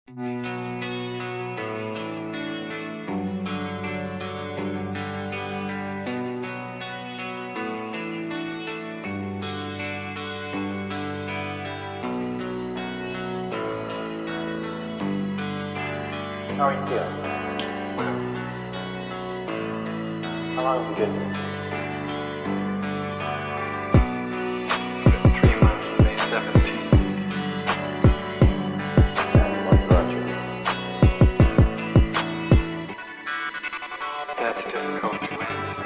How are you feeling? How long have you been here? 3 months, May 17th. And what brought you? That's difficult to answer.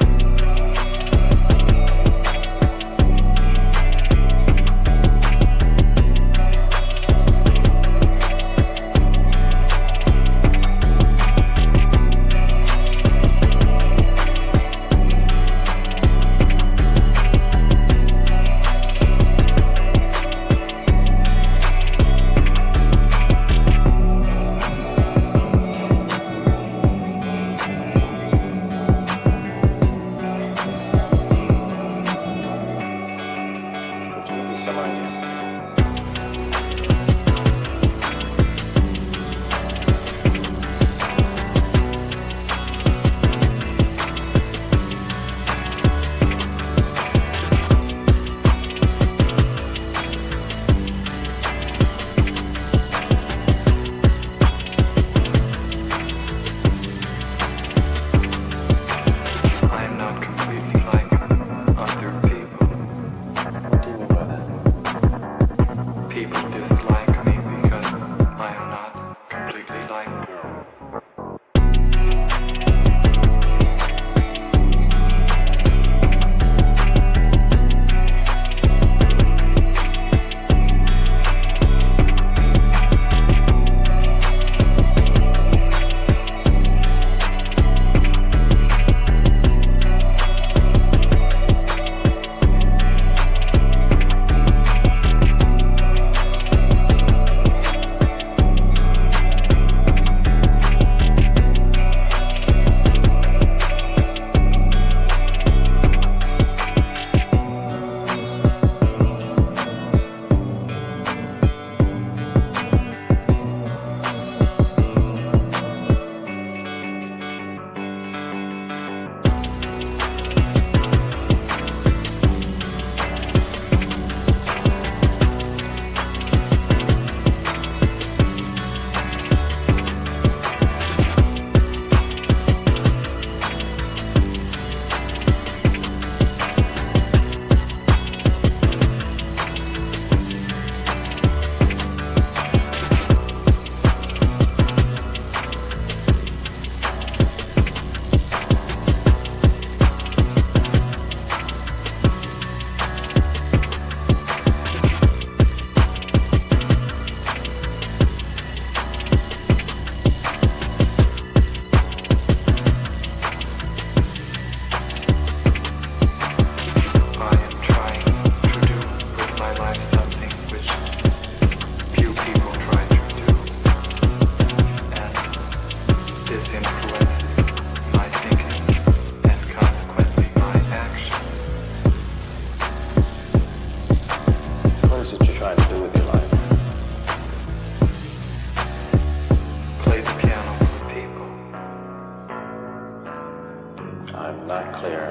Some idea. I am not completely like other people. What do you mean by that? People dislike me because I am not completely like them. I am trying to do with my life something which few people try to do, and this influences my thinking and consequently my action. What is it you're trying to do with your life? Play the piano for people. I'm not clear.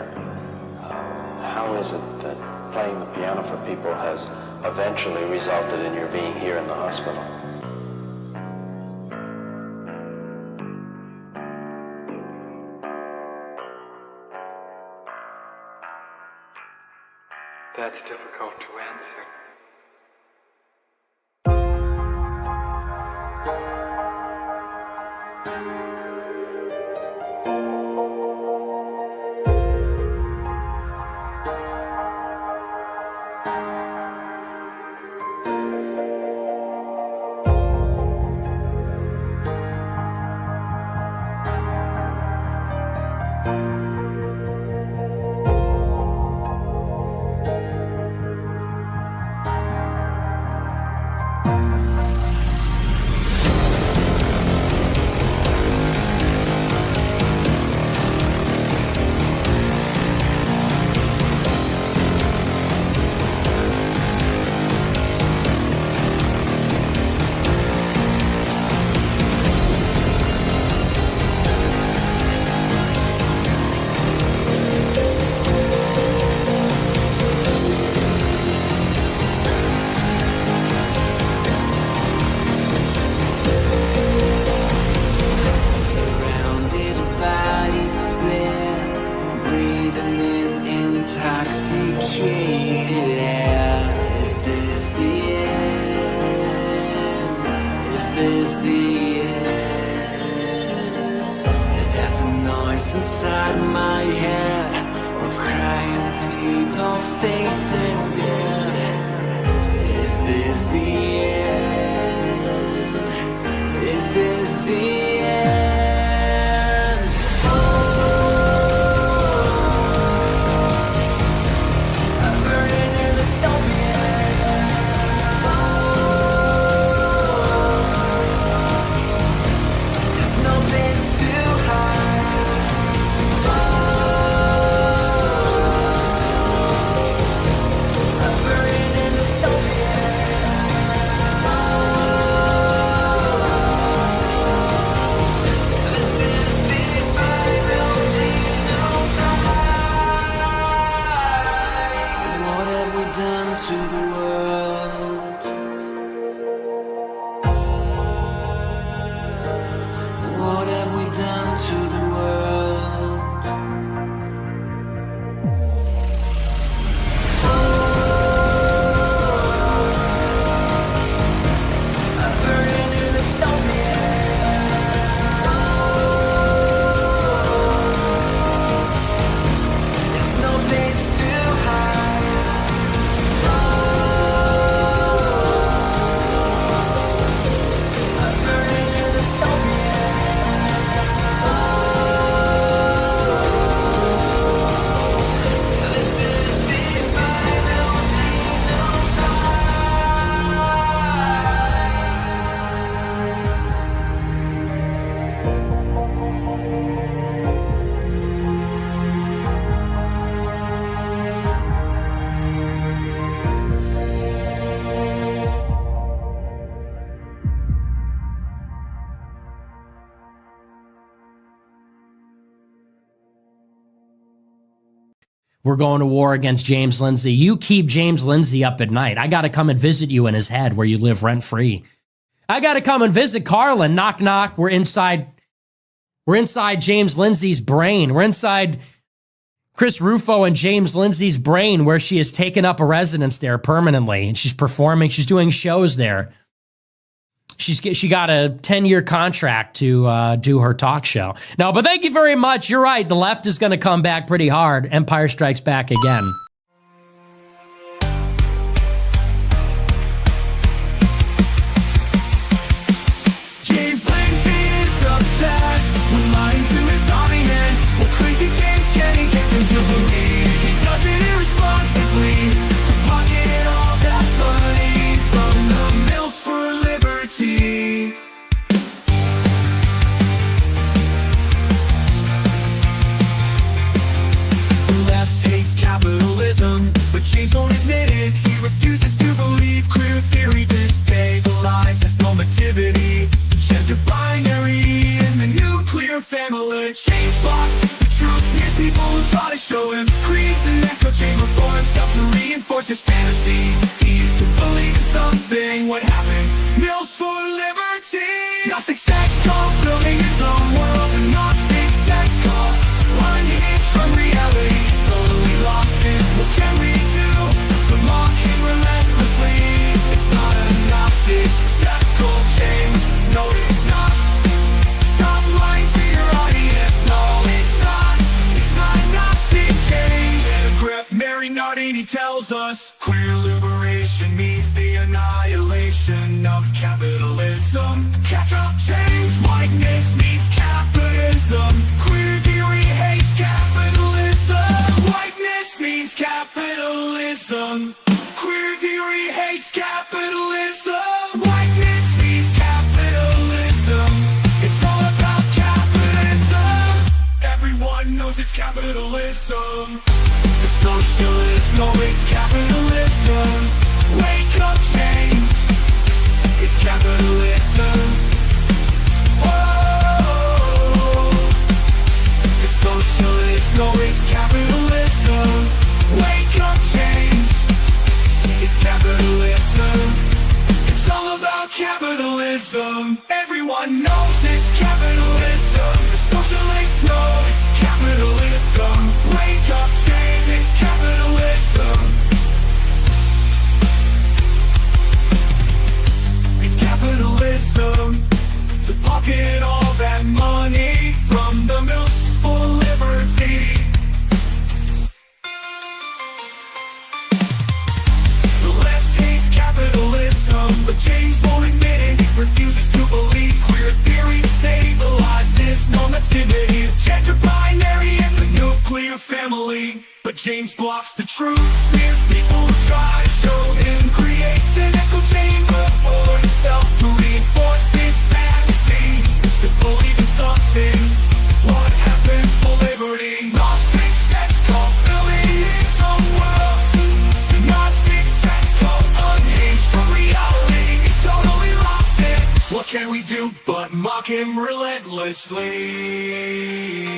How is it that playing the piano for people has eventually resulted in your being here in the hospital? That's difficult to answer. this the end? There's a noise inside my head of crying people facing death. Is this the end? Is this the end? I'm burning in the stone. There's no place to hide. I'm burning in the stone. What have we done to the world? What have we done to the world? I'm burning in the stone. There's no place to hide. I'm burning in the stone. This is the final We're going to war against James Lindsay. You keep James Lindsay up at night. I got to come and visit you in his head where you live rent-free. I got to come and visit Carlin. Knock, knock. We're inside James Lindsay's brain. We're inside Chris Rufo and James Lindsay's brain where she has taken up a residence there permanently. And she's performing. She's doing shows there. She got a 10-year contract to do her talk show. No, but thank you very much. You're right. The left is going to come back pretty hard. Empire Strikes Back again. James Lindsay is obsessed with lying to his audience. What crazy things can he get them to believe? He does it irresponsibly to pocket all that money from the mills for liberty. The left hates capitalism, but James won't admit it. He refuses to believe queer theory destabilizes normativity, gender binary, and the nuclear family. James blocks the truth, smears people who try to show him, creates an echo chamber for himself to reinforce his fantasy. He used to believe in something. What happened? Mills for liberty. Gnostic sex cult, building his own world. A Gnostic sex cult, 1 inch from reality, totally lost it. What can we do? The mocking relentlessly. It's not a Gnostic sex cult, James. No, it's not. Stop lying to your audience. No, it's not. It's not a Gnostic change. Mary Nardini tells us queer liberation means the annihilation of capitalism. Catch up, James. Whiteness means capitalism. Queer theory hates capitalism. Whiteness means capitalism. Queer theory hates capitalism. Whiteness means capitalism. It's all about capitalism. Everyone knows it's capitalism. The socialist knows capitalism. Wake up, James. It's capitalism. Whoa. The socialist knows capitalism. Wake up, James. It's capitalism. It's all about capitalism. Everyone knows it's capitalism. The socialists know it's capitalism. Wake up, James. It's capitalism. It's capitalism. believe. Queer theory stabilizes normativity, gender binary and the nuclear family. But James blocks the truth, smears people who try to show him, creates an echo chamber for himself to reinforce his fantasy, to believe in something. What happens for liberty? Gnostic sex cult filling his own world. Gnostic sex cult unhinged from reality. He's totally lost it. What can we do but mock him relentlessly?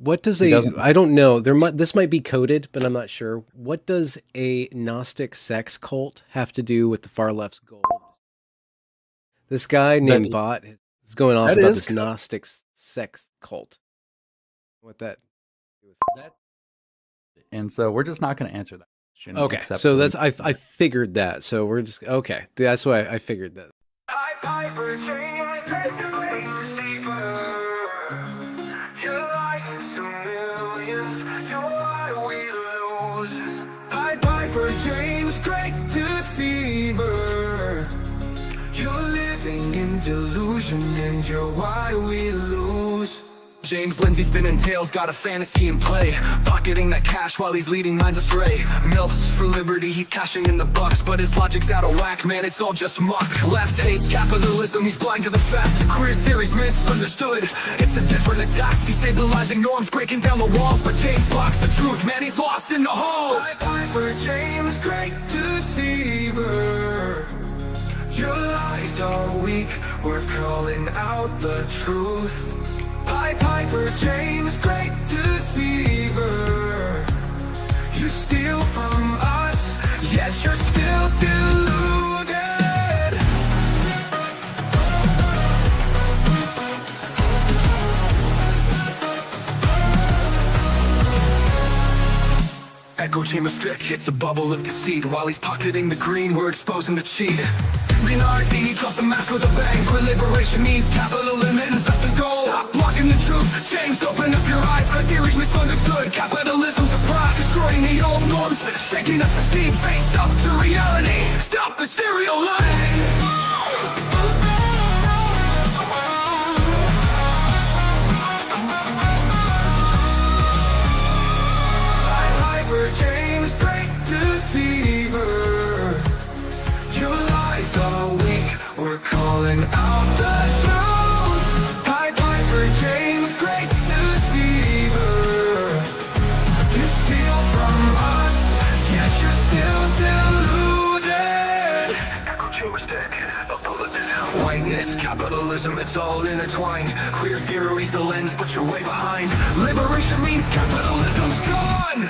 What does I don't know. This might be coded, but I'm not sure. What does a Gnostic sex cult have to do with the far left's goal? This guy named Bot is going off about this Gnostic sex cult. What that? And so we're just not going to answer that question. Okay, so that's I figured that. So we're just okay. That's why I figured that. James, great deceiver. You're living in delusion and you're why we lose. James Lindsay spinning tails, got a fantasy in play, pocketing that cash while he's leading minds astray. Milfs for liberty, he's cashing in the bucks, but his logic's out of whack, man, it's all just muck. Left hates capitalism, he's blind to the facts. Queer theory's misunderstood, it's a different attack. Destabilizing norms, breaking down the walls, but James blocks the truth, man, he's lost in the halls. For James, great deceiver. Your lies are weak, we're calling out the truth. Piper James, great deceiver. You steal from us, yet you're still deluded. Echo chamber stick, it's a bubble of deceit. While he's pocketing the green, we're exposing the cheat. Leonardini drops the mask with a bang. Where liberation means capitalism, that's the goal. Stop blocking the truth, James, open up your eyes. Our theory's misunderstood, capitalism's a pride. Destroying the old norms, shaking up the scene. Face up to reality, stop the serial line. James, great deceiver. Your lies are weak, we're calling out the truth. Piper James, great deceiver. You steal from us, yet you're still deluded. Echo chamber stick, a bullet now. Whiteness, capitalism, it's all intertwined. Queer theory's the lens, but you're way behind. Liberation means capitalism's gone.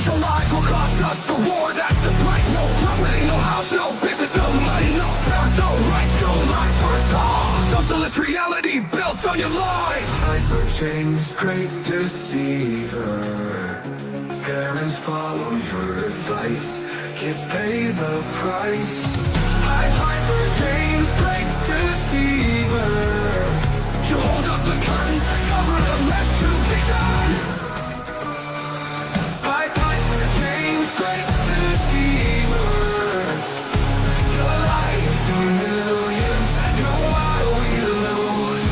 The lies will cost us the war, that's the price. No property, no house, no business, no money, no parents, no rights, no life for us all. Socialist reality built on your lies. Piper James, great deceiver. Parents follow your advice, kids pay the price. Piper James, great deceiver. You hold up the curtain, cover the retribution. Piper James, great deceiver. Your lies to millions, you're why we lose.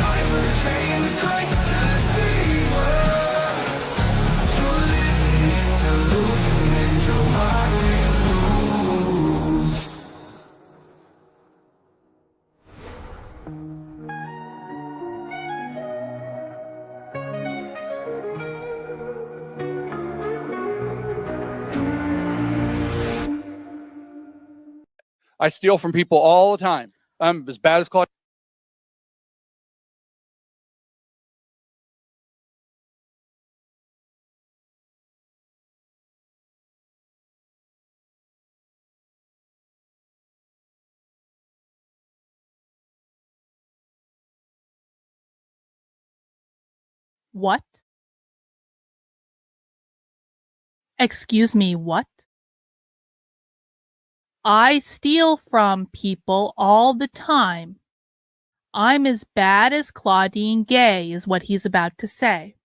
Piper James, great deceiver. You're living in delusion and you're why we lose. I steal from people all the time. I'm as bad as Claudia. What? Excuse me, what? I steal from people all the time. I'm as bad as Claudine Gay is what he's about to say.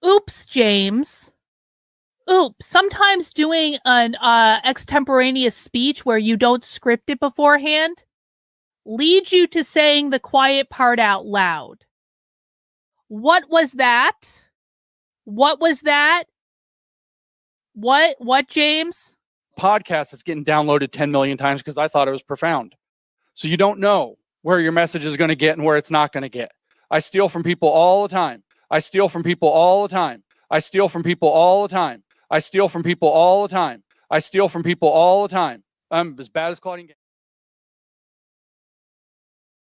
Oops, James. Oops. Sometimes doing an extemporaneous speech where you don't script it beforehand leads you to saying the quiet part out loud. What was that? What was that? What, James? Podcast is getting downloaded 10 million times because I thought it was profound. So you don't know where your message is going to get and where it's not going to get. I steal from people all the time. I steal from people all the time. I steal from people all the time. I steal from people all the time. I steal from people all the time. I'm as bad as Claudine Gay.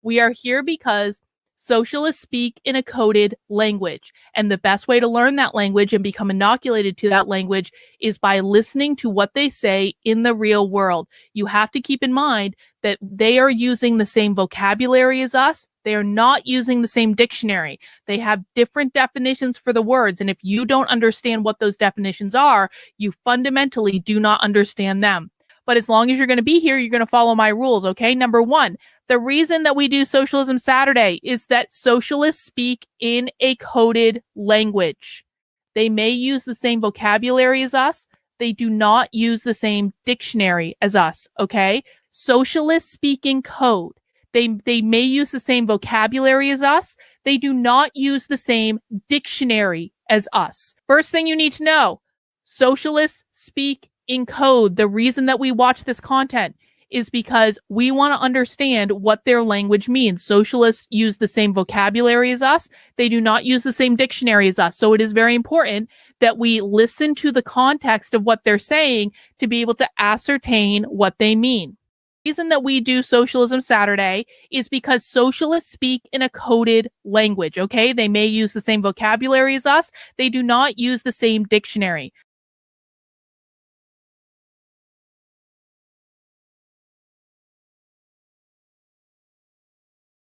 We are here because socialists speak in a coded language. And the best way to learn that language and become inoculated to that language is by listening to what they say in the real world. You have to keep in mind that they are using the same vocabulary as us. They are not using the same dictionary. They have different definitions for the words. And if you don't understand what those definitions are, you fundamentally do not understand them. But as long as you're going to be here, you're going to follow my rules, okay? Number one, the reason that we do Socialism Saturday is that socialists speak in a coded language. They may use the same vocabulary as us. They do not use the same dictionary as us, okay? Socialists speak in code. They may use the same vocabulary as us. They do not use the same dictionary as us. First thing you need to know, socialists speak in code. The reason that we watch this content is because we want to understand what their language means. Socialists use the same vocabulary as us. They do not use the same dictionary as us. So it is very important that we listen to the context of what they're saying to be able to ascertain what they mean. The reason that we do Socialism Saturday is because socialists speak in a coded language, okay? They may use the same vocabulary as us. They do not use the same dictionary.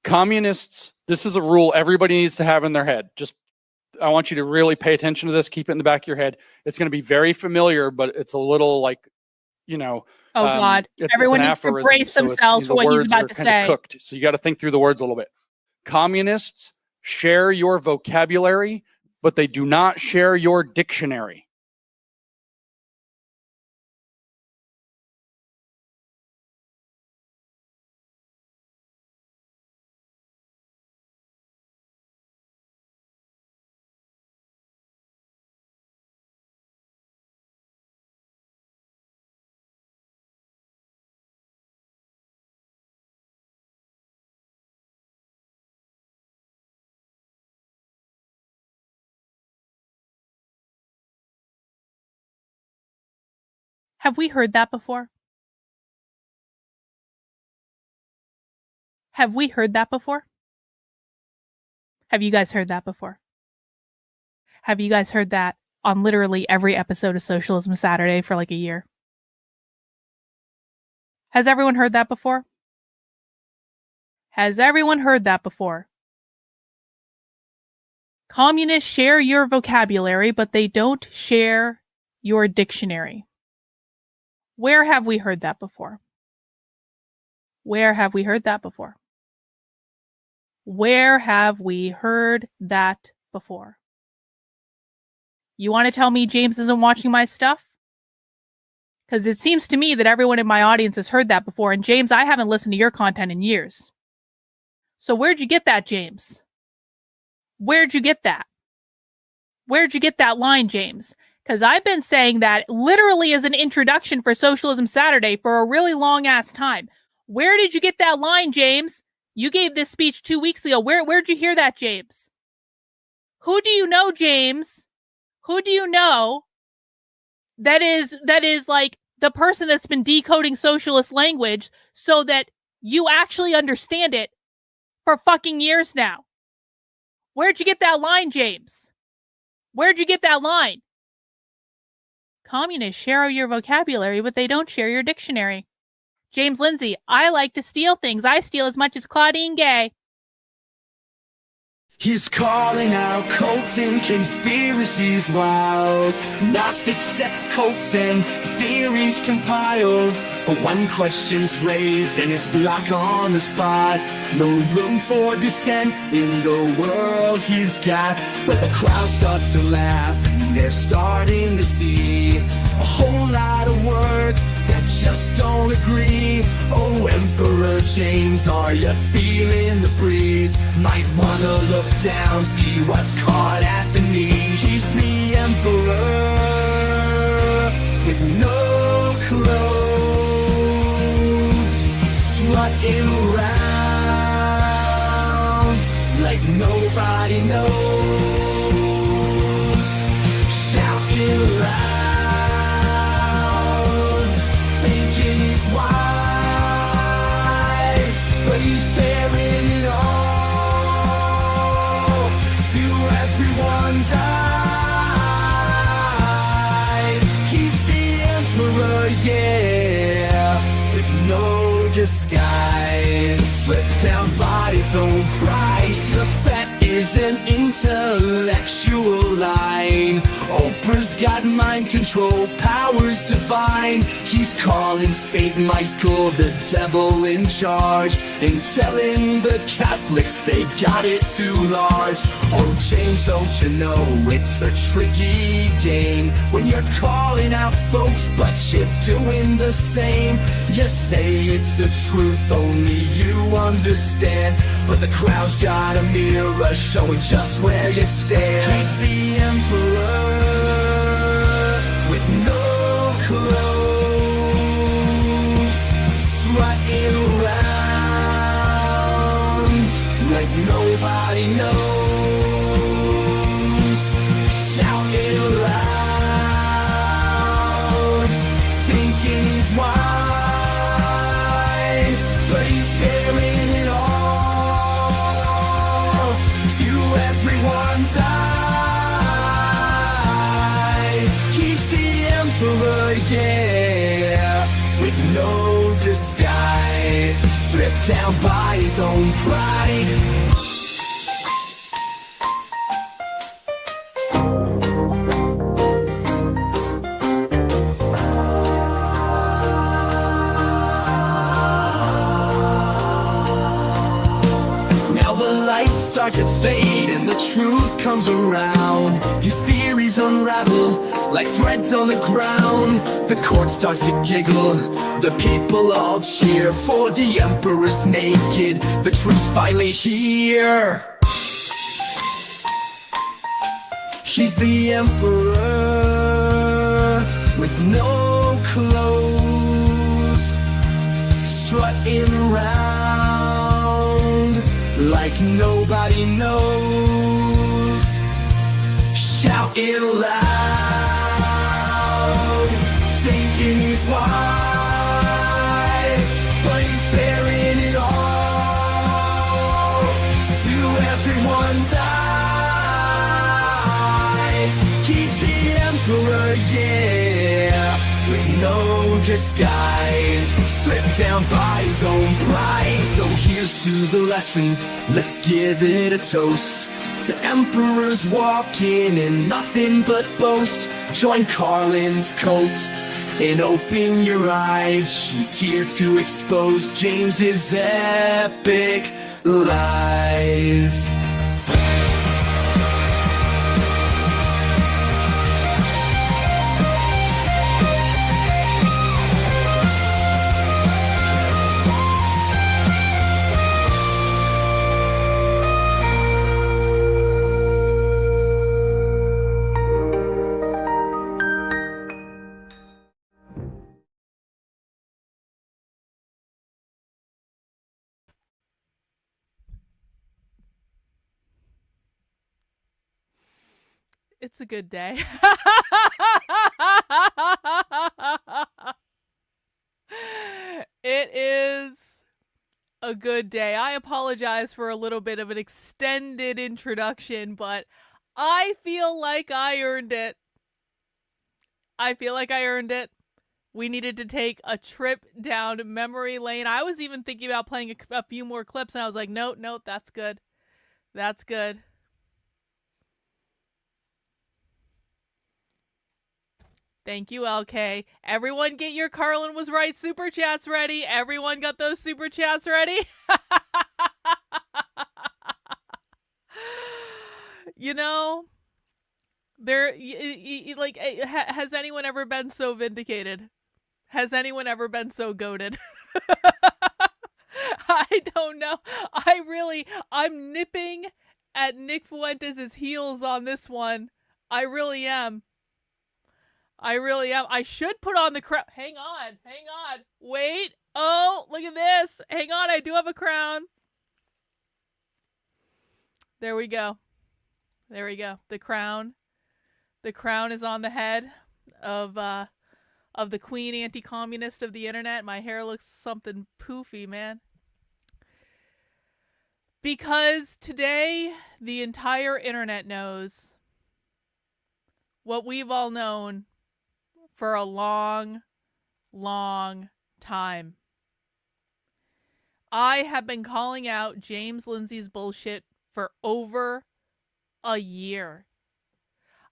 Communists, this is a rule everybody needs to have in their head. I want you to really pay attention to this. Keep it in the back of your head. It's going to be very familiar, but it's a little like, oh God, everyone needs to brace themselves for what he's about to say. Cooked, so you got to think through the words a little bit. Communists share your vocabulary, but they do not share your dictionary. Have we heard that before? Have we heard that before? Have you guys heard that before? Have you guys heard that on literally every episode of Socialism Saturday for like a year? Has everyone heard that before? Has everyone heard that before? Communists share your vocabulary, but they don't share your dictionary. Where have we heard that before? Where have we heard that before? Where have we heard that before? You want to tell me James isn't watching my stuff? Because it seems to me that everyone in my audience has heard that before. And James, I haven't listened to your content in years. So where'd you get that, James? Where'd you get that? Where'd you get that line, James? Because I've been saying that literally as an introduction for Socialism Saturday for a really long ass time. Where did you get that line, James? You gave this speech 2 weeks ago. Where'd you hear that, James? Who do you know, James? Who do you know that is like the person that's been decoding socialist language so that you actually understand it for fucking years now. Where'd you get that line, James? Where'd you get that line? Communists share your vocabulary, but they don't share your dictionary. James Lindsay, I like to steal things. I steal as much as Claudine Gay. He's calling out cults and conspiracies wild. Gnostic sex cults and theories compiled. But one question's raised and it's block on the spot. No room for dissent in the world he's got. But the crowd starts to laugh and they're starting to see a whole lot of words that just don't agree. Oh, Emperor James, are you feeling the breeze? Might wanna look down, see what's caught at the knees. He's the Emperor with no clothes, strutting around like nobody knows, shouting loud, thinking he's wise, but he's bearing it all to everyone's eyes. He's the Emperor, yeah, with no disguise, slipped down by his own price. The fat is an intellectual line. Oprah's got mind control, powers divine. He's calling Saint Michael the devil in charge and telling the Catholics they got it too large. Oh, James, don't you know it's a tricky game when you're calling out folks but you're doing the same. You say it's a truth only you understand, but the crowd's got a mirror showing just where you stand. He's the Emperor with no clothes, strutting around like nobody knows, shouting loud, thinking he's wise, but he's bearing it all to everyone's eyes. He's the Emperor, yeah, with no disguise, stripped down by his own pride. Now the lights start to fade and the truth comes around. His theories unravel like threads on the ground. The court starts to giggle, the people all cheer, for the Emperor's naked, the truth's finally here. He's the Emperor with no clothes, strutting around like nobody knows, shouting loud, thinking he's wise, but he's bearing it all to everyone's eyes. He's the Emperor, yeah, with no disguise, stripped down by his own pride. So here's to the lesson, let's give it a toast to emperors walking in nothing but boast. Join Carlin's cult and open your eyes. She's here to expose James's epic lies. It's a good day. a good day. I apologize for a little bit of an extended introduction, but I feel like I earned it. I feel like I earned it. We needed to take a trip down memory lane. I was even thinking about playing a few more clips, and I was like, no, that's good. That's good. Thank you, LK. Everyone get your Carlin was right super chats ready. Everyone got those super chats ready. You know, like, has anyone ever been so vindicated? Has anyone ever been so goated? I don't know. I'm nipping at Nick Fuentes' heels on this one. I really am. I should put on the crown. Hang on. Wait. Oh, look at this. Hang on. I do have a crown. There we go. The crown. The crown is on the head of the queen anti-communist of the internet. My hair looks something poofy, man. Because today, the entire internet knows what we've all known for a long, long time. I have been calling out James Lindsay's bullshit for over a year.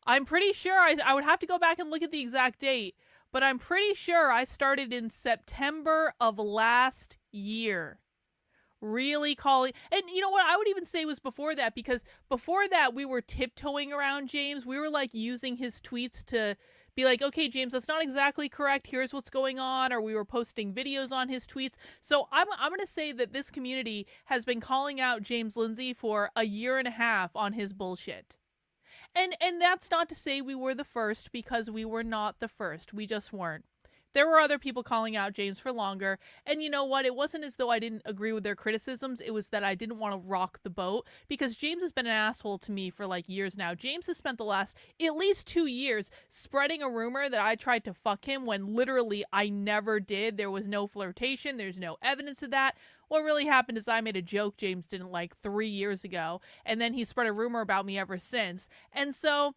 I'm pretty sure I would have to go back and look at the exact date, but I'm pretty sure I started in September of last year. Really calling, and you know what, I would even say was before that, because before that we were tiptoeing around James. We were like using his tweets to be like, okay, James, that's not exactly correct, here's what's going on, or we were posting videos on his tweets. So I'm going to say that this community has been calling out James Lindsay for a year and a half on his bullshit. And that's not to say we were the first, because we were not the first. We just weren't. There were other people calling out James for longer, and you know what? It wasn't as though I didn't agree with their criticisms. It was that I didn't want to rock the boat, because James has been an asshole to me for like years now. James has spent the last at least 2 years spreading a rumor that I tried to fuck him when literally I never did. There was no flirtation. There's no evidence of that. What really happened is I made a joke James didn't like 3 years ago, and then he spread a rumor about me ever since. And so...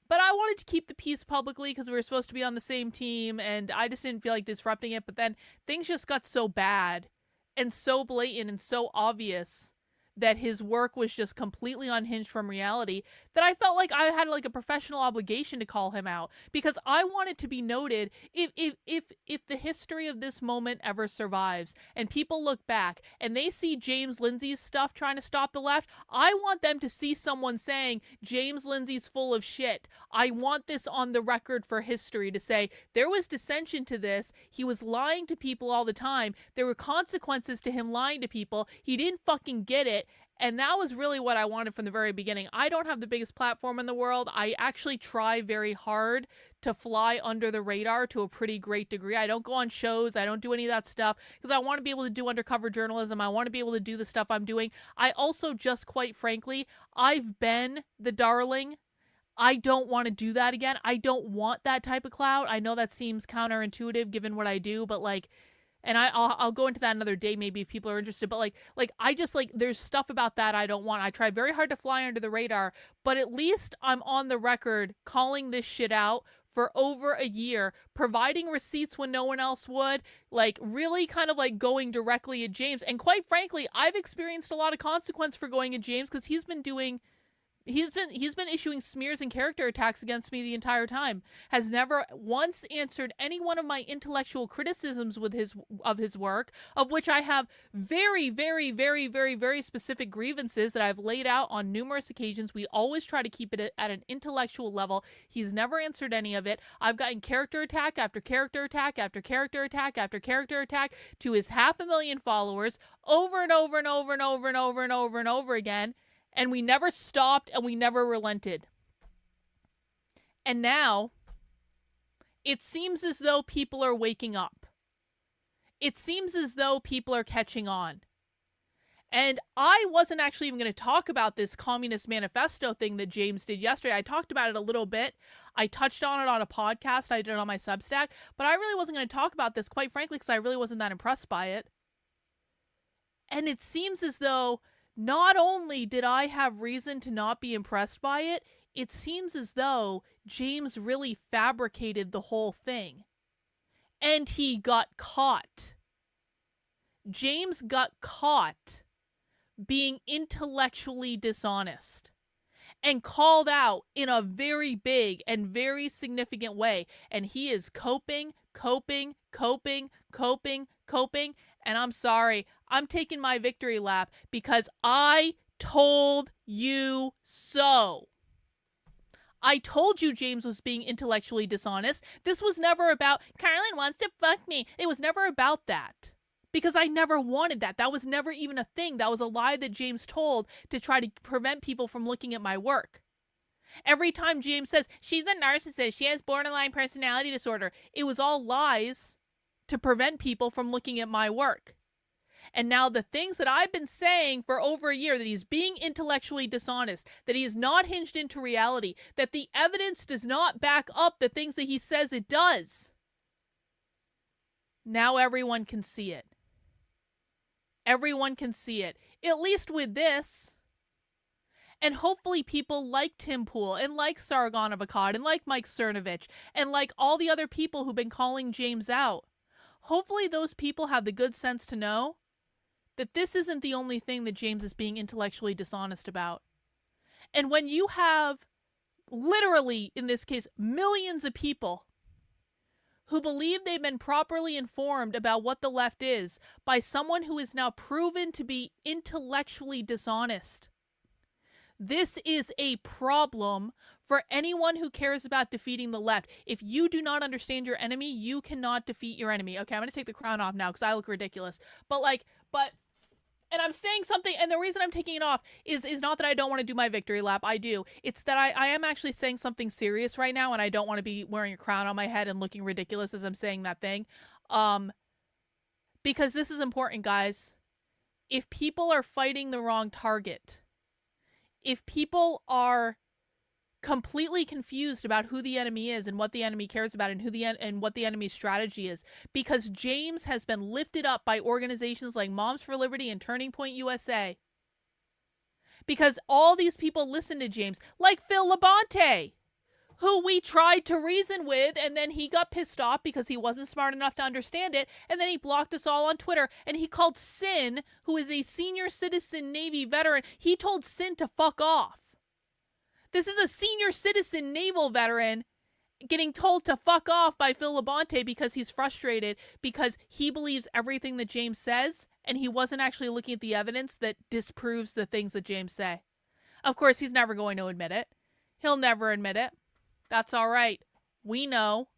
But I wanted to keep the peace publicly because we were supposed to be on the same team, and I just didn't feel like disrupting it. But then things just got so bad and so blatant and so obvious that his work was just completely unhinged from reality that I felt like I had like a professional obligation to call him out, because I want it to be noted, if the history of this moment ever survives and people look back and they see James Lindsay's stuff trying to stop the left, I want them to see someone saying James Lindsay's full of shit. I want this on the record for history to say there was dissension to this. He was lying to people all the time. There were consequences to him lying to people. He didn't fucking get it. And that was really what I wanted from the very beginning. I don't have the biggest platform in the world. I actually try very hard to fly under the radar to a pretty great degree. I don't go on shows. I don't do any of that stuff because I want to be able to do undercover journalism. I want to be able to do the stuff I'm doing. I also just, quite frankly, I've been the darling. I don't want to do that again. I don't want that type of clout. I know that seems counterintuitive given what I do, but like, and I'll go into that another day maybe if people are interested, but like I just like, there's stuff about that I don't want. I try very hard to fly under the radar, but at least I'm on the record calling this shit out for over a year, providing receipts when no one else would, like really kind of like going directly at James. And quite frankly, I've experienced a lot of consequence for going at James because he's been issuing smears and character attacks against me the entire time. Has never once answered any one of my intellectual criticisms of his work, of which I have very, very, very, very, very specific grievances that I've laid out on numerous occasions. We always try to keep it at an intellectual level. He's never answered any of it. I've gotten character attack after character attack after character attack after character attack to his 500,000 followers over and over and over and over and over and over and over again. And we never stopped and we never relented. And now, it seems as though people are waking up. It seems as though people are catching on. And I wasn't actually even going to talk about this Communist Manifesto thing that James did yesterday. I talked about it a little bit. I touched on it on a podcast I did on my Substack. But I really wasn't going to talk about this, quite frankly, because I really wasn't that impressed by it. And it seems as though not only did I have reason to not be impressed by it, it seems as though James really fabricated the whole thing. And he got caught. James got caught being intellectually dishonest and called out in a very big and very significant way. And he is coping. And I'm sorry, I'm taking my victory lap because I told you so. I told you James was being intellectually dishonest. This was never about, Carlin wants to fuck me. It was never about that. Because I never wanted that. That was never even a thing. That was a lie that James told to try to prevent people from looking at my work. Every time James says, she's a narcissist, she has borderline personality disorder, it was all lies to prevent people from looking at my work. And now the things that I've been saying for over a year, that he's being intellectually dishonest, that he is not hinged into reality, that the evidence does not back up the things that he says it does. Now everyone can see it. Everyone can see it, at least with this. And hopefully people like Tim Pool and like Sargon of Akkad and like Mike Cernovich and like all the other people who've been calling James out. Hopefully those people have the good sense to know that this isn't the only thing that James is being intellectually dishonest about. And when you have, literally, in this case, millions of people who believe they've been properly informed about what the left is by someone who is now proven to be intellectually dishonest, this is a problem for anyone who cares about defeating the left. If you do not understand your enemy, you cannot defeat your enemy. Okay, I'm going to take the crown off now because I look ridiculous. And I'm saying something, and the reason I'm taking it off is not that I don't want to do my victory lap. I do. It's that I am actually saying something serious right now, and I don't want to be wearing a crown on my head and looking ridiculous as I'm saying that thing. Because this is important, guys. If people are fighting the wrong target, if people are completely confused about who the enemy is and what the enemy cares about and what the enemy's strategy is, because James has been lifted up by organizations like Moms for Liberty and Turning Point USA, because all these people listen to James, like Phil Labonte, who we tried to reason with, and then he got pissed off because he wasn't smart enough to understand it, and then he blocked us all on Twitter, and he called Sin, who is a senior citizen Navy veteran, he told Sin to fuck off. This is a senior citizen naval veteran getting told to fuck off by Phil Labonte because he's frustrated because he believes everything that James says, and he wasn't actually looking at the evidence that disproves the things that James say. Of course, he's never going to admit it. He'll never admit it. That's all right. We know.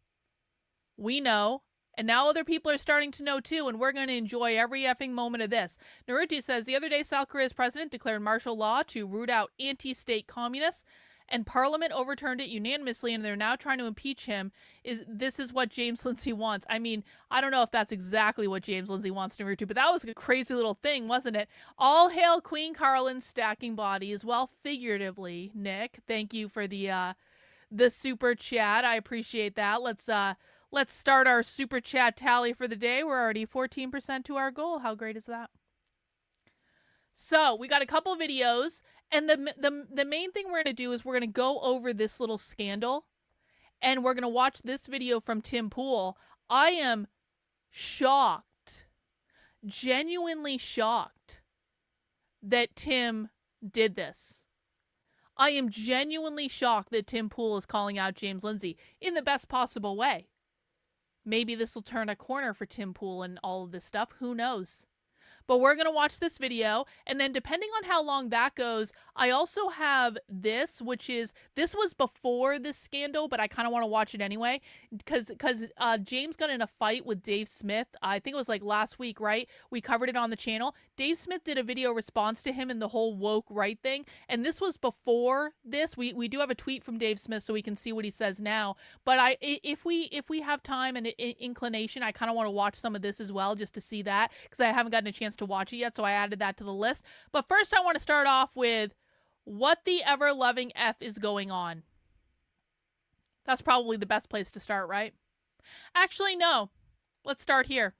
We know. And now other people are starting to know too, and we're going to enjoy every effing moment of this. Naruto says, the other day South Korea's president declared martial law to root out anti-state communists, and Parliament overturned it unanimously, and they're now trying to impeach him. This is what James Lindsay wants. I mean, I don't know if that's exactly what James Lindsay wants, Naruto, but that was a crazy little thing, wasn't it? All hail Queen Carlin stacking bodies. Well, figuratively, Nick. Thank you for the super chat. I appreciate that. Let's start our super chat tally for the day. We're already 14% to our goal. How great is that? So we got a couple videos, and the main thing we're going to do is we're going to go over this little scandal, and we're going to watch this video from Tim Pool. I am shocked, genuinely shocked that Tim did this. I am genuinely shocked that Tim Pool is calling out James Lindsay in the best possible way. Maybe this will turn a corner for Tim Pool and all of this stuff. Who knows? But we're going to watch this video, and then depending on how long that goes, I also have this, this was before this scandal, but I kind of want to watch it anyway, because James got in a fight with Dave Smith. I think it was like last week, right? We covered it on the channel. Dave Smith did a video response to him in the whole woke right thing, and this was before this. We do have a tweet from Dave Smith, so we can see what he says now. But if we have time and inclination, I kind of want to watch some of this as well, just to see that, because I haven't gotten a chance to watch it yet, so I added that to the list. But first I want to start off with what the ever-loving F is going on. That's probably the best place to start, right? Actually, no. Let's start here.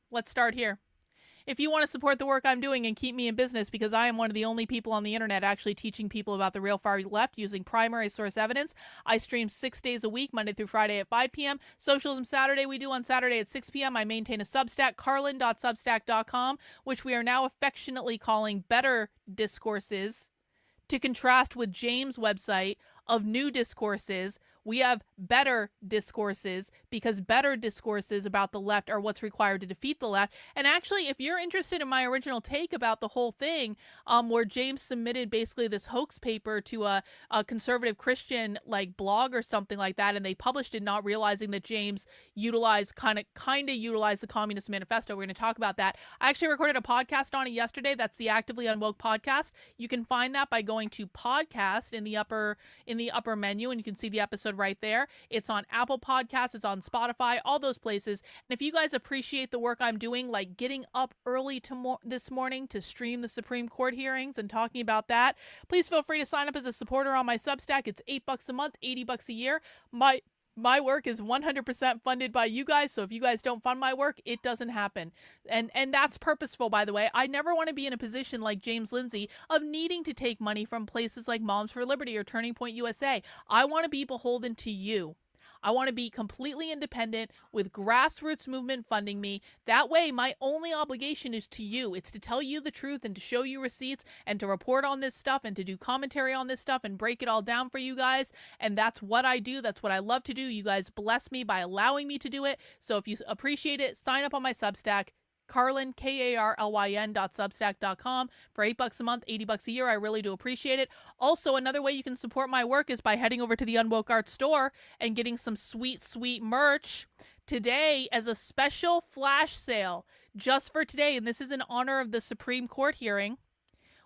if you want to support the work I'm doing and keep me in business, because I am one of the only people on the internet actually teaching people about the real far left using primary source evidence. I stream 6 days a week, Monday through Friday at 5 p.m. Socialism Saturday we do on Saturday at 6 p.m. I maintain a Substack, carlin.substack.com, which we are now affectionately calling Better Discourses, to contrast with James' website of New Discourses. We have Better Discourses, because better discourses about the left are what's required to defeat the left. And actually, if you're interested in my original take about the whole thing, where James submitted basically this hoax paper to a conservative Christian like blog or something like that, and they published it not realizing that James utilized kind of utilized the Communist Manifesto. We're going to talk about that. I actually recorded a podcast on it yesterday. That's the Actively Unwoke podcast. You can find that by going to podcast in the upper menu, and you can see the episode right there. It's on Apple Podcasts, it's on Spotify, all those places. And if you guys appreciate the work I'm doing, like getting up early this morning to stream the Supreme Court hearings and talking about that, please feel free to sign up as a supporter on my Substack. It's $8 a month, $80 a year. My work is 100% funded by you guys, so if you guys don't fund my work, it doesn't happen. And that's purposeful, by the way. I never want to be in a position like James Lindsay of needing to take money from places like Moms for Liberty or Turning Point USA. I want to be beholden to you. I want to be completely independent with grassroots movement funding me. That way, my only obligation is to you. It's to tell you the truth and to show you receipts and to report on this stuff and to do commentary on this stuff and break it all down for you guys. And that's what I do. That's what I love to do. You guys bless me by allowing me to do it. So if you appreciate it, sign up on my Substack. Carlin, KARLYN.substack.com for $8 a month, $80 a year. I really do appreciate it. Also, another way you can support my work is by heading over to the Unwoke Art store and getting some sweet, sweet merch today as a special flash sale just for today. And this is in honor of the Supreme Court hearing,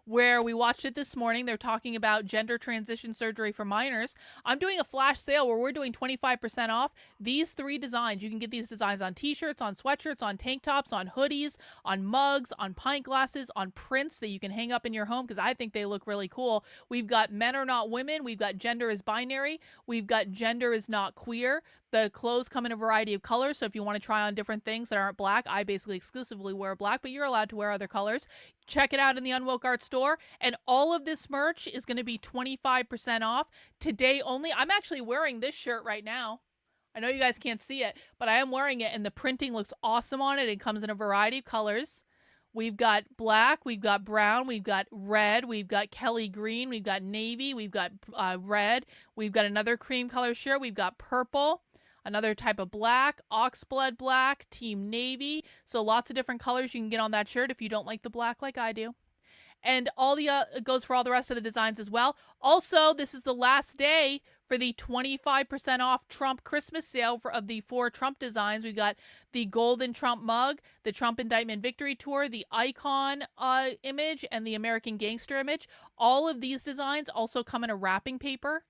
where we watched it this morning. They're talking about gender transition surgery for minors. I'm doing a flash sale where we're doing 25% off these 3 designs. You can get these designs on t-shirts, on sweatshirts, on tank tops, on hoodies, on mugs, on pint glasses, on prints that you can hang up in your home, because I think they look really cool. We've got men are not women. We've got gender is binary. We've got gender is not queer. The clothes come in a variety of colors, so if you want to try on different things that aren't black, I basically exclusively wear black, but you're allowed to wear other colors. Check it out in the Unwoke Art store, and all of this merch is going to be 25% off today only. I'm actually wearing this shirt right now. I know you guys can't see it, but I am wearing it, and the printing looks awesome on it. It comes in a variety of colors. We've got black, we've got brown, we've got red, we've got Kelly green, we've got navy, we've got red, we've got another cream color shirt, we've got purple, another type of black, oxblood black, team navy. So lots of different colors you can get on that shirt if you don't like the black like I do. And all the it goes for all the rest of the designs as well. Also, this is the last day for the 25% off Trump Christmas sale of the 4 Trump designs. We got the golden Trump mug, the Trump Indictment Victory Tour, the icon image, and the American Gangster image. All of these designs also come in a wrapping paper.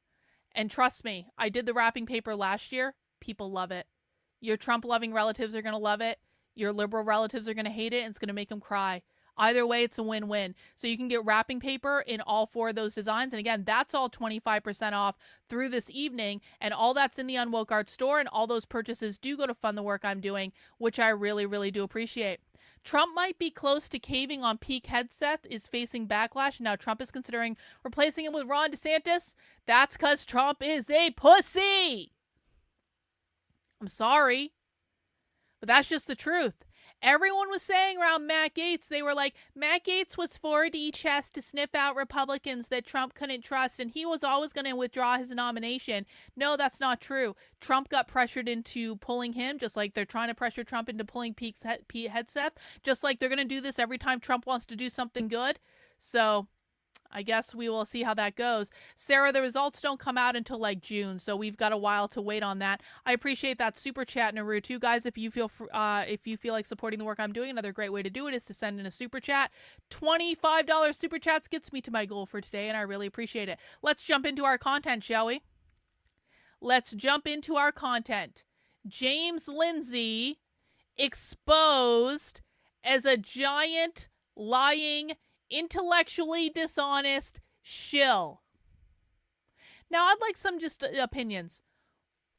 And trust me, I did the wrapping paper last year. People love it. Your Trump-loving relatives are going to love it. Your liberal relatives are going to hate it, and it's going to make them cry. Either way, it's a win-win. So you can get wrapping paper in all 4 of those designs. And again, that's all 25% off through this evening. And all that's in the Unwoke Art store. And all those purchases do go to fund the work I'm doing, which I really, really do appreciate. Trump might be close to caving on peak headset, is facing backlash. Now Trump is considering replacing him with Ron DeSantis. That's because Trump is a pussy. I'm sorry, but that's just the truth. Everyone was saying around Matt Gaetz, they were like, Matt Gaetz was for DHS to sniff out Republicans that Trump couldn't trust, and he was always going to withdraw his nomination. No, that's not true. Trump got pressured into pulling him, just like they're trying to pressure Trump into pulling Pete Hegseth, just like they're going to do this every time Trump wants to do something good. So I guess we will see how that goes. Sarah, the results don't come out until like June, so we've got a while to wait on that. I appreciate that super chat, Naru, too, guys. If you feel like supporting the work I'm doing, another great way to do it is to send in a super chat. $25 super chats gets me to my goal for today, and I really appreciate it. Let's jump into our content, shall we? Let's jump into our content. James Lindsay exposed as a giant lying, intellectually dishonest shill. Now, I'd like some just opinions.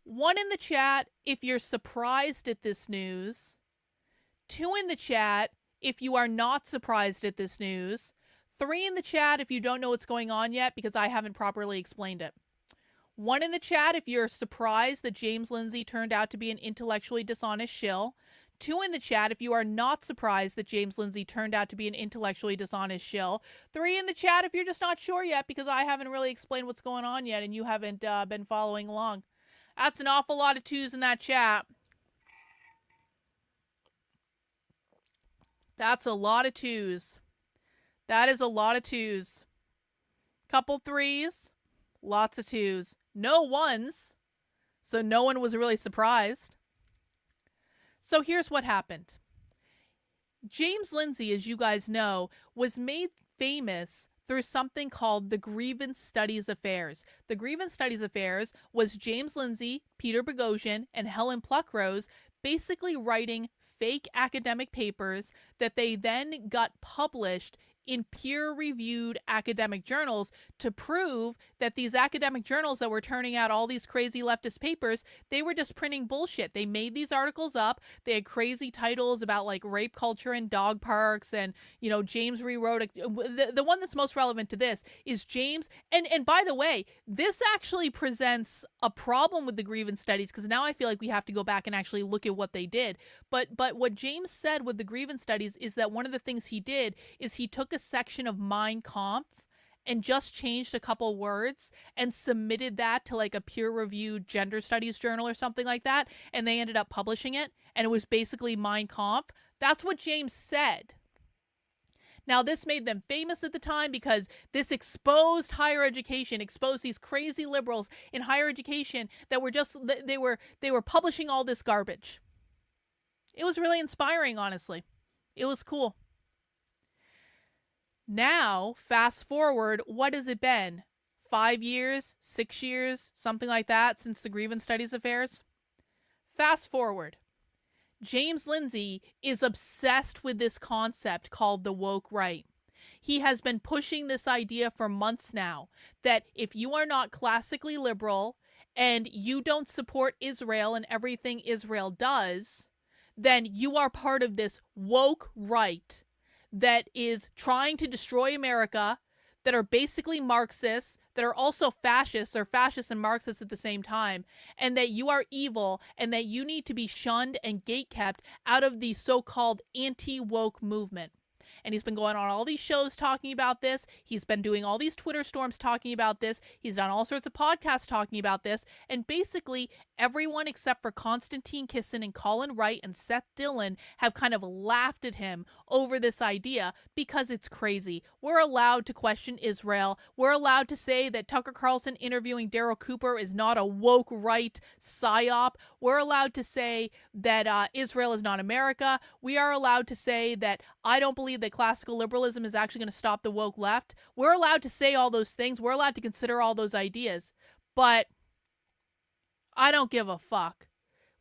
1 in the chat if you're surprised at this news. 2 in the chat if you are not surprised at this news. 3 in the chat if you don't know what's going on yet because I haven't properly explained it. 1 in the chat if you're surprised that James Lindsay turned out to be an intellectually dishonest shill. 2 in the chat if you are not surprised that James Lindsay turned out to be an intellectually dishonest shill. 3 in the chat if you're just not sure yet because I haven't really explained what's going on yet and you haven't been following along. That's an awful lot of 2s in that chat. That's a lot of 2s. That is a lot of 2s. Couple 3s, lots of 2s. No 1s, so no one was really surprised. So here's what happened. James Lindsay, as you guys know, was made famous through something called the Grievance Studies Affairs. The Grievance Studies Affairs was James Lindsay, Peter Boghossian, and Helen Pluckrose basically writing fake academic papers that they then got published in peer-reviewed academic journals to prove that these academic journals that were turning out all these crazy leftist papers, they were just printing bullshit. They made these articles up. They had crazy titles about like rape culture in dog parks, and James rewrote the one that's most relevant to this is James. And by the way, this actually presents a problem with the grievance studies because now I feel like we have to go back and actually look at what they did. But what James said with the grievance studies is that one of the things he did is he took a section of Mein Kampf and just changed a couple words and submitted that to like a peer-reviewed gender studies journal or something like that, and they ended up publishing it, and it was basically Mein Kampf. That's what James said. Now, this made them famous at the time because this exposed higher education, exposed these crazy liberals in higher education that were just, they were publishing all this garbage. It was really inspiring, honestly. It was cool. Now, fast forward, what has it been? 5 years, 6 years, something like that since the Grievance Studies Affairs? Fast forward. James Lindsay is obsessed with this concept called the woke right. He has been pushing this idea for months now that if you are not classically liberal and you don't support Israel and everything Israel does, then you are part of this woke right that is trying to destroy America, that are basically Marxists, that are also fascists, or fascists and Marxists at the same time, and that you are evil, and that you need to be shunned and gatekept out of the so-called anti-woke movement. And he's been going on all these shows talking about this. He's been doing all these Twitter storms talking about this. He's done all sorts of podcasts talking about this. And basically, everyone except for Konstantin Kisin and Colin Wright and Seth Dillon have kind of laughed at him over this idea because it's crazy. We're allowed to question Israel. We're allowed to say that Tucker Carlson interviewing Daryl Cooper is not a woke right psyop. We're allowed to say that Israel is not America. We are allowed to say that I don't believe that classical liberalism is actually going to stop the woke left. We're allowed to say all those things. We're allowed to consider all those ideas. But I don't give a fuck.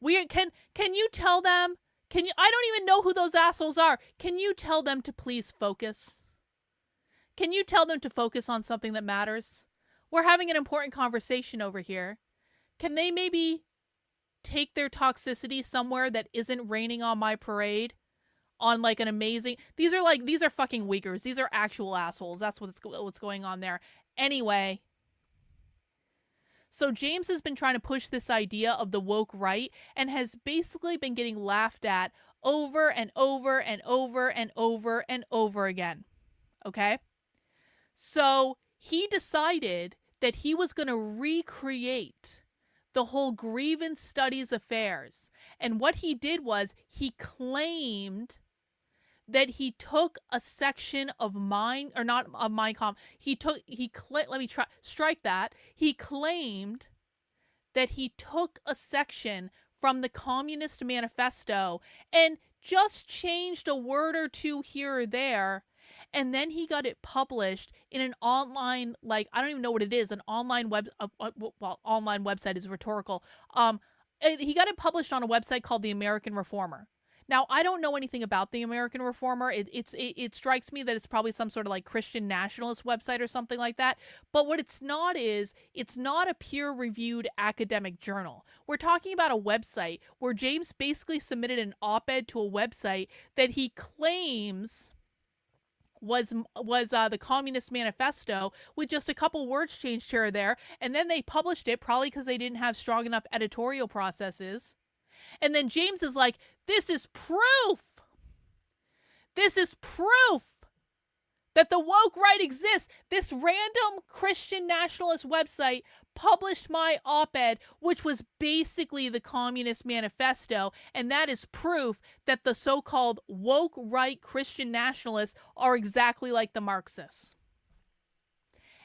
Can you tell them? I don't even know who those assholes are. Can you tell them to please focus? Can you tell them to focus on something that matters? We're having an important conversation over here. Can they maybe take their toxicity somewhere that isn't raining on my parade? On like an amazing, these are fucking Uyghurs. These are actual assholes. That's what's going on there. Anyway, so James has been trying to push this idea of the woke right and has basically been getting laughed at over and over and over and over and over again. Okay? So he decided that he was going to recreate the whole Grievance Studies Affairs. And what he did was he claimed that he took a section of Mein Kampf. He claimed that he took a section from the Communist Manifesto and just changed a word or two here or there, and then he got it published in an online, I don't even know what it is, an online online website is rhetorical. He got it published on a website called The American Reformer. Now, I don't know anything about the American Reformer. It strikes me that it's probably some sort of like Christian nationalist website or something like that. But what it's not is, it's not a peer-reviewed academic journal. We're talking about a website where James basically submitted an op-ed to a website that he claims was the Communist Manifesto, with just a couple words changed here or there, and then they published it, probably because they didn't have strong enough editorial processes. And then James is like, this is proof! This is proof that the woke right exists. This random Christian nationalist website published my op-ed, which was basically the Communist Manifesto, and that is proof that the so-called woke right Christian nationalists are exactly like the Marxists.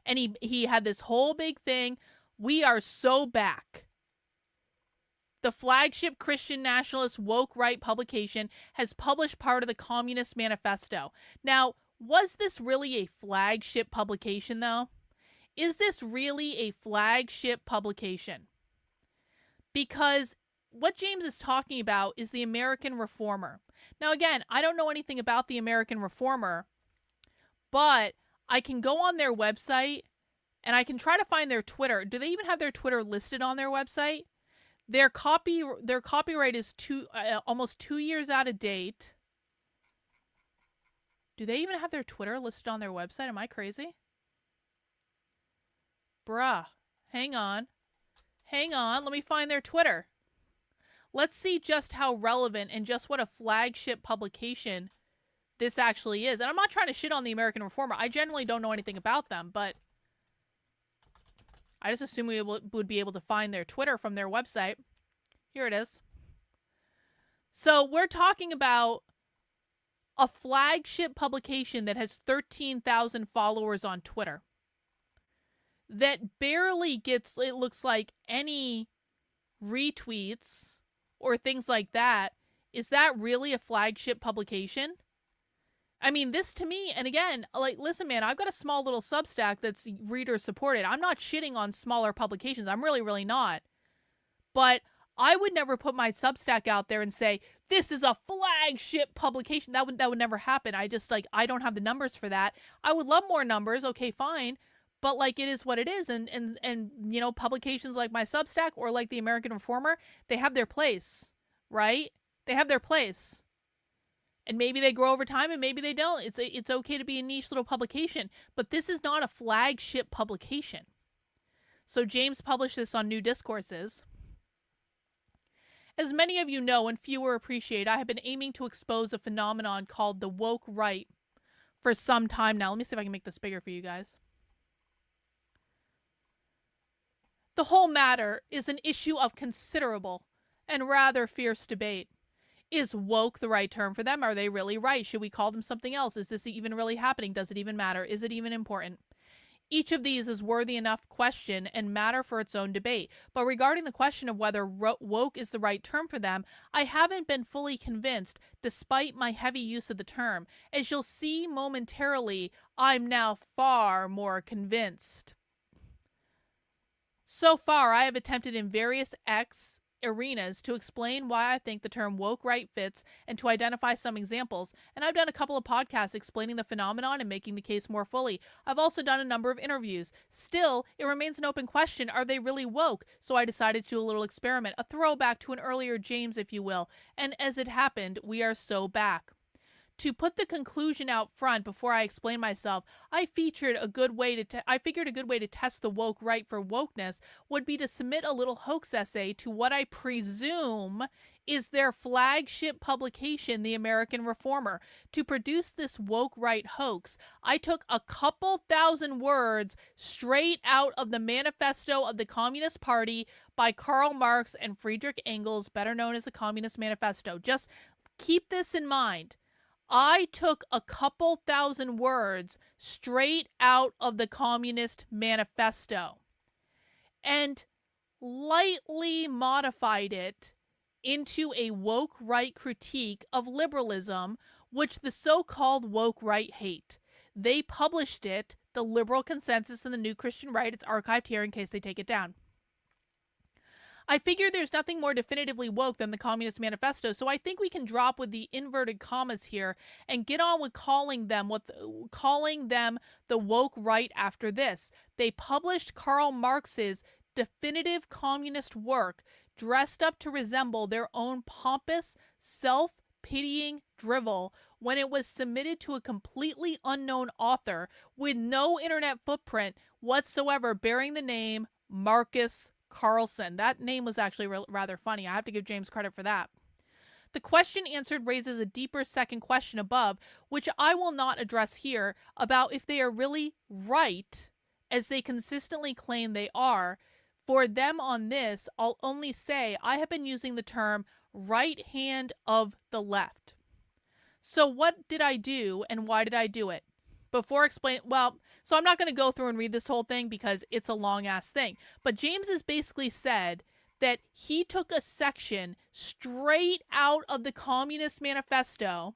And he had this whole big thing. We are so back. The flagship Christian nationalist woke right publication has published part of the Communist Manifesto. Now, was this really a flagship publication, though? Is this really a flagship publication? Because what James is talking about is the American Reformer. Now, again, I don't know anything about the American Reformer, but I can go on their website and I can try to find their Twitter. Do they even have their Twitter listed on their website? Their copyright is almost 2 years out of date. Do they even have their Twitter listed on their website? Am I crazy? Bruh. Hang on. Let me find their Twitter. Let's see just how relevant and just what a flagship publication this actually is. And I'm not trying to shit on the American Reformer. I generally don't know anything about them, but I just assume we would be able to find their Twitter from their website. Here it is. So we're talking about a flagship publication that has 13,000 followers on Twitter, that barely gets, it looks like, any retweets or things like that. Is that really a flagship publication? I mean, this to me, and again, like, listen, man, I've got a small little Substack that's reader supported. I'm not shitting on smaller publications. I'm really, really not. But I would never put my Substack out there and say, this is a flagship publication. That would never happen. I don't have the numbers for that. I would love more numbers. Okay, fine. But like, it is what it is. And you know, publications like my Substack or like the American Reformer, they have their place, right? They have their place. And maybe they grow over time and maybe they don't. It's okay to be a niche little publication, but this is not a flagship publication. So James published this on New Discourses. As many of you know and fewer appreciate, I have been aiming to expose a phenomenon called the woke right for some time now. Let me see if I can make this bigger for you guys. The whole matter is an issue of considerable and rather fierce debate. Is woke the right term for them? Are they really right? Should we call them something else? Is this even really happening? Does it even matter? Is it even important? Each of these is worthy enough question and matter for its own debate. But regarding the question of whether woke is the right term for them, I haven't been fully convinced, despite my heavy use of the term. As you'll see momentarily, I'm now far more convinced. So far, I have attempted in various arenas to explain why I think the term woke right fits and to identify some examples, and I've done a couple of podcasts explaining the phenomenon and making the case more fully. I've also done a number of interviews. Still, it remains an open question, are they really woke? So I decided to do a little experiment, a throwback to an earlier James, if you will, and as it happened, we are so back. To put the conclusion out front before I explain myself, I figured a good way to test the woke right for wokeness would be to submit a little hoax essay to what I presume is their flagship publication, The American Reformer. To produce this woke right hoax, I took a couple thousand words straight out of the Manifesto of the Communist Party by Karl Marx and Friedrich Engels, better known as the Communist Manifesto. Just keep this in mind. I took a couple thousand words straight out of the Communist Manifesto and lightly modified it into a woke right critique of liberalism, which the so-called woke right hate. They published it, The Liberal Consensus and the New Christian Right. It's archived here in case they take it down. I figure there's nothing more definitively woke than the Communist Manifesto, so I think we can drop with the inverted commas here and get on with calling them the woke right after this. They published Karl Marx's definitive communist work dressed up to resemble their own pompous, self-pitying drivel when it was submitted to a completely unknown author with no internet footprint whatsoever bearing the name Marcus Carlson. That name was actually rather funny. I have to give James credit for that. The question answered raises a deeper second question above, which I will not address here, about if they are really right, as they consistently claim they are. For them on this, I'll only say I have been using the term right hand of the left. So what did I do and why did I do it? So I'm not going to go through and read this whole thing because it's a long-ass thing. But James has basically said that he took a section straight out of the Communist Manifesto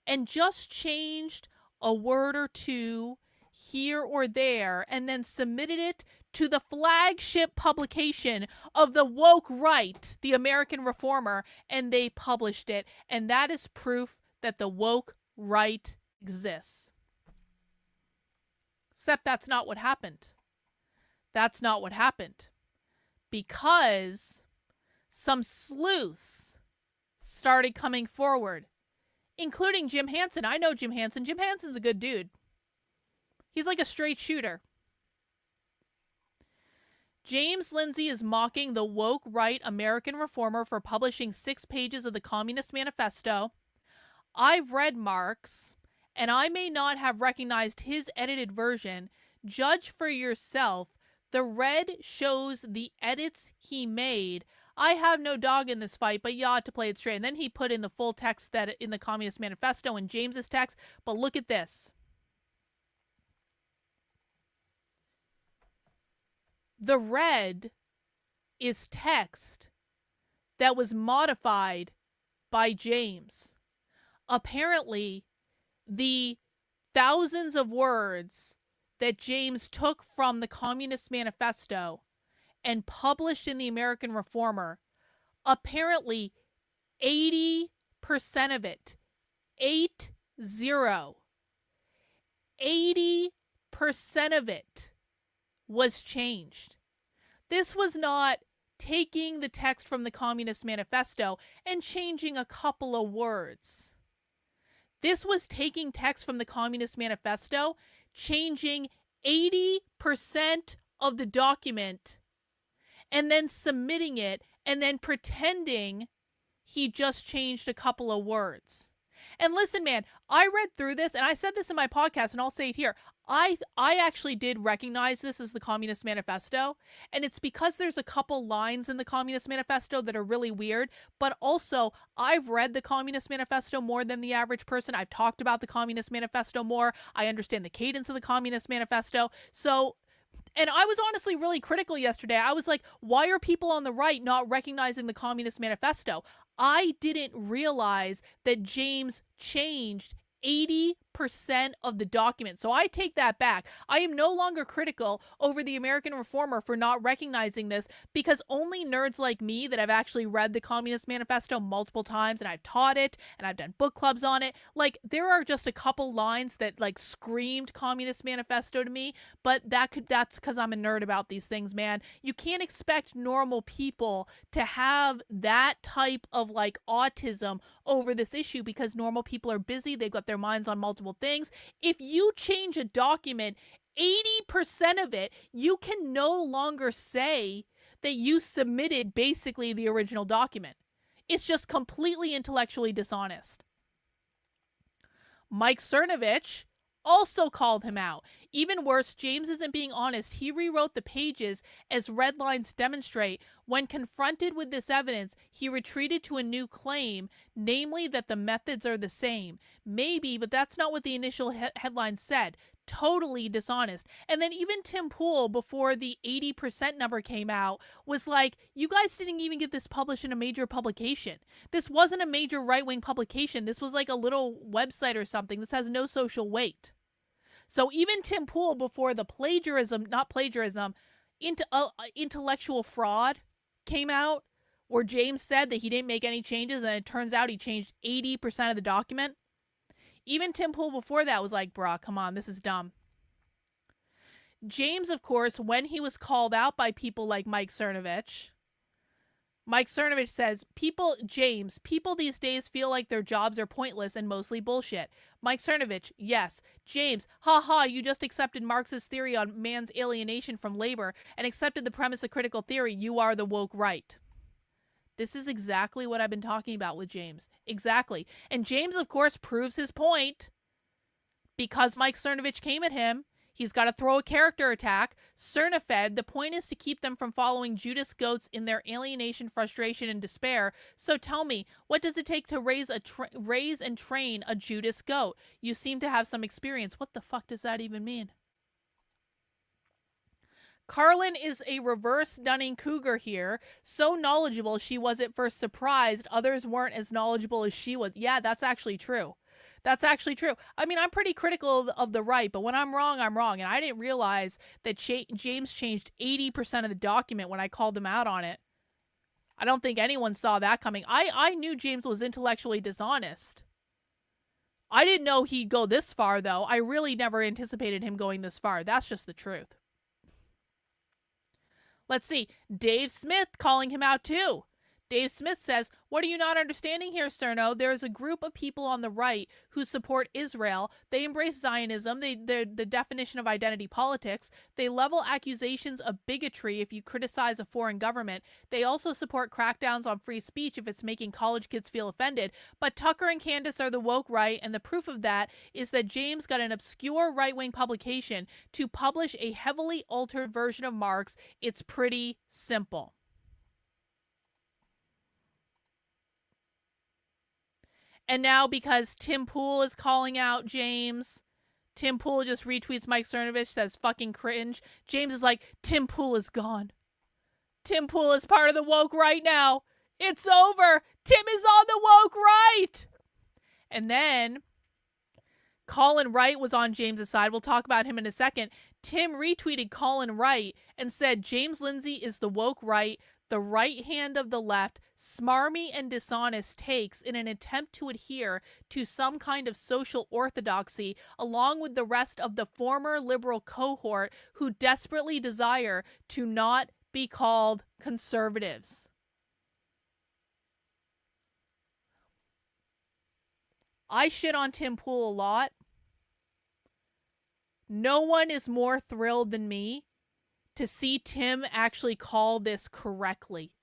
and just changed a word or two here or there and then submitted it to the flagship publication of the woke right, the American Reformer, and they published it. And that is proof that the woke right exists. Except that's not what happened. That's not what happened. Because some sleuths started coming forward, including Jim Hansen. I know Jim Hansen. Jim Hansen's a good dude. He's like a straight shooter. James Lindsay is mocking the woke right American Reformer for publishing 6 pages of the Communist Manifesto. I've read Marx, and I may not have recognized his edited version. Judge for yourself. The red shows the edits he made. I have no dog in this fight, but you ought to play it straight. And then he put in the full text that in the Communist Manifesto and James's text. But look at this. The red is text that was modified by James. Apparently, the thousands of words that James took from the Communist Manifesto and published in the American Reformer, apparently 80% of it, 80% of it was changed. This was not taking the text from the Communist Manifesto and changing a couple of words. This was taking text from the Communist Manifesto, changing 80% of the document, and then submitting it, and then pretending he just changed a couple of words. And listen, man, I read through this, and I said this in my podcast, and I'll say it here. I actually did recognize this as the Communist Manifesto, and it's because there's a couple lines in the Communist Manifesto that are really weird, but also I've read the Communist Manifesto more than the average person. I've talked about the Communist Manifesto more. I understand the cadence of the Communist Manifesto. So, and I was honestly really critical yesterday. I was like, why are people on the right not recognizing the Communist Manifesto? I didn't realize that James changed 80% of the document. So I take that back. I am no longer critical over the American Reformer for not recognizing this, because only nerds like me that have actually read the Communist Manifesto multiple times, and I've taught it and I've done book clubs on it, like there are just a couple lines that like screamed Communist Manifesto to me, but that's because I'm a nerd about these things, man. You can't expect normal people to have that type of like autism over this issue, because normal people are busy. They've got their minds on multiple things. If you change a document, 80% of it, you can no longer say that you submitted basically the original document. It's just completely intellectually dishonest. Mike Cernovich also called him out. Even worse, James isn't being honest. He rewrote the pages as red lines demonstrate. When confronted with this evidence, he retreated to a new claim, namely that the methods are the same. Maybe, but that's not what the initial headline said. Totally dishonest. And then even Tim Pool, before the 80% number came out, was like, you guys didn't even get this published in a major publication. This wasn't a major right-wing publication. This was like a little website or something. This has no social weight. So even Tim Pool, before the intellectual fraud came out where James said that he didn't make any changes and it turns out he changed 80% of the document, even Tim Pool before that was like, bruh, come on, this is dumb. James, of course, when he was called out by people like Mike Cernovich says, people these days feel like their jobs are pointless and mostly bullshit. Mike Cernovich, yes. James, haha, you just accepted Marx's theory on man's alienation from labor and accepted the premise of critical theory. You are the woke right. This is exactly what I've been talking about with James. Exactly. And James, of course, proves his point because Mike Cernovich came at him. He's got to throw a character attack. Cernifed, the point is to keep them from following Judas goats in their alienation, frustration, and despair. So tell me, what does it take to raise and train a Judas goat? You seem to have some experience. What the fuck does that even mean? Carlin is a reverse Dunning-Kruger here. So knowledgeable she was at first surprised others weren't as knowledgeable as she was. Yeah, that's actually true. That's actually true. I mean, I'm pretty critical of the right, but when I'm wrong, I'm wrong. And I didn't realize that James changed 80% of the document when I called him out on it. I don't think anyone saw that coming. I knew James was intellectually dishonest. I didn't know he'd go this far, though. I really never anticipated him going this far. That's just the truth. Let's see. Dave Smith calling him out, too. Dave Smith says, what are you not understanding here, Cerno? There is a group of people on the right who support Israel. They embrace Zionism, the definition of identity politics. They level accusations of bigotry if you criticize a foreign government. They also support crackdowns on free speech if it's making college kids feel offended. But Tucker and Candace are the woke right, and the proof of that is that James got an obscure right-wing publication to publish a heavily altered version of Marx. It's pretty simple. And now because Tim Pool is calling out James, Tim Pool just retweets Mike Cernovich, says fucking cringe. James is like, Tim Pool is gone. Tim Pool is part of the woke right now. It's over. Tim is on the woke right. And then Colin Wright was on James's side. We'll talk about him in a second. Tim retweeted Colin Wright and said, James Lindsay is the woke right, the right hand of the left, smarmy and dishonest takes in an attempt to adhere to some kind of social orthodoxy, along with the rest of the former liberal cohort who desperately desire to not be called conservatives. I shit on Tim Pool a lot. No one is more thrilled than me to see Tim actually call this correctly.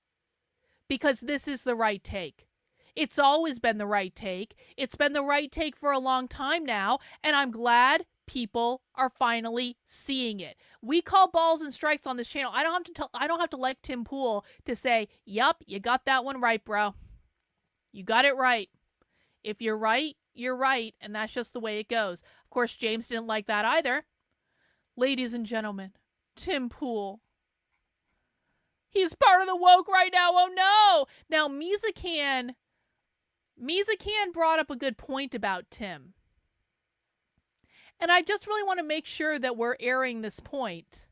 Because this is the right take. It's always been the right take. It's been the right take for a long time now, and I'm glad people are finally seeing it. We call balls and strikes on this channel. I don't have to like Tim Pool to say, "Yup, you got that one right, bro. You got it right. If you're right, you're right, and that's just the way it goes." Of course, James didn't like that either. Ladies and gentlemen, Tim Pool. He's part of the woke right now. Oh no! Now, Mizakan brought up a good point about Tim. And I just really want to make sure that we're airing this point.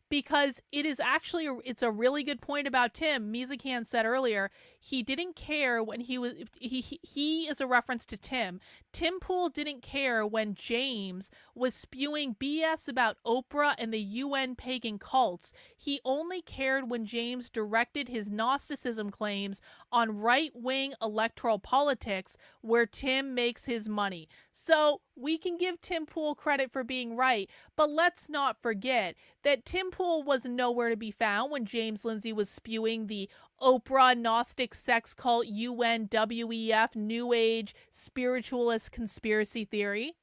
Because it's a really good point about Tim. Mizakan said earlier, he didn't care when he is a reference to Tim. Tim Pool didn't care when James was spewing BS about Oprah and the UN pagan cults. He only cared when James directed his Gnosticism claims on right-wing electoral politics where Tim makes his money. So we can give Tim Pool credit for being right, but let's not forget that Tim Pool was nowhere to be found when James Lindsay was spewing the Oprah, Gnostic sex cult, UN, WEF, New Age, spiritualist conspiracy theory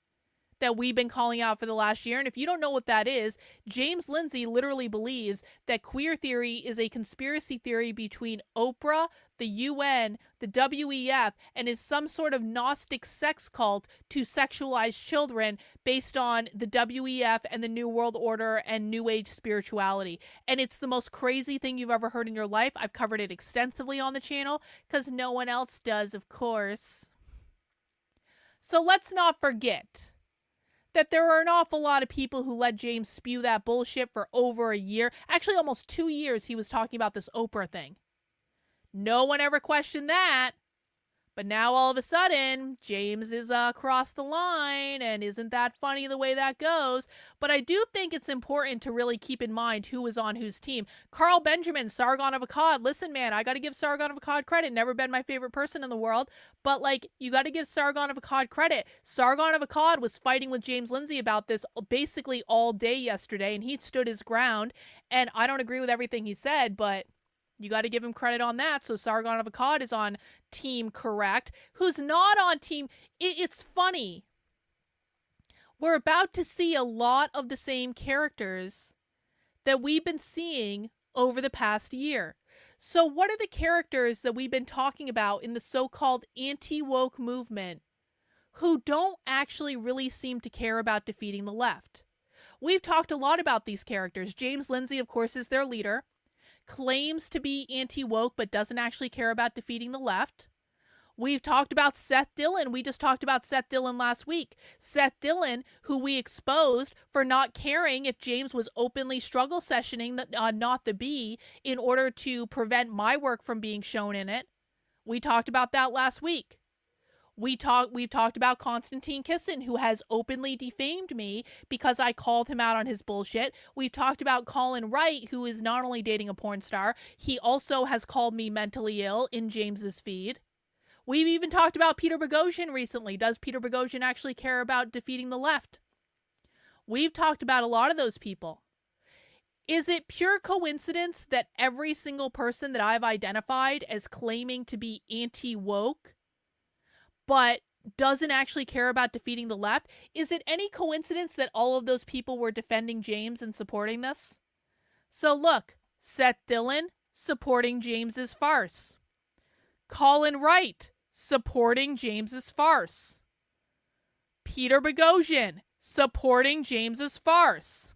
that we've been calling out for the last year. And if you don't know what that is, James Lindsay literally believes that queer theory is a conspiracy theory between Oprah, the UN, the WEF, and is some sort of Gnostic sex cult to sexualize children based on the WEF and the New World Order and New Age spirituality. And it's the most crazy thing you've ever heard in your life. I've covered it extensively on the channel because no one else does, of course. So let's not forget that there are an awful lot of people who let James spew that bullshit for over a year. Actually, almost 2 years he was talking about this Oprah thing. No one ever questioned that. But now all of a sudden, James is across the line, and isn't that funny the way that goes? But I do think it's important to really keep in mind who is on whose team. Carl Benjamin, Sargon of Akkad. Listen, man, I got to give Sargon of Akkad credit. Never been my favorite person in the world. But, like, you got to give Sargon of Akkad credit. Sargon of Akkad was fighting with James Lindsay about this basically all day yesterday, and he stood his ground. And I don't agree with everything he said, but you got to give him credit on that. So Sargon of Akkad is on team correct. Who's not on team? It's funny. We're about to see a lot of the same characters that we've been seeing over the past year. So what are the characters that we've been talking about in the so-called anti-woke movement who don't actually really seem to care about defeating the left? We've talked a lot about these characters. James Lindsay, of course, is their leader. Claims to be anti-woke, but doesn't actually care about defeating the left. We've talked about Seth Dillon. We just talked about Seth Dillon last week. Seth Dillon, who we exposed for not caring if James was openly struggle sessioning Not the Bee in order to prevent my work from being shown in it. We talked about that last week. We've talked about Konstantin Kisin, who has openly defamed me because I called him out on his bullshit. We've talked about Colin Wright, who is not only dating a porn star, he also has called me mentally ill in James's feed. We've even talked about Peter Boghossian recently. Does Peter Boghossian actually care about defeating the left? We've talked about a lot of those people. Is it pure coincidence that every single person that I've identified as claiming to be anti-woke but doesn't actually care about defeating the left? Is it any coincidence that all of those people were defending James and supporting this? So look, Seth Dillon supporting James's farce. Colin Wright supporting James's farce. Peter Boghossian supporting James's farce.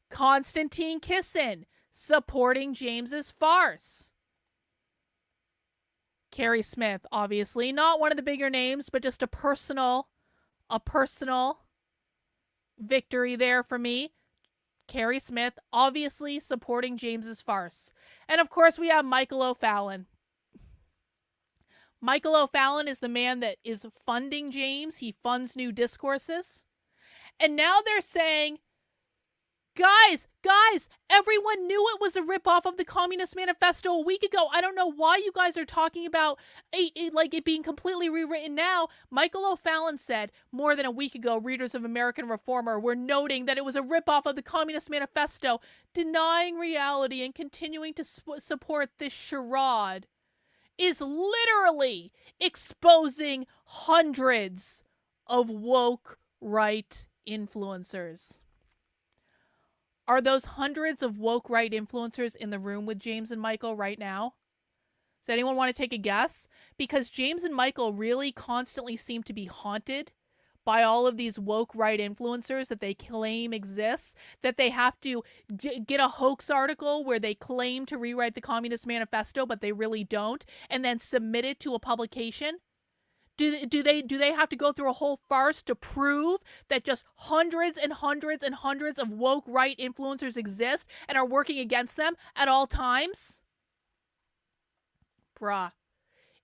Konstantin Kisin supporting James's farce. Carrie Smith, obviously, not one of the bigger names, but just a personal victory there for me. Carrie Smith, obviously supporting James's farce. And of course, we have Michael O'Fallon. Michael O'Fallon is the man that is funding James. He funds new discourses. And now they're saying, Guys, everyone knew it was a ripoff of the Communist Manifesto a week ago. I don't know why you guys are talking about it being completely rewritten now. Michael O'Fallon said more than a week ago, readers of American Reformer were noting that it was a ripoff of the Communist Manifesto, denying reality and continuing to support this charade is literally exposing hundreds of woke right influencers. Are those hundreds of woke right influencers in the room with James and Michael right now? Does anyone want to take a guess? Because James and Michael really constantly seem to be haunted by all of these woke right influencers that they claim exists, that they have to get a hoax article where they claim to rewrite the Communist Manifesto, but they really don't, and then submit it to a publication. Do they have to go through a whole farce to prove that just hundreds and hundreds and hundreds of woke right influencers exist and are working against them at all times? Bruh.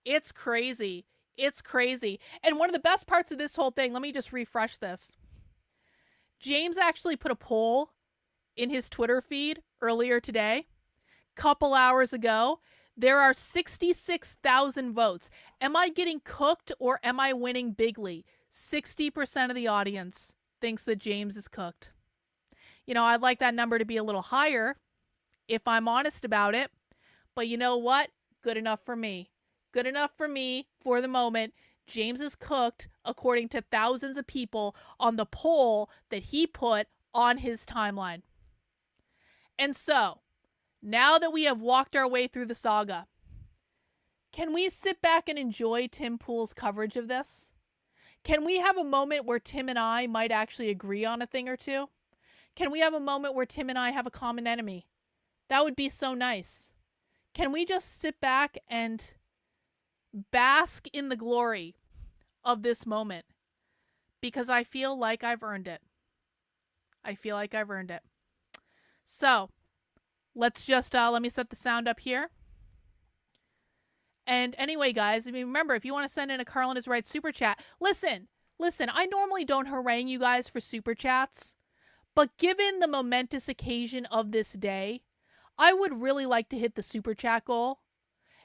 It's crazy. It's crazy. And one of the best parts of this whole thing, let me just refresh this. James actually put a poll in his Twitter feed earlier today, couple hours ago. There are 66,000 votes. Am I getting cooked or am I winning bigly? 60% of the audience thinks that James is cooked. You know, I'd like that number to be a little higher if I'm honest about it. But you know what? Good enough for me. Good enough for me for the moment. James is cooked according to thousands of people on the poll that he put on his timeline. And so, now that we have walked our way through the saga, can we sit back and enjoy Tim Pool's coverage of this? Can we have a moment where Tim and I might actually agree on a thing or two? Can we have a moment where Tim and I have a common enemy? That would be so nice. Can we just sit back and bask in the glory of this moment? because I feel like I've earned it. I feel like I've earned it. So let's just, let me set the sound up here. And anyway, guys, I mean, remember, if you want to send in a Carlin is Right super chat, listen, I normally don't harangue you guys for super chats, but given the momentous occasion of this day, I would really like to hit the super chat goal.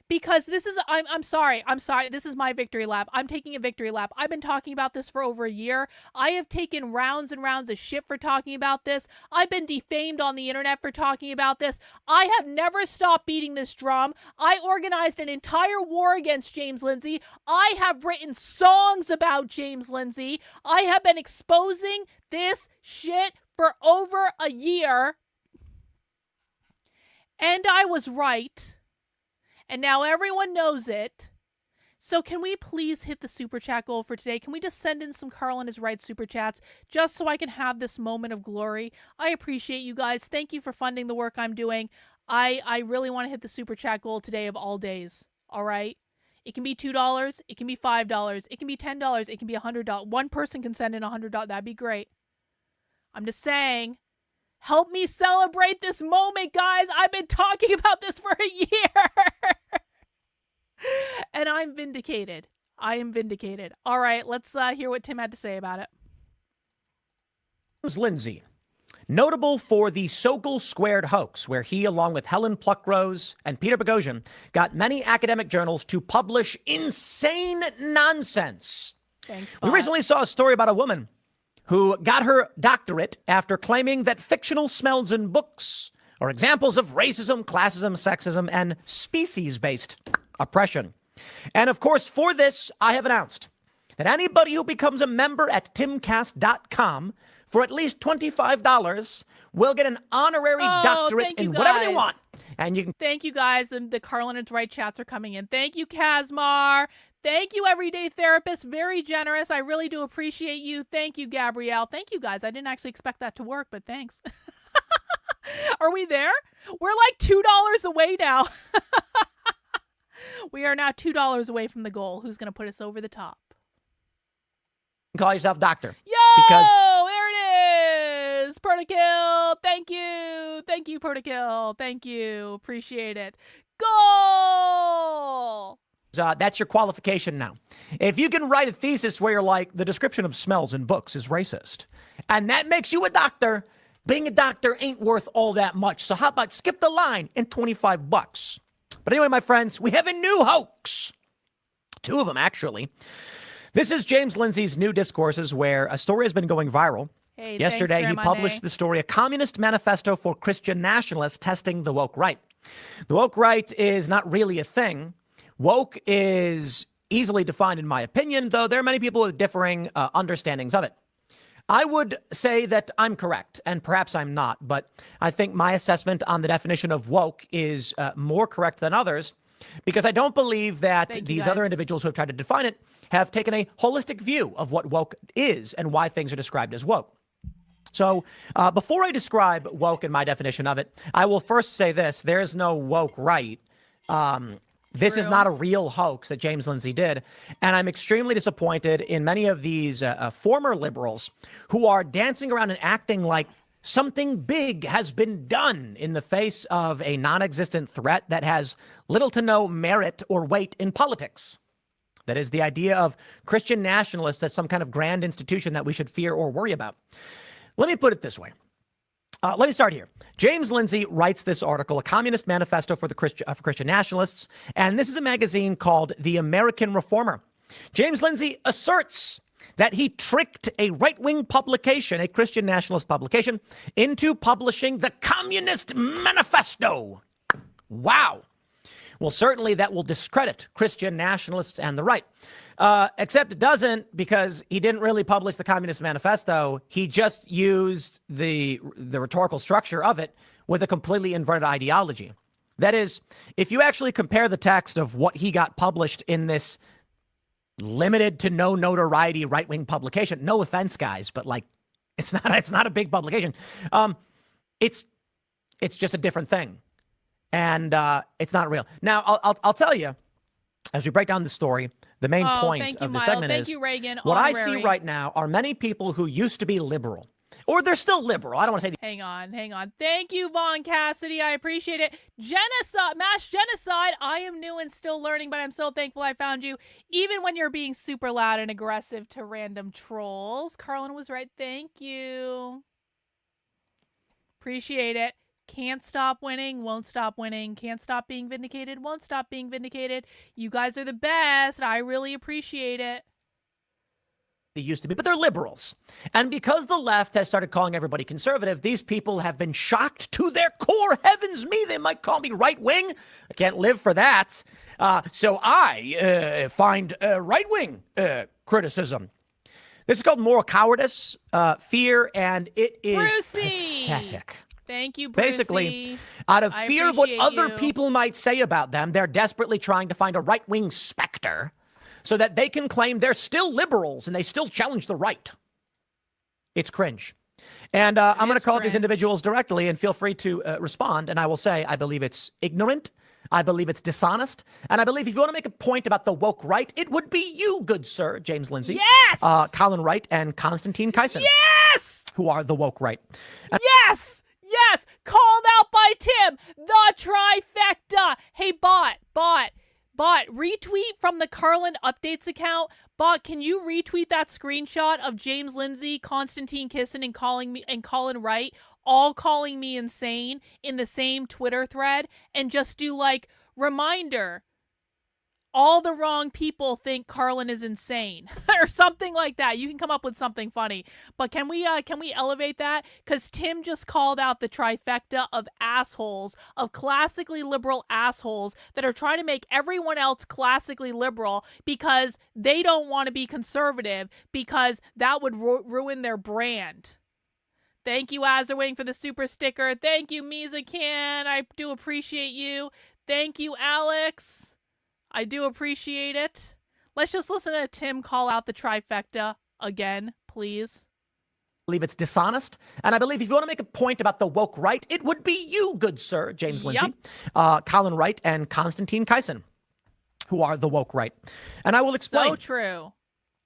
Because this is, I'm sorry, this is my victory lap. I'm taking a victory lap. I've been talking about this for over a year. I have taken rounds and rounds of shit for talking about this. I've been defamed on the internet for talking about this. I have never stopped beating this drum. I organized an entire war against James Lindsay. I have written songs about James Lindsay. I have been exposing this shit for over a year. And I was right. And now everyone knows it. So can we please hit the super chat goal for today? Can we just send in some Carlin is Right super chats just so I can have this moment of glory? I appreciate you guys. Thank you for funding the work I'm doing. I really want to hit the super chat goal today of all days. All right? It can be $2. It can be $5. It can be $10. It can be $100. One person can send in $100. That'd be great. I'm just saying. Help me celebrate this moment, guys. I've been talking about this for a year. And I'm vindicated. I am vindicated. All right, let's hear what Tim had to say about it. James Lindsay, notable for the Sokol Squared hoax, where he, along with Helen Pluckrose and Peter Boghossian, got many academic journals to publish insane nonsense. Thanks, We recently saw a story about a woman who got her doctorate after claiming that fictional smells in books are examples of racism, classism, sexism, and species-based oppression. And of course, for this, I have announced that anybody who becomes a member at timcast.com for at least $25 will get an honorary doctorate in whatever they want. And you can. Thank you, guys. The Carlin is Right chats are coming in. Thank you, Kazmar. Thank you, Everyday Therapist. Very generous. I really do appreciate you. Thank you, Gabrielle. Thank you, guys. I didn't actually expect that to work, but thanks. Are we there? We're like $2 away now. We are now $2 away from the goal. Who's going to put us over the top? Call yourself doctor. Yo! Because there it is! Protokill! Thank you! Thank you, Protokill. Thank you. Appreciate it. Goal! that's your qualification now. If you can write a thesis where you're like, the description of smells in books is racist, and that makes you a doctor, being a doctor ain't worth all that much. So how about skip the line and $25? But anyway, my friends, we have a new hoax. Two of them, actually. This is James Lindsay's new discourses, where a story has been going viral. Hey, Yesterday, he published the story, A Communist Manifesto for Christian Nationalists Testing the Woke Right. The woke right is not really a thing. Woke is easily defined, in my opinion, though there are many people with differing understandings of it. I would say that I'm correct, and perhaps I'm not, but I think my assessment on the definition of woke is more correct than others, because I don't believe that these other individuals who have tried to define it have taken a holistic view of what woke is and why things are described as woke. So before I describe woke and my definition of it, I will first say this. There is no woke right. This is not a real hoax that James Lindsay did. And I'm extremely disappointed in many of these former liberals who are dancing around and acting like something big has been done in the face of a non-existent threat that has little to no merit or weight in politics. That is the idea of Christian nationalists as some kind of grand institution that we should fear or worry about. Let me put it this way. Let me start here. James Lindsay writes this article, A Communist Manifesto for Christian Nationalists, and this is a magazine called The American Reformer. James Lindsay asserts that he tricked a right-wing publication, a Christian nationalist publication, into publishing the Communist Manifesto. Wow. Well, certainly that will discredit Christian nationalists and the right. Except it doesn't, because he didn't really publish the Communist Manifesto. He just used the rhetorical structure of it with a completely inverted ideology. That is, if you actually compare the text of what he got published in this limited to no notoriety right-wing publication, no offense, guys, but like, it's not a big publication. It's just a different thing. And it's not real. Now, I'll tell you, as we break down the story, The main Oh, point thank you, of the Milo. segment Thank is you, Reagan. what I see Honorary. right now are many people who used to be liberal, or they're still liberal. I don't want to say Hang on. Thank you, Vaughn Cassidy. I appreciate it. Genocide, mass genocide. I am new and still learning, but I'm so thankful I found you, even when you're being super loud and aggressive to random trolls. Carlin was right. Thank you. Appreciate it. Can't stop winning, won't stop winning. Can't stop being vindicated, won't stop being vindicated. You guys are the best. I really appreciate it. they used to be, but they're liberals. And because the left has started calling everybody conservative, these people have been shocked to their core. Heavens me, they might call me right wing. I can't live for that. So I find right wing criticism. This is called moral cowardice, fear, and it is Brucey! pathetic. Thank you, Brucey. Basically, out of I fear of what appreciate other you. people might say about them, they're desperately trying to find a right-wing specter so that they can claim they're still liberals and they still challenge the right. It's cringe. And I'm going to call these individuals directly, and feel free to respond. And I will say, I believe it's ignorant. I believe it's dishonest. And I believe if you want to make a point about the woke right, it would be you, good sir, James Lindsay. Yes! Colin Wright and Konstantin Kyson. Yes! Who are the woke right. Yes! Yes! Called out by Tim! The trifecta! Hey, bot, retweet from the Carlin Updates account. Bot, can you retweet that screenshot of James Lindsay, Konstantin Kyson, and Colin Wright all calling me insane in the same Twitter thread, and just do like, reminder, all the wrong people think Carlin is insane or something like that. You can come up with something funny, but can we elevate that? Because Tim just called out the trifecta of assholes, of classically liberal assholes that are trying to make everyone else classically liberal because they don't want to be conservative because that would ruin their brand. Thank you, Azerwing, for the super sticker. Thank you, Mizakan. I do appreciate you. Thank you, Alex. I do appreciate it. Let's just listen to Tim call out the trifecta again, please. I believe it's dishonest. And I believe if you want to make a point about the woke right, it would be you, good sir, James Lindsay, Colin Wright, and Konstantin Kyson, who are the woke right. And I will explain. So true.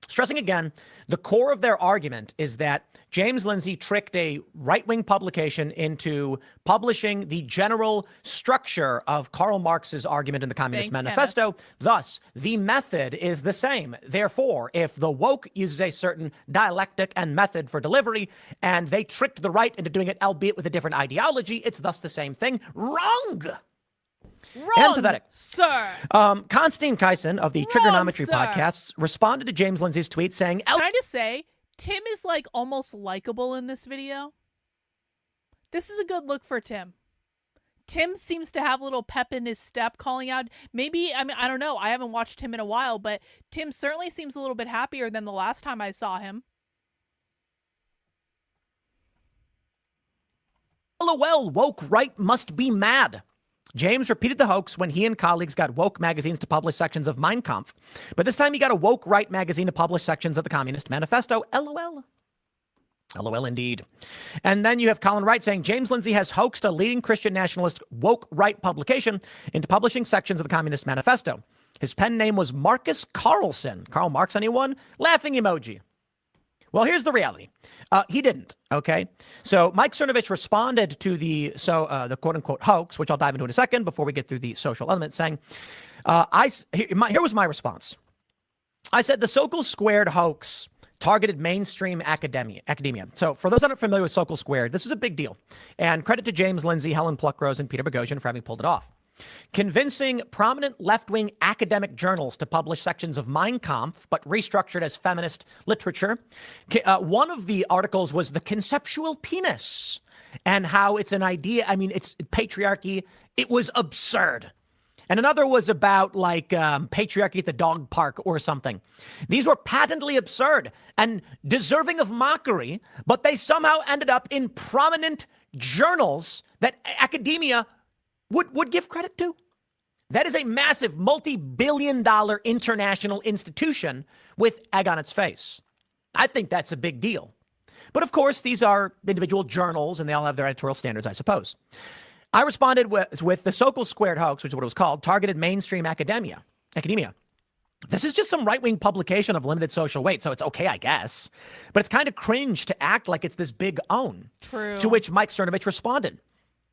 Stressing again, the core of their argument is that James Lindsay tricked a right-wing publication into publishing the general structure of Karl Marx's argument in the Communist Manifesto. Kenneth. Thus, the method is the same. Therefore, if the woke uses a certain dialectic and method for delivery, and they tricked the right into doing it, albeit with a different ideology, it's thus the same thing. Wrong! And pathetic. Sir. Konstantin Kyson of the Trigonometry sir. podcasts responded to James Lindsay's tweet saying, Can I just say, Tim is like almost likable in this video. This is a good look for Tim. Tim seems to have a little pep in his step, calling out. Maybe, I mean, I don't know. I haven't watched him in a while, but Tim certainly seems a little bit happier than the last time I saw him. LOL, woke right must be mad. James repeated the hoax when he and colleagues got woke magazines to publish sections of Mein Kampf. But this time he got a woke right magazine to publish sections of the Communist Manifesto. LOL. LOL indeed. And then you have Colin Wright saying James Lindsay has hoaxed a leading Christian nationalist woke right publication into publishing sections of the Communist Manifesto. His pen name was Marcus Carlson. Karl Marx, anyone? Laughing emoji. Well, here's the reality. He didn't, okay? So Mike Cernovich responded to the quote-unquote hoax, which I'll dive into in a second before we get through the social element, saying, here was my response. I said the Sokol Squared hoax targeted mainstream academia. So for those not familiar with Sokol Squared, this is a big deal. And credit to James Lindsay, Helen Pluckrose, and Peter Boghossian for having pulled it off. Convincing prominent left-wing academic journals to publish sections of Mein Kampf, but restructured as feminist literature. One of the articles was the conceptual penis and how it's an idea. I mean, it's patriarchy. It was absurd. And another was about like patriarchy at the dog park or something. These were patently absurd and deserving of mockery, but they somehow ended up in prominent journals that academia would give credit to. That is a massive multi-billion-dollar international institution with egg on its face. I think that's a big deal. But of course, these are individual journals and they all have their editorial standards, I suppose. I responded with the Sokol Squared hoax, which is what it was called, targeted mainstream academia. This is just some right-wing publication of limited social weight, so it's okay, I guess. But it's kind of cringe to act like it's this big own. True. To which Mike Cernovich responded.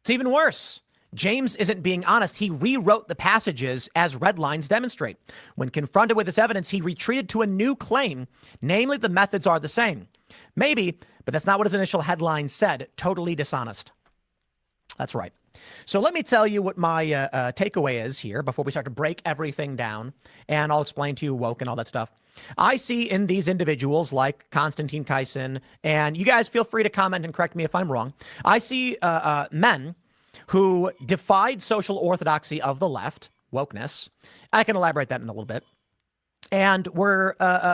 It's even worse. James isn't being honest. He rewrote the passages as red lines demonstrate. When confronted with this evidence, he retreated to a new claim, namely the methods are the same. Maybe, but that's not what his initial headline said. Totally dishonest. That's right. So let me tell you what my takeaway is here before we start to break everything down, and I'll explain to you woke and all that stuff. I see in these individuals like Konstantin Kaisin, and you guys feel free to comment and correct me if I'm wrong. I see men who defied social orthodoxy of the left, wokeness. I can elaborate that in a little bit. And we're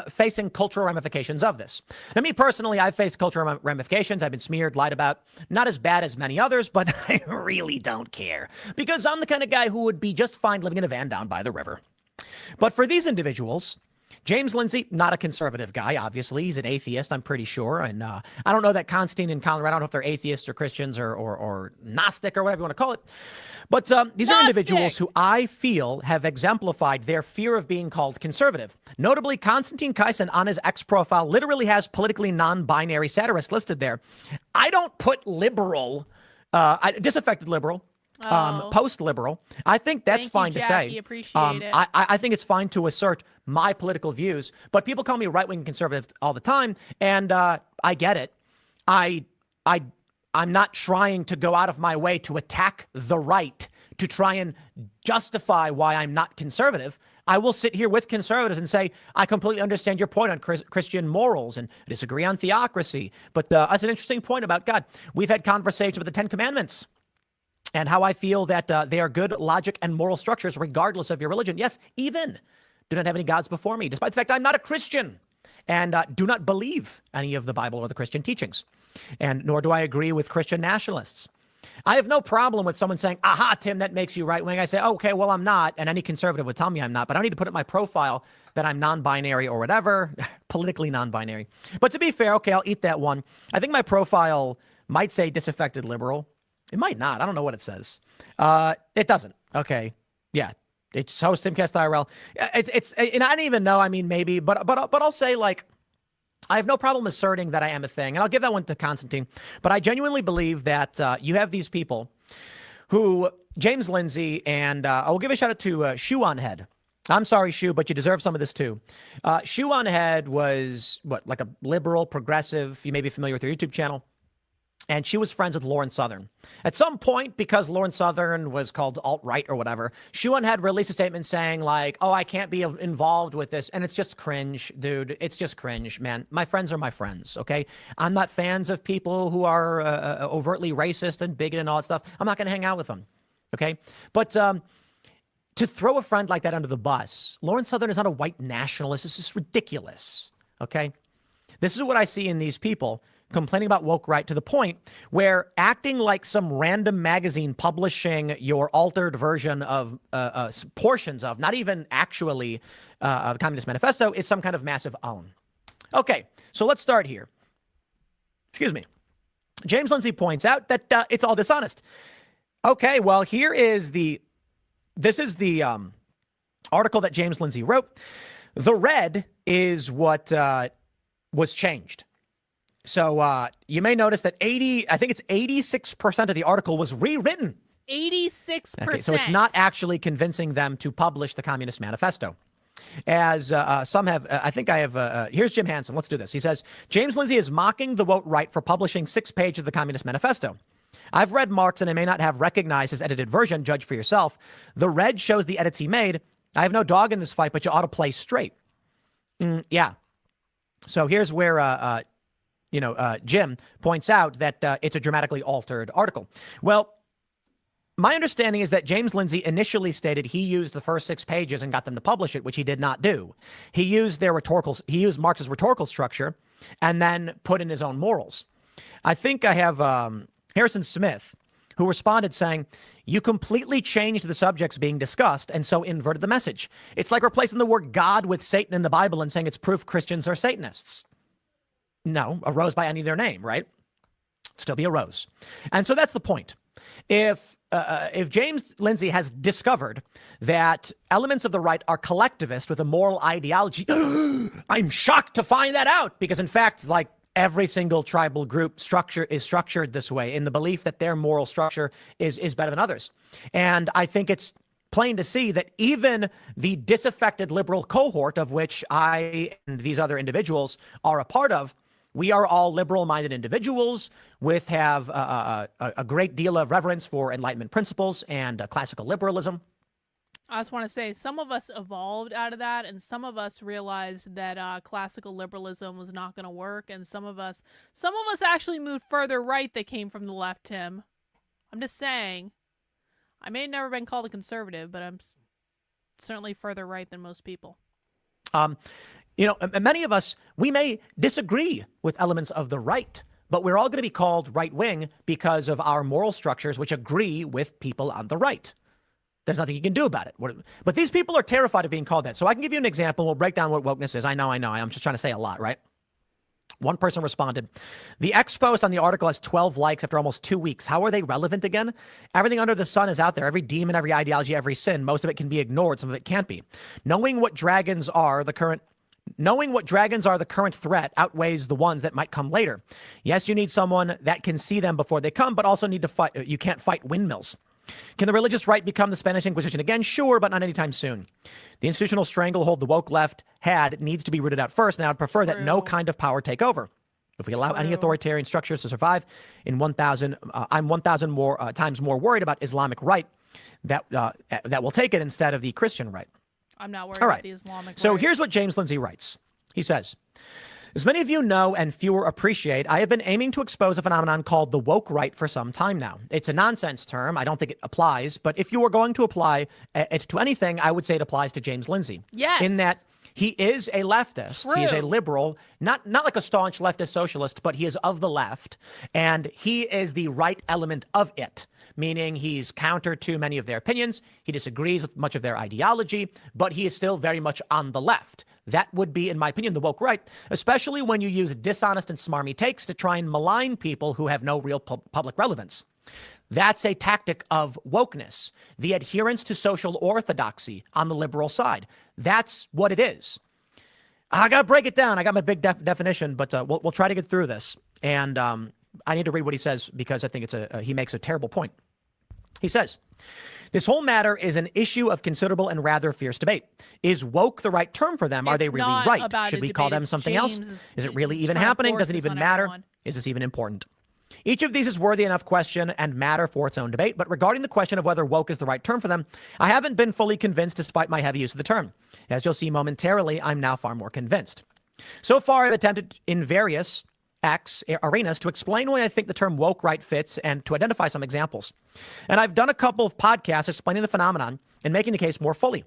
facing cultural ramifications of this. Now, me personally, I've faced cultural ramifications. I've been smeared, lied about. Not as bad as many others, but I really don't care. Because I'm the kind of guy who would be just fine living in a van down by the river. But for these individuals, James Lindsay, not a conservative guy, obviously. He's an atheist, I'm pretty sure. And I don't know that Constantine and Colorado, I don't know if they're atheists or Christians or Gnostic or whatever you want to call it. But these are individuals who I feel have exemplified their fear of being called conservative. Notably, Konstantin Kaisin on his X profile literally has politically non-binary satirist listed there. I don't put liberal, disaffected liberal, post-liberal. I think that's fine to say. Appreciate it. I think it's fine to assert my political views, but people call me right-wing conservative all the time, and I get it. I'm not trying to go out of my way to attack the right to try and justify why I'm not conservative. I will sit here with conservatives and say, I completely understand your point on Christian morals and disagree on theocracy. But that's an interesting point about God. We've had conversations about the Ten Commandments and how I feel that they are good logic and moral structures regardless of your religion. Yes, even do not have any gods before me, despite the fact I'm not a Christian and do not believe any of the Bible or the Christian teachings. And nor do I agree with Christian nationalists. I have no problem with someone saying, aha, Tim, that makes you right wing. I say, okay, well, I'm not. And any conservative would tell me I'm not. But I don't need to put in my profile that I'm non-binary or whatever, politically non-binary. But to be fair, okay, I'll eat that one. I think my profile might say disaffected liberal. It might not. I don't know what it says. It doesn't. Okay. Yeah. It's host Timcast IRL. It's and I don't even know. I mean, maybe, but I'll say like, I have no problem asserting that I am a thing, and I'll give that one to Constantine. But I genuinely believe that you have these people who, James Lindsay, and I will give a shout out to Shoe on Head. I'm sorry, Shoe, but you deserve some of this too. Shoe on Head was like a liberal, progressive. You may be familiar with her YouTube channel. And she was friends with Lauren Southern. At some point, because Lauren Southern was called alt-right or whatever, Shuan had released a statement saying like, oh, I can't be involved with this. And it's just cringe, dude. It's just cringe, man. My friends are my friends, okay? I'm not fans of people who are overtly racist and bigoted and all that stuff. I'm not going to hang out with them, okay? But to throw a friend like that under the bus, Lauren Southern is not a white nationalist. This is ridiculous, okay? This is what I see in these people complaining about woke right to the point where acting like some random magazine publishing your altered version of portions of, not even actually the Communist Manifesto, is some kind of massive own. Okay, so let's start here. Excuse me. James Lindsay points out that it's all dishonest. Okay, well, this is the article that James Lindsay wrote. The red is what was changed. So you may notice that 86% of the article was rewritten. 86%. Okay, so it's not actually convincing them to publish the Communist Manifesto. As some have, I think I have, here's Jim Hansen. Let's do this. He says, James Lindsay is mocking the woke right for publishing 6 pages of the Communist Manifesto. I've read Marx and I may not have recognized his edited version. Judge for yourself. The red shows the edits he made. I have no dog in this fight, but you ought to play straight. Yeah. So here's where, Jim points out that it's a dramatically altered article. Well, my understanding is that James Lindsay initially stated he used the first 6 pages and got them to publish it, which he did not do. He used Marx's rhetorical structure and then put in his own morals. I think I have Harrison Smith, who responded saying, you completely changed the subjects being discussed and so inverted the message. It's like replacing the word God with Satan in the Bible and saying it's proof Christians are Satanists. No, a rose by any of their name, right? Still be a rose. And so that's the point. If James Lindsay has discovered that elements of the right are collectivist with a moral ideology, I'm shocked to find that out, because in fact, like, every single tribal group is structured this way, in the belief that their moral structure is better than others. And I think it's plain to see that even the disaffected liberal cohort, of which I and these other individuals are a part of, we are all liberal-minded individuals have a great deal of reverence for Enlightenment principles and classical liberalism. I just want to say, some of us evolved out of that, and some of us realized that classical liberalism was not going to work, and some of us actually moved further right that came from the left, Tim. I'm just saying. I may have never been called a conservative, but I'm certainly further right than most people. Many of us, we may disagree with elements of the right, but we're all going to be called right-wing because of our moral structures, which agree with people on the right. There's nothing you can do about it. But these people are terrified of being called that. So I can give you an example. We'll break down what wokeness is. I know. I'm just trying to say a lot, right? One person responded, the X post on the article has 12 likes after almost 2 weeks. How are they relevant again? Everything under the sun is out there. Every demon, every ideology, every sin. Most of it can be ignored. Some of it can't be. Knowing what dragons are the current threat outweighs the ones that might come later. Yes, you need someone that can see them before they come, but also need to fight. You can't fight windmills. Can the religious right become the Spanish Inquisition again? Sure, but not anytime soon. The institutional stranglehold the woke left had needs to be rooted out first, and I would prefer that no kind of power take over. If we allow any authoritarian structures to survive, I'm 1,000 more times more worried about Islamic right that will take it instead of the Christian right. I'm not worried about the Islamic right. So here's what James Lindsay writes. He says, as many of you know and fewer appreciate, I have been aiming to expose a phenomenon called the woke right for some time now. It's a nonsense term. I don't think it applies. But if you were going to apply it to anything, I would say it applies to James Lindsay. Yes. In that he is a leftist. True. He is a liberal, not like a staunch leftist socialist, but he is of the left. And he is the right element of it, meaning he's counter to many of their opinions. He disagrees with much of their ideology, but he is still very much on the left. That would be, in my opinion, the woke right, especially when you use dishonest and smarmy takes to try and malign people who have no real public relevance. That's a tactic of wokeness, the adherence to social orthodoxy on the liberal side. That's what it is. I got to break it down. I got my big definition, but we'll try to get through this. And I need to read what he says because I think he makes a terrible point. He says, this whole matter is an issue of considerable and rather fierce debate. Is woke the right term for them? Are they really right? Should we call them something else? Is it really even happening? Does it even matter? Is this even important? Each of these is worthy enough question and matter for its own debate. But regarding the question of whether woke is the right term for them, I haven't been fully convinced despite my heavy use of the term. As you'll see momentarily, I'm now far more convinced. So far, I've attempted in various arenas to explain why I think the term woke right fits and to identify some examples. And I've done a couple of podcasts explaining the phenomenon and making the case more fully.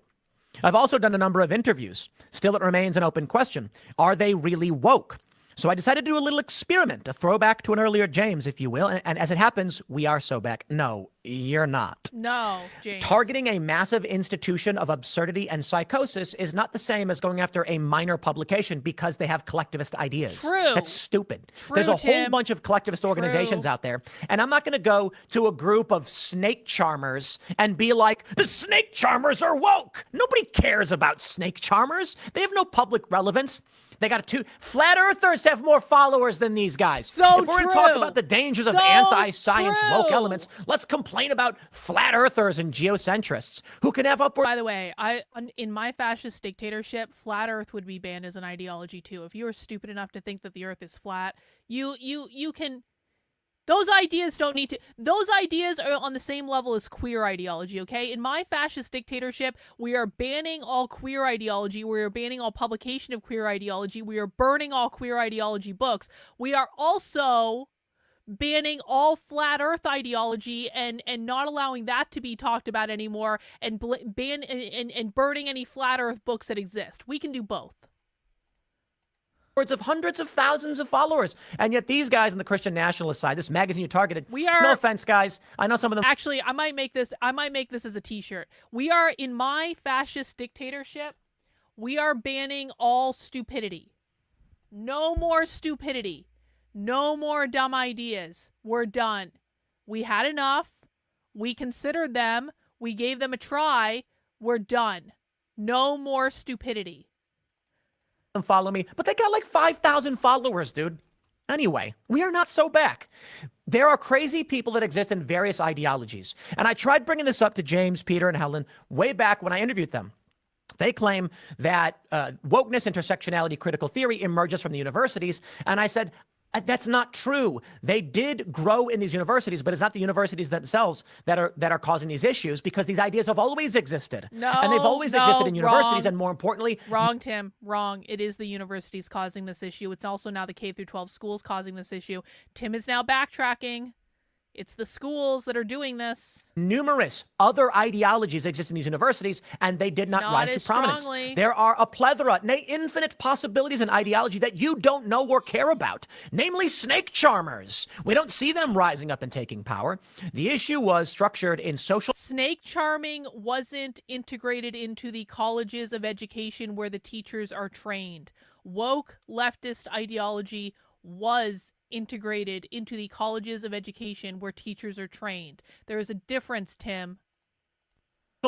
I've also done a number of interviews. Still, it remains an open question. Are they really woke? So I decided to do a little experiment, a throwback to an earlier James, if you will. And as it happens, we are so back. No, you're not. No, James. Targeting a massive institution of absurdity and psychosis is not the same as going after a minor publication because they have collectivist ideas. True. That's stupid. True, There's a Tim. whole bunch of collectivist organizations out there. And I'm not going to go to a group of snake charmers and be like, the snake charmers are woke. Nobody cares about snake charmers. They have no public relevance. They got flat earthers have more followers than these guys. So if we're going to true. talk about the dangers of So anti-science woke true. elements, let's complain about flat earthers and geocentrists who can have upward. By the way, in my fascist dictatorship, flat Earth would be banned as an ideology too. If you are stupid enough to think that the Earth is flat, you can. Those ideas don't need to. Those ideas are on the same level as queer ideology, okay? In my fascist dictatorship, we are banning all queer ideology. We are banning all publication of queer ideology. We are burning all queer ideology books. We are also banning all flat Earth ideology and not allowing that to be talked about anymore, and and burning any flat Earth books that exist. We can do both. Of hundreds of thousands of followers. And yet these guys on the Christian nationalist side, this magazine you targeted, no offense, guys. I know some of them. Actually, I might make this as a t-shirt. We are, in my fascist dictatorship, we are banning all stupidity. No more stupidity. No more dumb ideas. We're done. We had enough. We considered them. We gave them a try. We're done. No more stupidity. Follow me, but they got like 5,000 followers, dude. Anyway, we are not so back. There are crazy people that exist in various ideologies. And I tried bringing this up to James, Peter, and Helen way back when I interviewed them. They claim that wokeness, intersectionality, critical theory emerges from the universities. And I said, that's not true. They did grow in these universities, but it's not the universities themselves that are causing these issues, because these ideas have always existed. And they've always existed in universities. Wrong. And more importantly, wrong, Tim, wrong. It is the universities causing this issue. It's also now the K through 12 schools causing this issue. Tim is now backtracking. It's the schools that are doing this. Numerous other ideologies exist in these universities, and they did not rise to prominence. Strongly. There are a plethora, nay, infinite possibilities in ideology that you don't know or care about, namely snake charmers. We don't see them rising up and taking power. The issue was structured in social... Snake charming wasn't integrated into the colleges of education where the teachers are trained. Woke leftist ideology was integrated into the colleges of education where teachers are trained. There is a difference, Tim.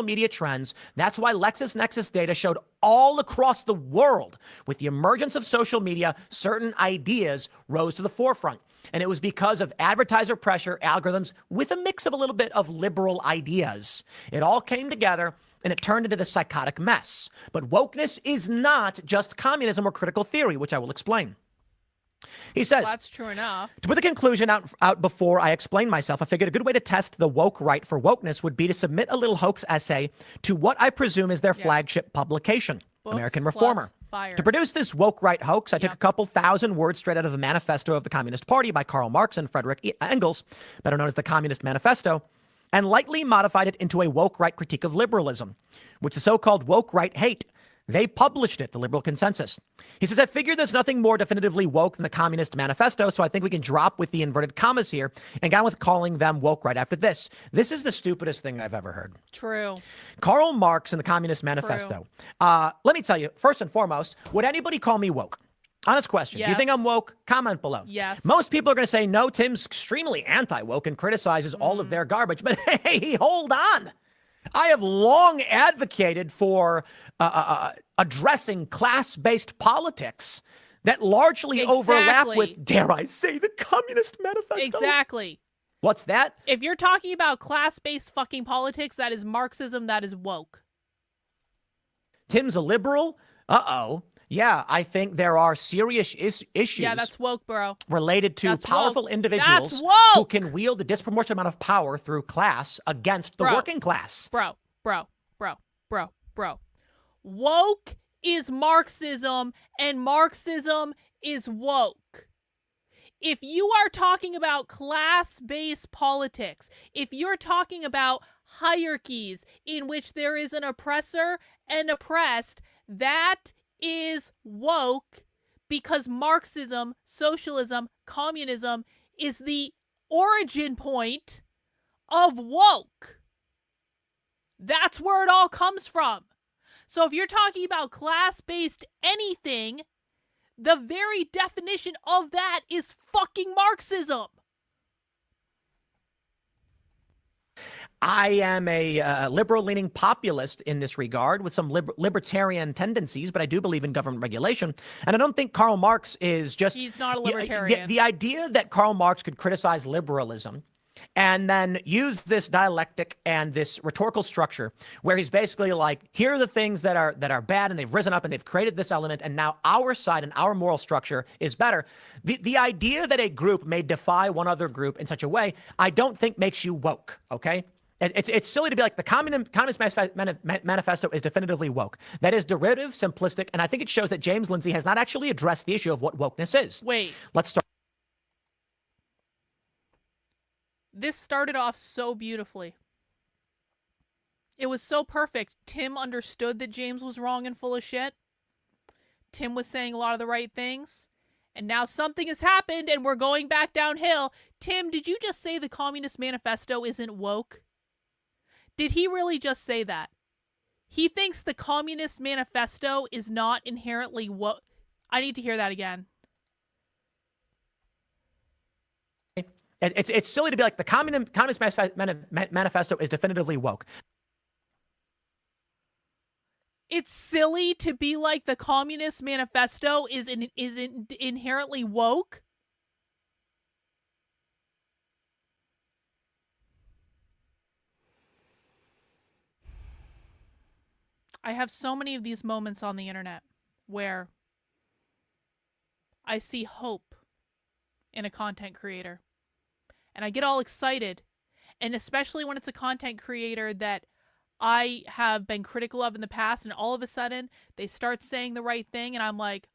Media trends. That's why LexisNexis data showed all across the world, with the emergence of social media, certain ideas rose to the forefront. And it was because of advertiser pressure, algorithms, with a mix of a little bit of liberal ideas. It all came together and it turned into this psychotic mess. But wokeness is not just communism or critical theory, which I will explain. He says, well, that's true enough. To put the conclusion out before I explain myself, I figured a good way to test the woke right for wokeness would be to submit a little hoax essay to what I presume is their flagship publication, Books American Reformer. Fire. To produce this woke right hoax, I took a couple thousand words straight out of the Manifesto of the Communist Party by Karl Marx and Friedrich Engels, better known as the Communist Manifesto, and lightly modified it into a woke right critique of liberalism, which the so-called woke right hate. They published it, the liberal consensus. He says, I figure there's nothing more definitively woke than the Communist Manifesto, so I think we can drop with the inverted commas here and go on with calling them woke right after this. This is the stupidest thing I've ever heard. True. Karl Marx in the Communist Manifesto. Let me tell you, first and foremost, would anybody call me woke? Honest question. Yes. Do you think I'm woke? Comment below. Yes. Most people are going to say, no, Tim's extremely anti-woke and criticizes all of their garbage. But hey, hold on. I have long advocated for addressing class-based politics that largely overlap with, dare I say, the Communist Manifesto. Exactly. What's that? If you're talking about class-based fucking politics, that is Marxism, that is woke. Tim's a liberal? Uh-oh. Yeah, I think there are serious issues. Yeah, that's woke, bro. Related to powerful individuals who can wield a disproportionate amount of power through class against the working class. Bro. Woke is Marxism, and Marxism is woke. If you are talking about class-based politics, if you're talking about hierarchies in which there is an oppressor and oppressed, that is woke, because Marxism, socialism, communism is the origin point of woke. That's where it all comes from. So if you're talking about class-based anything, the very definition of that is fucking Marxism. I am a liberal-leaning populist in this regard with some libertarian tendencies, but I do believe in government regulation. And I don't think Karl Marx is just... He's not a libertarian. The idea that Karl Marx could criticize liberalism and then use this dialectic and this rhetorical structure where he's basically like, here are the things that are bad, and they've risen up and they've created this element, and now our side and our moral structure is better. The idea that a group may defy one other group in such a way, I don't think makes you woke, okay? It's silly to be like the Communist Manifesto is definitively woke. That is derivative, simplistic, and I think it shows that James Lindsay has not actually addressed the issue of what wokeness is. Wait. Let's start. This started off so beautifully. It was so perfect. Tim understood that James was wrong and full of shit. Tim was saying a lot of the right things. And now something has happened and we're going back downhill. Tim, did you just say the Communist Manifesto isn't woke? Did he really just say that? He thinks the Communist Manifesto is not inherently woke. I need to hear that again. It's silly to be like the Communist Manifesto is definitively woke. It's silly to be like the Communist Manifesto is inherently woke. I have so many of these moments on the internet where I see hope in a content creator. And I get all excited. And especially when it's a content creator that I have been critical of in the past, and all of a sudden they start saying the right thing, and I'm like,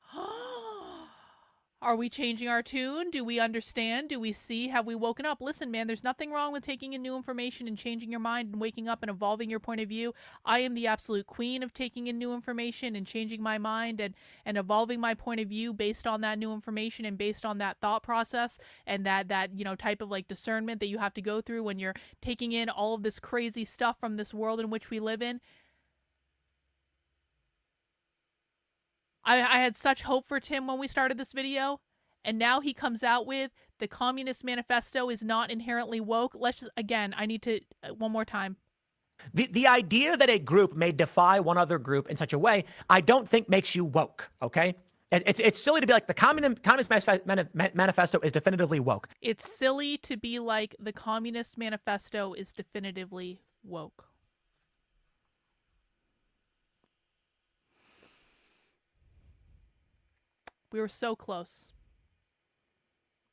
are we changing our tune? Do we understand? Do we see? Have we woken up? Listen, man, there's nothing wrong with taking in new information and changing your mind and waking up and evolving your point of view. I am the absolute queen of taking in new information and changing my mind and evolving my point of view based on that new information and based on that thought process and that type of like discernment that you have to go through when you're taking in all of this crazy stuff from this world in which we live in. I had such hope for Tim when we started this video, and now he comes out with the Communist Manifesto is not inherently woke. Let's just, again, I need to, one more time. The idea that a group may defy one other group in such a way, I don't think makes you woke, okay? It's silly to be like the Communist Manifesto is definitively woke. It's silly to be like the Communist Manifesto is definitively woke. We were so close.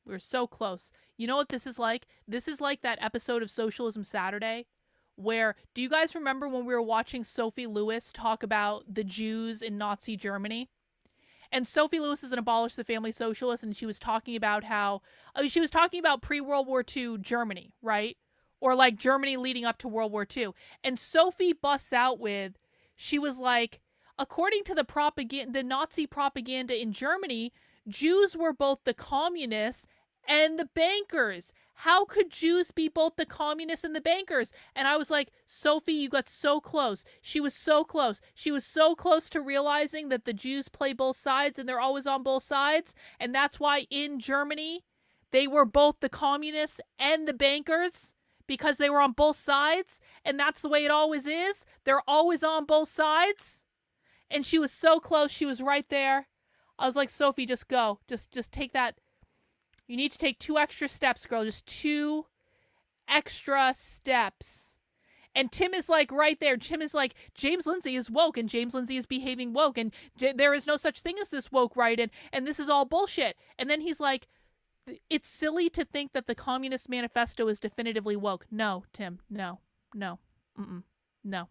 We were so close. You know what this is like? This is like that episode of Socialism Saturday where, do you guys remember when we were watching Sophie Lewis talk about the Jews in Nazi Germany? And Sophie Lewis is an abolish the family socialist, and she was talking about how, she was talking about pre-World War II Germany, right? Or like Germany leading up to World War II. And Sophie busts out with, she was like, according to the Nazi propaganda in Germany, Jews were both the communists and the bankers. How could Jews be both the communists and the bankers? And I was like, Sophie, you got so close. She was so close. She was so close to realizing that the Jews play both sides and they're always on both sides. And that's why in Germany, they were both the communists and the bankers, because they were on both sides. And that's the way it always is. They're always on both sides. And she was so close. She was right there. I was like, Sophie, just go. Just take that. You need to take 2 extra steps, girl. Just 2 extra steps. And Tim is like right there. Tim is like, James Lindsay is woke and James Lindsay is behaving woke. And there is no such thing as this woke, right? And this is all bullshit. And then he's like, it's silly to think that the Communist Manifesto is definitively woke. No, Tim. No. No. No.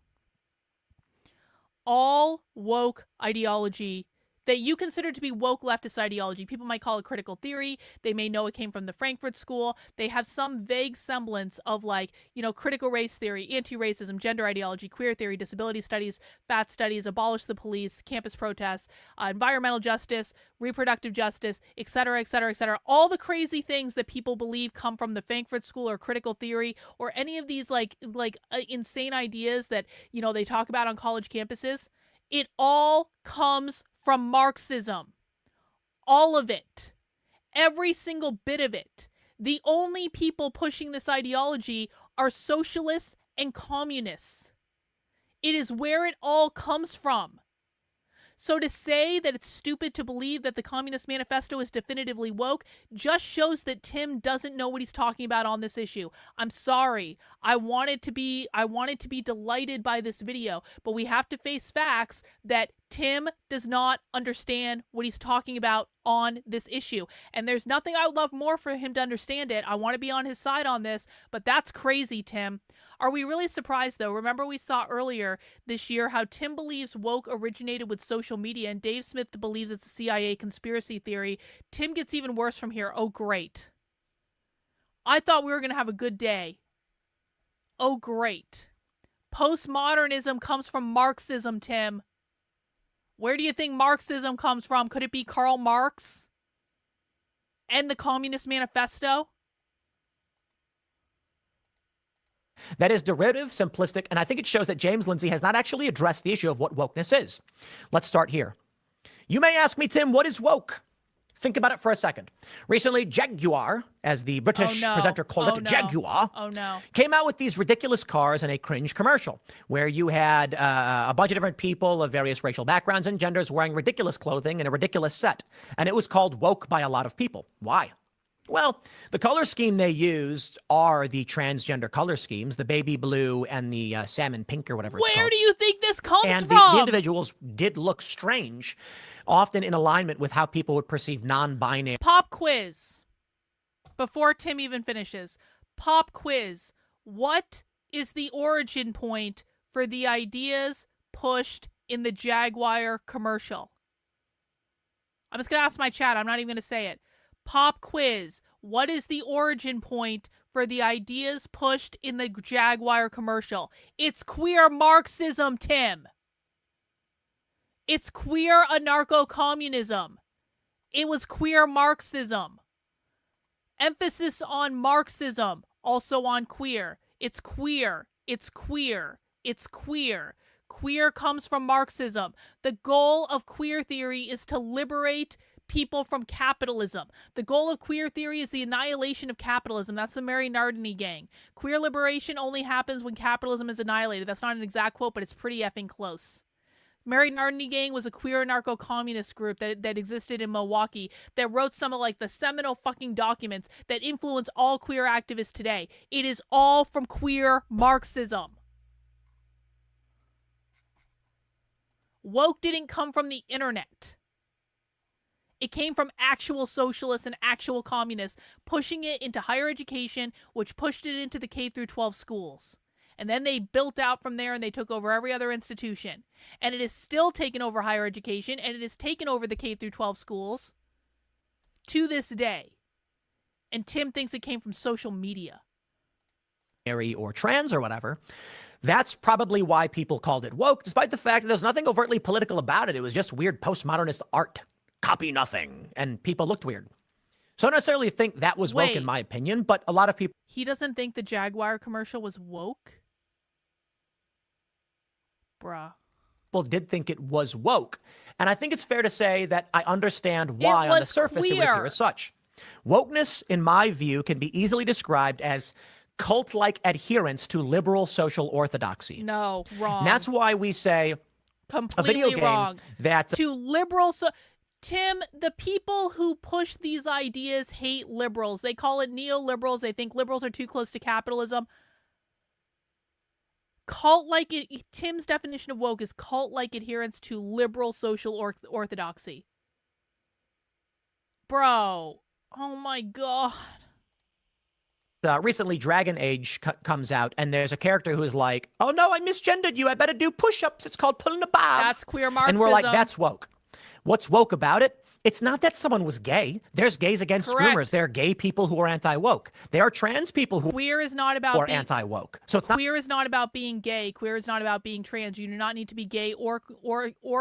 All woke ideology that you consider to be woke leftist ideology, people might call it critical theory. They may know it came from the Frankfurt School. They have some vague semblance of like, critical race theory, anti-racism, gender ideology, queer theory, disability studies, fat studies, abolish the police, campus protests, environmental justice, reproductive justice, etc., etc., etc. All the crazy things that people believe come from the Frankfurt School or critical theory or any of these like insane ideas that, they talk about on college campuses. It all comes from Marxism. All of it. Every single bit of it. The only people pushing this ideology are socialists and communists. It is where it all comes from. So to say that it's stupid to believe that the Communist Manifesto is definitively woke just shows that Tim doesn't know what he's talking about on this issue. I'm sorry. I wanted to be delighted by this video, but we have to face facts that Tim does not understand what he's talking about on this issue. And there's nothing I would love more for him to understand it. I want to be on his side on this, but that's crazy, Tim. Are we really surprised, though? Remember we saw earlier this year how Tim believes woke originated with social media and Dave Smith believes it's a CIA conspiracy theory. Tim gets even worse from here. Oh, great. I thought we were going to have a good day. Oh, great. Postmodernism comes from Marxism, Tim. Where do you think Marxism comes from? Could it be Karl Marx and the Communist Manifesto? That is derivative, simplistic, and I think it shows that James Lindsay has not actually addressed the issue of what wokeness is. Let's start here. You may ask me, Tim, what is woke? Think about it for a second. Recently, Jaguar, as the British presenter called it, Jaguar, came out with these ridiculous cars in a cringe commercial where you had a bunch of different people of various racial backgrounds and genders wearing ridiculous clothing in a ridiculous set. And it was called woke by a lot of people. Why? Well, the color scheme they used are the transgender color schemes, the baby blue and the salmon pink or whatever it's called. Where do you think this comes from? And the individuals did look strange, often in alignment with how people would perceive non-binary. Pop quiz. Before Tim even finishes. Pop quiz. What is the origin point for the ideas pushed in the Jaguar commercial? I'm just going to ask my chat. I'm not even going to say it. Pop quiz. What is the origin point for the ideas pushed in the Jaguar commercial? It's queer Marxism, Tim. It's queer anarcho-communism. It was queer Marxism. Emphasis on Marxism, also on queer. It's queer. It's queer. It's queer. Queer comes from Marxism. The goal of queer theory is to liberate people from capitalism. The goal of queer theory is the annihilation of capitalism. That's the Mary Nardini gang. Queer liberation only happens when capitalism is annihilated. That's not an exact quote, but it's pretty effing close. Mary Nardini gang was a queer anarcho-communist group that existed in Milwaukee that wrote some of like the seminal fucking documents that influence all queer activists today. It is all from queer Marxism. Woke didn't come from the internet. It came from actual socialists and actual communists pushing it into higher education, which pushed it into the K through 12 schools. And then they built out from there and they took over every other institution. And it has still taken over higher education and it has taken over the K through 12 schools to this day. And Tim thinks it came from social media. Or trans or whatever. That's probably why people called it woke, despite the fact that there's nothing overtly political about it. It was just weird postmodernist art. Copy nothing. And people looked weird. So I don't necessarily think that was woke in my opinion, but a lot of people... He doesn't think the Jaguar commercial was woke? Bruh. People did think it was woke. And I think it's fair to say that I understand why on the surface it would appear as such. Wokeness, in my view, can be easily described as cult-like adherence to liberal social orthodoxy. No, wrong. And that's why we say completely a video game wrong. That... To liberal... Tim, the people who push these ideas hate liberals. They call it neoliberals. They think liberals are too close to capitalism. Cult-like... Tim's definition of woke is cult-like adherence to liberal social orthodoxy. Bro. Oh my god. Recently, Dragon Age comes out, and there's a character who's like, oh no, I misgendered you. I better do push-ups. It's called pulling a bob. That's queer Marxism. And we're like, that's woke. What's woke about it? It's not that someone was gay. There's gays against screamers. There are gay people who are anti-woke. There are trans people who queer is not about are anti-woke. So it's not queer is not about being gay. Queer is not about being trans. You do not need to be gay or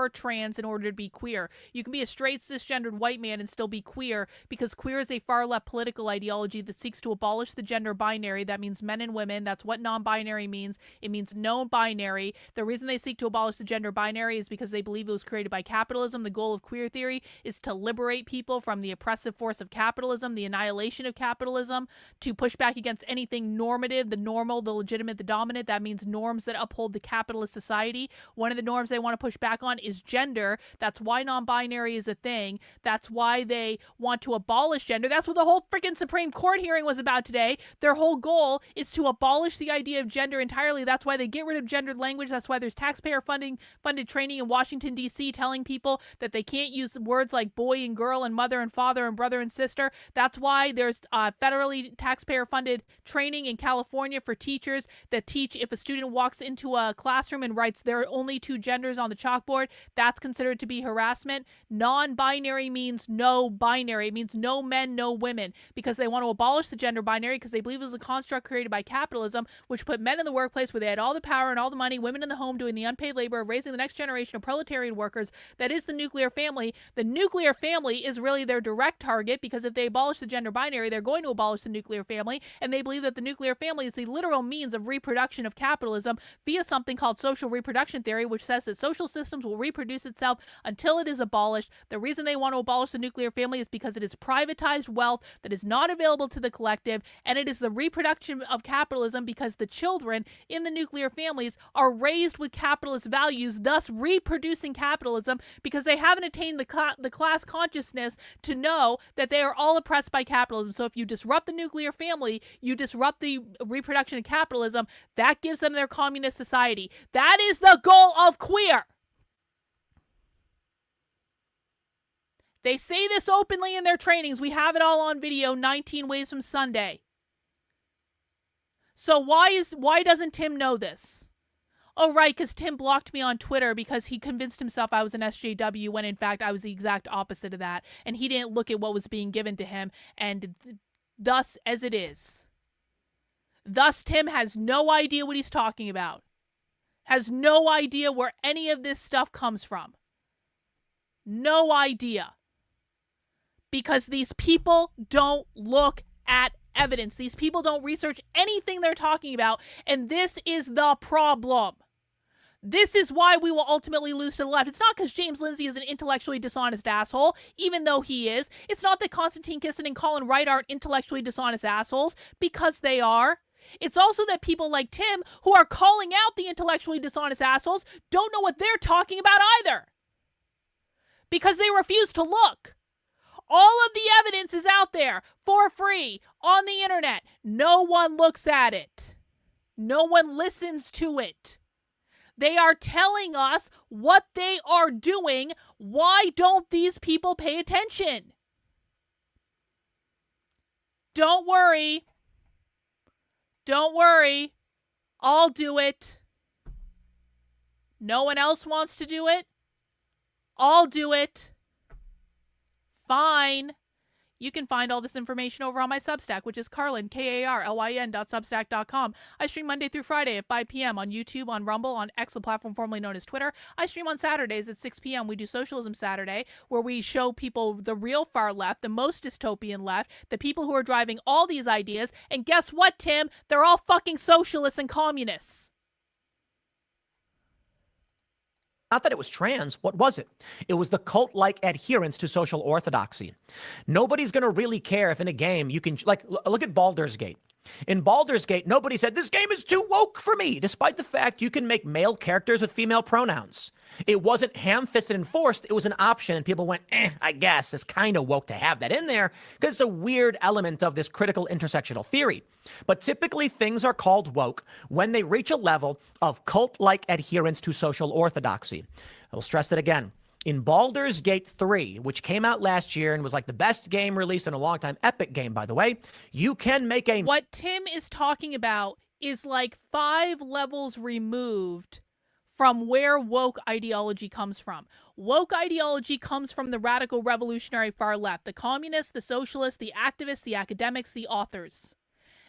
trans in order to be queer. You can be a straight cisgendered white man and still be queer because queer is a far left political ideology that seeks to abolish the gender binary. That means men and women. That's what non-binary means. It means no binary. The reason they seek to abolish the gender binary is because they believe it was created by capitalism. The goal of queer theory is to liberate people from the oppressive force of capitalism, the annihilation of capitalism, to push back against anything normative, the normal, the legitimate, the dominant. That means norms that uphold the capitalist society. One of the norms they want to push back on is gender. That's why non-binary is a thing. That's why they want to abolish gender. That's what the whole freaking Supreme Court hearing was about today. Their whole goal is to abolish the idea of gender entirely. That's why they get rid of gendered language. That's why there's taxpayer funded training in Washington, D.C. telling people that they can't use words like boy and girl and mother and father and brother and sister. That's why there's federally taxpayer-funded training in California for teachers that teach if a student walks into a classroom and writes there are only two genders on the chalkboard, that's considered to be harassment. Non-binary means no binary. It means no men, no women, because they want to abolish the gender binary because they believe it was a construct created by capitalism, which put men in the workplace where they had all the power and all the money, women in the home doing the unpaid labor of raising the next generation of proletarian workers. That is the nuclear family. The nuclear nuclear family is really their direct target, because if they abolish the gender binary, they're going to abolish the nuclear family, and they believe that the nuclear family is the literal means of reproduction of capitalism via something called social reproduction theory, which says that social systems will reproduce itself until it is abolished. The reason they want to abolish the nuclear family is because it is privatized wealth that is not available to the collective, and it is the reproduction of capitalism because the children in the nuclear families are raised with capitalist values, thus reproducing capitalism, because they haven't attained the class consciousness to know that they are all oppressed by capitalism. So if you disrupt the nuclear family, you disrupt the reproduction of capitalism. That gives them their communist society. That is the goal of queer. They say this openly in their trainings. We have it all on video, 19 Ways from Sunday. So why doesn't Tim know this? Oh, right, because Tim blocked me on Twitter because he convinced himself I was an SJW when in fact I was the exact opposite of that. And he didn't look at what was being given to him, and thus as it is. Thus, Tim has no idea what he's talking about. Has no idea where any of this stuff comes from. No idea. Because these people don't look at evidence. These people don't research anything they're talking about, and this is the problem. This is why we will ultimately lose to the left. It's not because James Lindsay is an intellectually dishonest asshole, even though he is. It's not that Konstantin Kisin and Colin Wright aren't intellectually dishonest assholes, because they are. It's also that people like Tim, who are calling out the intellectually dishonest assholes, don't know what they're talking about either. Because they refuse to look. All of the evidence is out there for free on the internet. No one looks at it. No one listens to it. They are telling us what they are doing. Why don't these people pay attention? Don't worry. Don't worry. I'll do it. No one else wants to do it. I'll do it. Fine. You can find all this information over on my Substack, which is Carlin, KARLYN.substack.com. I stream Monday through Friday at 5 p.m. on YouTube, on Rumble, on X, the platform formerly known as Twitter. I stream on Saturdays at 6 p.m. We do Socialism Saturday, where we show people the real far left, the most dystopian left, the people who are driving all these ideas. And guess what, Tim? They're all fucking socialists and communists. Not that it was trans. What was it? It was the cult-like adherence to social orthodoxy. Nobody's going to really care if in a game you can, like, look at Baldur's Gate. In Baldur's Gate, nobody said, this game is too woke for me, despite the fact you can make male characters with female pronouns. It wasn't ham-fisted and forced. It was an option, and people went, I guess it's kind of woke to have that in there, because it's a weird element of this critical intersectional theory. But typically, things are called woke when they reach a level of cult-like adherence to social orthodoxy. I will stress that again. In Baldur's Gate 3, which came out last year and was like the best game released in a long time, epic game, by the way, you can make a... What Tim is talking about is like 5 levels removed from where woke ideology comes from. Woke ideology comes from the radical revolutionary far left, the communists, the socialists, the activists, the academics, the authors.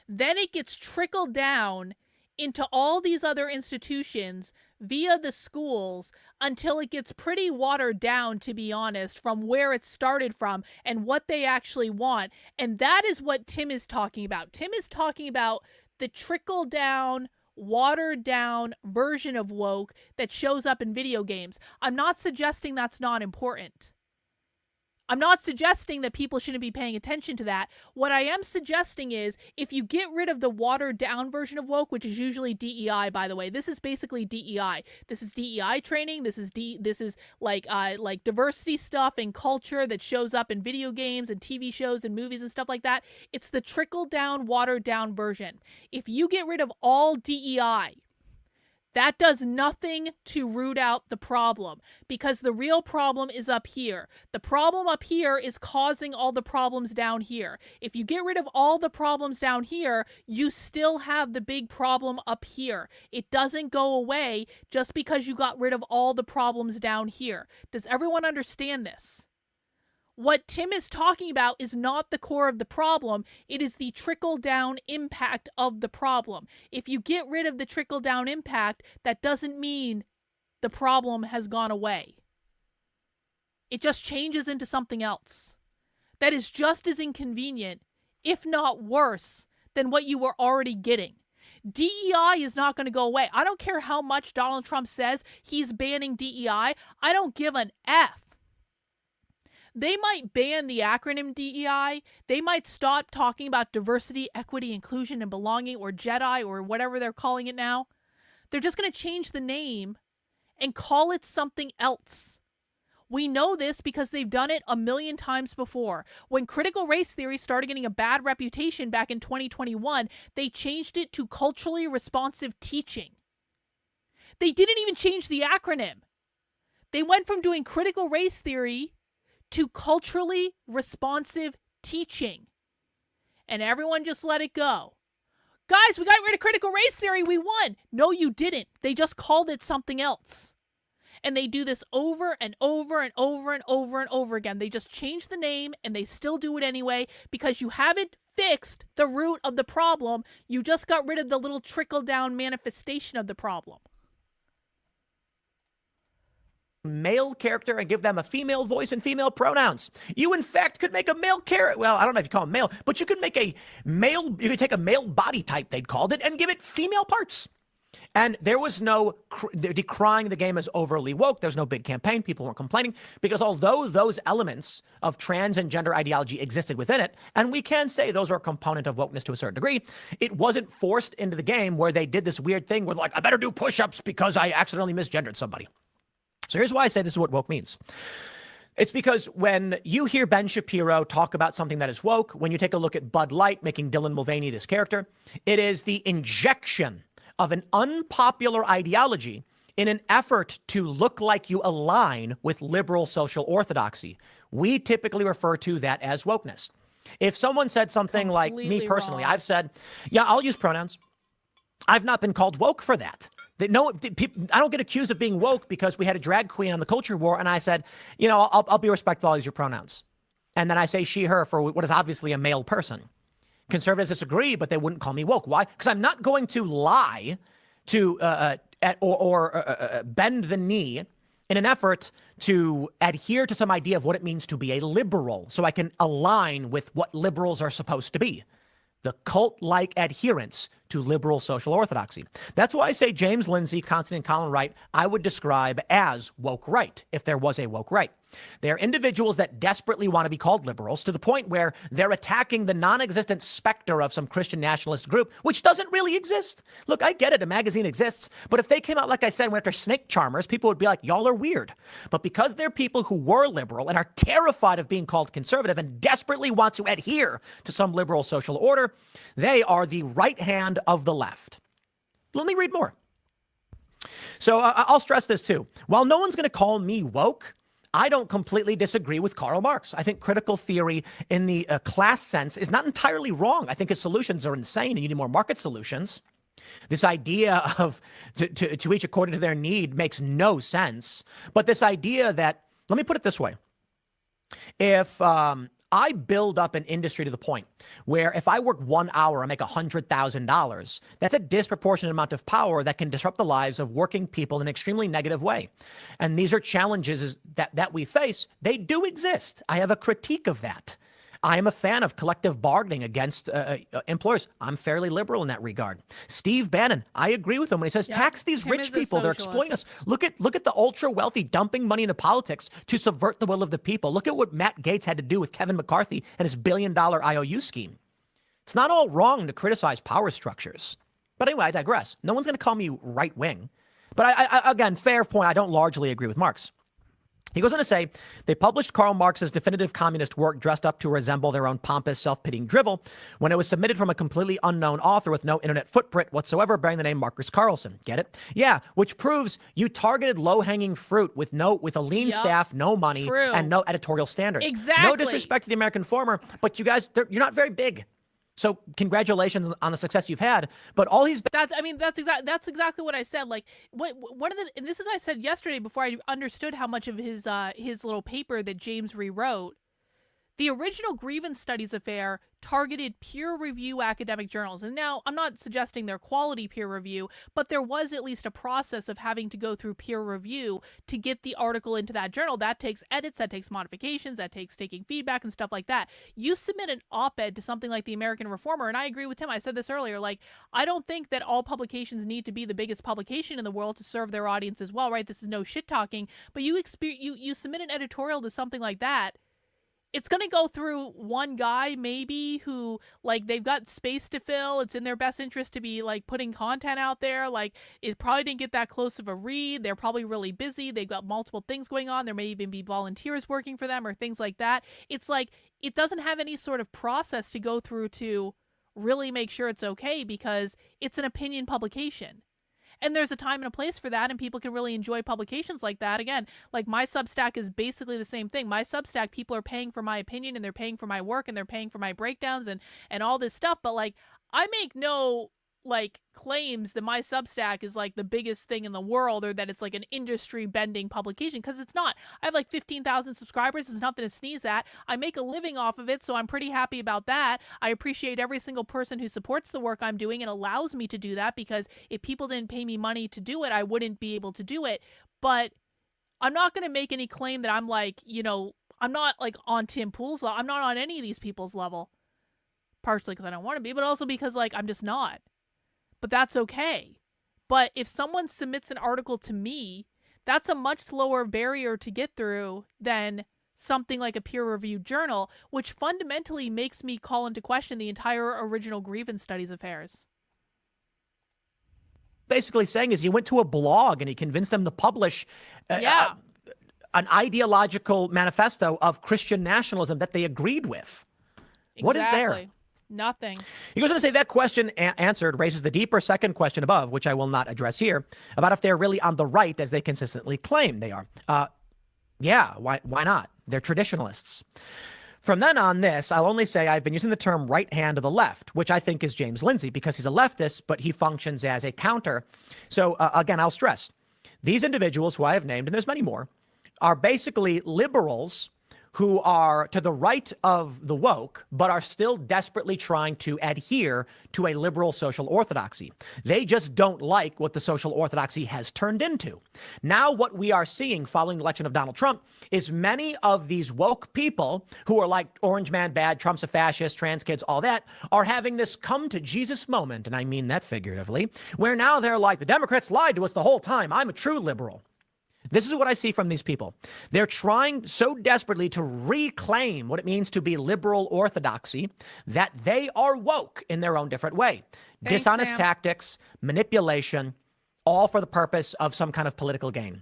Then it gets trickled down into all these other institutions via the schools until it gets pretty watered down, to be honest, from where it started from and what they actually want. And that is what Tim is talking about. Tim is talking about the trickle down, watered down version of woke that shows up in video games. I'm not suggesting that's not important. I'm not suggesting that people shouldn't be paying attention to that. What I am suggesting is if you get rid of the watered down version of woke, which is usually DEI, by the way, this is basically DEI. This is DEI training. This is like diversity stuff and culture that shows up in video games and TV shows and movies and stuff like that. It's the trickle down, watered down version. If you get rid of all DEI, that does nothing to root out the problem, because the real problem is up here. The problem up here is causing all the problems down here. If you get rid of all the problems down here, you still have the big problem up here. It doesn't go away just because you got rid of all the problems down here. Does everyone understand this? What Tim is talking about is not the core of the problem. It is the trickle-down impact of the problem. If you get rid of the trickle-down impact, that doesn't mean the problem has gone away. It just changes into something else that is just as inconvenient, if not worse, than what you were already getting. DEI is not going to go away. I don't care how much Donald Trump says he's banning DEI. I don't give an F. They might ban the acronym DEI. They might stop talking about diversity, equity, inclusion, and belonging, or JEDI, or whatever they're calling it now. They're just going to change the name and call it something else. We know this because they've done it a million times before. When critical race theory started getting a bad reputation back in 2021, they changed it to culturally responsive teaching. They didn't even change the acronym. They went from doing critical race theory to culturally responsive teaching. And everyone just let it go. Guys, we got rid of critical race theory. We won. No, you didn't. They just called it something else. And they do this over and over and over and over and over again. They just change the name and they still do it anyway because you haven't fixed the root of the problem. You just got rid of the little trickle-down manifestation of the problem. Male character and give them a female voice and female pronouns. You, in fact, could make a male character. Well, I don't know if you call him male, but you could make a male. You could take a male body type, they'd called it, and give it female parts. And there was no decrying the game as overly woke. There was no big campaign. People weren't complaining because although those elements of trans and gender ideology existed within it, and we can say those are a component of wokeness to a certain degree, it wasn't forced into the game where they did this weird thing where like, I better do push-ups because I accidentally misgendered somebody. So here's why I say this is what woke means. It's because when you hear Ben Shapiro talk about something that is woke, when you take a look at Bud Light making Dylan Mulvaney this character, it is the injection of an unpopular ideology in an effort to look like you align with liberal social orthodoxy. We typically refer to that as wokeness. If someone said something like me personally, wrong. I've said, yeah, I'll use pronouns. I've not been called woke for that. I don't get accused of being woke because we had a drag queen on the culture war. And I said, you know, I'll be respectful. I'll use your pronouns. And then I say she, her for what is obviously a male person. Conservatives disagree, but they wouldn't call me woke. Why? Because I'm not going to lie to bend the knee in an effort to adhere to some idea of what it means to be a liberal so I can align with what liberals are supposed to be. The cult-like adherence to liberal social orthodoxy. That's why I say James Lindsay, Constantine Colin Wright, I would describe as woke right, if there was a woke right. They're individuals that desperately want to be called liberals to the point where they're attacking the non-existent specter of some Christian nationalist group, which doesn't really exist. Look, I get it. A magazine exists. But if they came out, like I said, went after snake charmers, people would be like, y'all are weird. But because they're people who were liberal and are terrified of being called conservative and desperately want to adhere to some liberal social order, they are the right hand of the left. Let me read more. So I'll stress this too. While no one's going to call me woke, I don't completely disagree with Karl Marx. I think critical theory in the class sense is not entirely wrong. I think his solutions are insane and you need more market solutions. This idea of to each according to their need makes no sense. But this idea that, let me put it this way. If I build up an industry to the point where if I work 1 hour, I make $100,000. That's a disproportionate amount of power that can disrupt the lives of working people in an extremely negative way. And these are challenges that we face. They do exist. I have a critique of that. I am a fan of collective bargaining against employers. I'm fairly liberal in that regard. Steve Bannon, I agree with him when he says, tax these rich people. They're exploiting us. Look at the ultra wealthy dumping money into politics to subvert the will of the people. Look at what Matt Gaetz had to do with Kevin McCarthy and his $1 billion IOU scheme. It's not all wrong to criticize power structures. But anyway, I digress. No one's going to call me right wing. But I again, fair point. I don't largely agree with Marx. He goes on to say, they published Karl Marx's definitive communist work dressed up to resemble their own pompous, self-pitying drivel when it was submitted from a completely unknown author with no internet footprint whatsoever bearing the name Marcus Carlson. Get it? Yeah, which proves you targeted low-hanging fruit with a lean staff, no money, and no editorial standards. Exactly. No disrespect to the American former, but you guys, you're not very big. So congratulations on the success you've had, but all he's that's exactly what I said. Like and this is I said yesterday before I understood how much of his little paper that James rewrote. The original grievance studies affair targeted peer review academic journals. And now I'm not suggesting they're quality peer review, but there was at least a process of having to go through peer review to get the article into that journal. That takes edits, that takes modifications, that takes taking feedback and stuff like that. You submit an op-ed to something like the American Reformer, and I agree with Tim. I said this earlier, like, I don't think that all publications need to be the biggest publication in the world to serve their audience as well, right? This is no shit talking, but you submit an editorial to something like that, it's going to go through one guy maybe who, like, they've got space to fill. It's in their best interest to be, like, putting content out there. Like, it probably didn't get that close of a read. They're probably really busy. They've got multiple things going on. There may even be volunteers working for them or things like that. It's like, it doesn't have any sort of process to go through to really make sure it's okay because it's an opinion publication. And there's a time and a place for that, and people can really enjoy publications like that. Again, like my Substack is basically the same thing. My Substack, people are paying for my opinion, and they're paying for my work, and they're paying for my breakdowns and all this stuff. But like, I make no like claims that my Substack is like the biggest thing in the world or that it's like an industry bending publication, because it's not. I have like 15,000 subscribers. It's nothing to sneeze at. I make a living off of it, so I'm pretty happy about that. I appreciate every single person who supports the work I'm doing and allows me to do that, because if people didn't pay me money to do it, I wouldn't be able to do it. But I'm not going to make any claim that I'm like, you know, I'm not like on Tim Pool's level. I'm not on any of these people's level, partially because I don't want to be, but also because like I'm just not. But that's okay. But if someone submits an article to me, that's a much lower barrier to get through than something like a peer-reviewed journal, which fundamentally makes me call into question the entire original grievance studies affairs. Basically saying is he went to a blog and he convinced them to publish an ideological manifesto of Christian nationalism that they agreed with. Exactly. What is there? Nothing. He goes on to say that question answered raises the deeper second question above, which I will not address here, about if they're really on the right as they consistently claim they are. Yeah, why not? They're traditionalists. From then on this, I'll only say I've been using the term right hand of the left, which I think is James Lindsay, because he's a leftist, but he functions as a counter. So again, I'll stress, these individuals who I have named, and there's many more, are basically liberals who are to the right of the woke, but are still desperately trying to adhere to a liberal social orthodoxy. They just don't like what the social orthodoxy has turned into. Now, what we are seeing following the election of Donald Trump is many of these woke people who are like Orange Man bad, Trump's a fascist, trans kids, all that, are having this come to Jesus moment, and I mean that figuratively, where now they're like, the Democrats lied to us the whole time. I'm a true liberal. This is what I see from these people. They're trying so desperately to reclaim what it means to be liberal orthodoxy that they are woke in their own different way. Thanks, Dishonest Sam. tactics, manipulation, all for the purpose of some kind of political gain.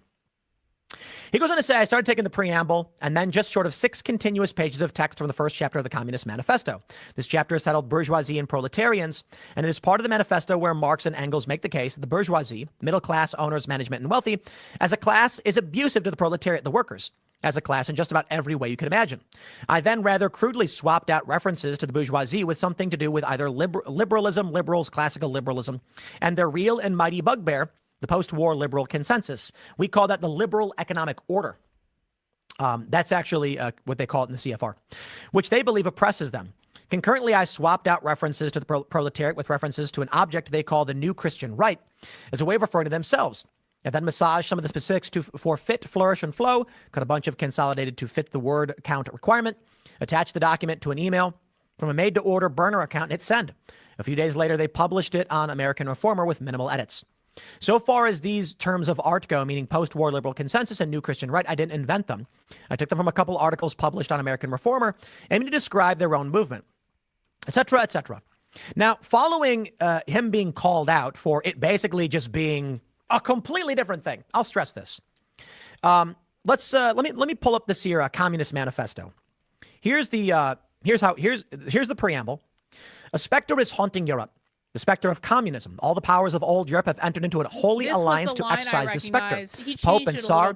He goes on to say, I started taking the preamble and then just sort of 6 continuous pages of text from the first chapter of the Communist Manifesto. This chapter is titled Bourgeoisie and Proletarians, and it is part of the manifesto where Marx and Engels make the case that the bourgeoisie, middle class, owners, management, and wealthy, as a class is abusive to the proletariat, the workers, as a class in just about every way you could imagine. I then rather crudely swapped out references to the bourgeoisie with something to do with either liberalism, liberals, classical liberalism, and their real and mighty bugbear, the post-war liberal consensus. We call that the liberal economic order. That's actually what they call it in the CFR, which they believe oppresses them. Concurrently, I swapped out references to the proletariat with references to an object they call the new Christian right as a way of referring to themselves. I then massaged some of the specifics for fit, flourish, and flow, cut a bunch of consolidated to fit the word count requirement, attached the document to an email from a made-to-order burner account, and hit send. A few days later, they published it on American Reformer with minimal edits. So far as these terms of art go, meaning post-war liberal consensus and new Christian right, I didn't invent them. I took them from a couple articles published on American Reformer, aiming to describe their own movement, etc., etc. Now, following him being called out for it basically just being a completely different thing, I'll stress this. Let me pull up this here Communist Manifesto. Here's the preamble. A specter is haunting Europe. The specter of communism. All the powers of old Europe have entered into a holy alliance to exorcise the specter. Pope and Tsar,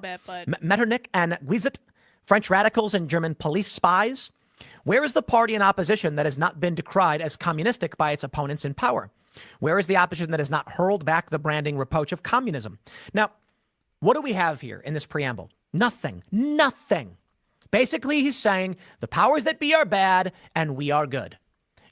Metternich and Guizot, French radicals and German police spies. Where is the party in opposition that has not been decried as communistic by its opponents in power? Where is the opposition that has not hurled back the branding reproach of communism? Now, what do we have here in this preamble? Nothing. Basically, he's saying the powers that be are bad and we are good.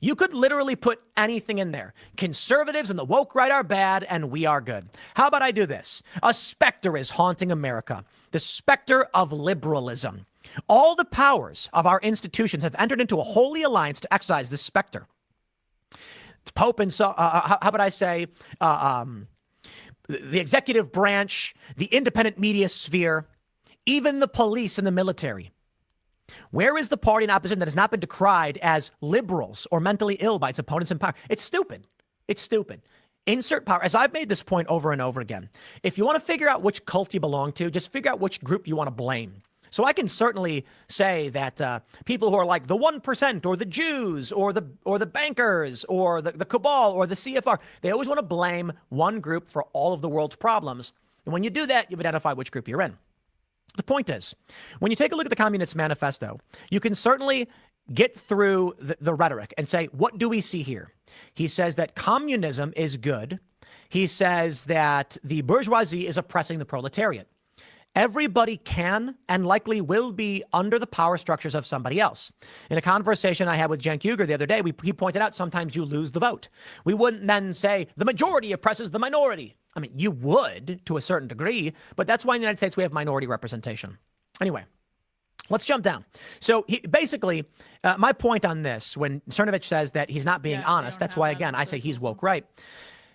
You could literally put anything in there. Conservatives and the woke right are bad and we are good. How about I do this? A specter is haunting America. The specter of liberalism. All the powers of our institutions have entered into a holy alliance to exercise this specter. The Pope and how about I say the executive branch, the independent media sphere, even the police and the military. Where is the party in opposition that has not been decried as liberals or mentally ill by its opponents in power? It's stupid. It's stupid. Insert power. As I've made this point over and over again, if you want to figure out which cult you belong to, just figure out which group you want to blame. So I can certainly say that people who are like the 1% or the Jews or the bankers or the cabal or the CFR, they always want to blame one group for all of the world's problems. And when you do that, you've identified which group you're in. The point is, when you take a look at the Communist Manifesto, you can certainly get through the rhetoric and say, what do we see here? He says that communism is good. He says that the bourgeoisie is oppressing the proletariat. Everybody can and likely will be under the power structures of somebody else. In a conversation I had with Cenk Uygur the other day, he pointed out sometimes you lose the vote. We wouldn't then say the majority oppresses the minority. I mean, you would to a certain degree, but that's why in the United States we have minority representation. Anyway, let's jump down. So basically, my point on this, when Cernovich says that he's not being honest, that's why, again, I say he's woke right.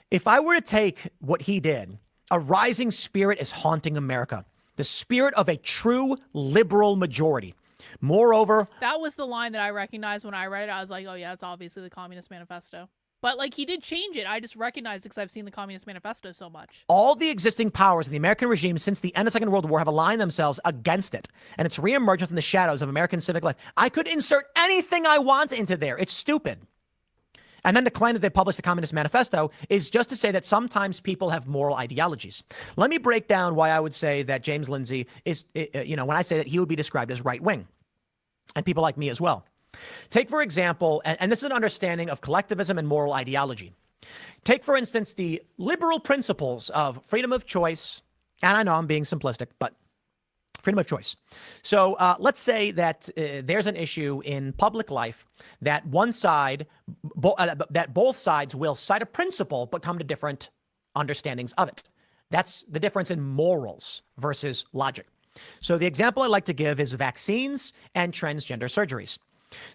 If I were to take what he did, a rising spirit is haunting America. The spirit of a true liberal majority. Moreover, that was the line that I recognized when I read it. I was like, oh, yeah, it's obviously the Communist Manifesto. But like he did change it. I just recognized it because I've seen the Communist Manifesto so much. All the existing powers in the American regime since the end of the Second World War have aligned themselves against it. And its reemergence in the shadows of American civic life. I could insert anything I want into there. It's stupid. And then to claim that they published the Communist Manifesto is just to say that sometimes people have moral ideologies. Let me break down why I would say that James Lindsay is, when I say that he would be described as right wing, and people like me as well. Take, for example, and this is an understanding of collectivism and moral ideology. Take, for instance, the liberal principles of freedom of choice. And I know I'm being simplistic, but freedom of choice. So let's say that there's an issue in public life that one side, that both sides will cite a principle, but come to different understandings of it. That's the difference in morals versus logic. So the example I like to give is vaccines and transgender surgeries.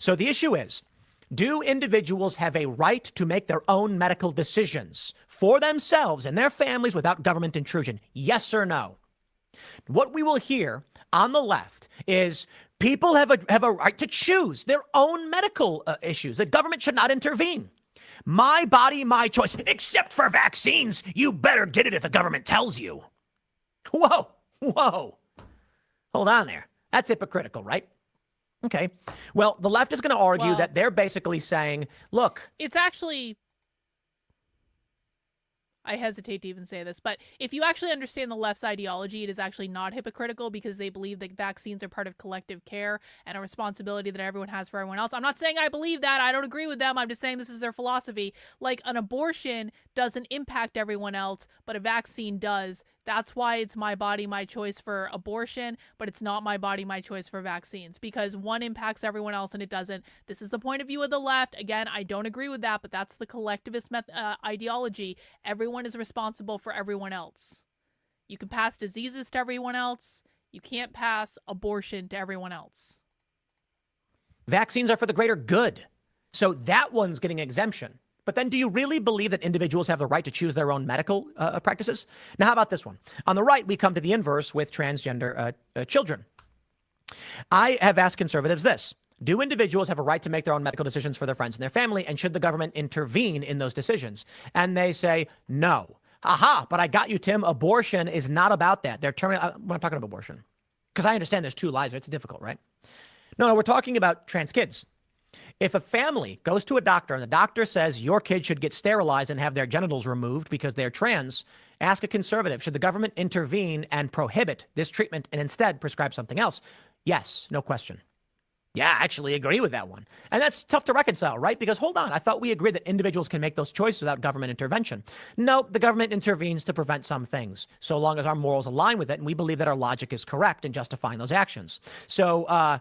So the issue is, do individuals have a right to make their own medical decisions for themselves and their families without government intrusion? Yes or no? What we will hear on the left is people have a right to choose their own medical issues. The government should not intervene. My body, my choice, except for vaccines. You better get it if the government tells you. Whoa. Hold on there. That's hypocritical, right? Okay. Well, the left is going to argue that they're basically saying, look. It's actually, I hesitate to even say this, but if you actually understand the left's ideology, it is actually not hypocritical because they believe that vaccines are part of collective care and a responsibility that everyone has for everyone else. I'm not saying I believe that. I don't agree with them. I'm just saying this is their philosophy. Like an abortion doesn't impact everyone else, but a vaccine does. That's why it's my body, my choice for abortion, but it's not my body, my choice for vaccines because one impacts everyone else and it doesn't. This is the point of view of the left. Again, I don't agree with that, but that's the collectivist ideology. Everyone is responsible for everyone else. You can pass diseases to everyone else. You can't pass abortion to everyone else. Vaccines are for the greater good. So that one's getting exemption. But then do you really believe that individuals have the right to choose their own medical practices? Now, how about this one? On the right, we come to the inverse with transgender children. I have asked conservatives this. Do individuals have a right to make their own medical decisions for their friends and their family? And should the government intervene in those decisions? And they say, no. Aha, but I got you, Tim. Abortion is not about that. They're terminating. I'm not talking about abortion. Because I understand there's two lives. It's difficult, right? No, we're talking about trans kids. If a family goes to a doctor and the doctor says your kid should get sterilized and have their genitals removed because they're trans, ask a conservative, should the government intervene and prohibit this treatment and instead prescribe something else? Yes, no question. Yeah, I actually agree with that one. And that's tough to reconcile, right? Because hold on, I thought we agreed that individuals can make those choices without government intervention. No, the government intervenes to prevent some things, so long as our morals align with it and we believe that our logic is correct in justifying those actions. So,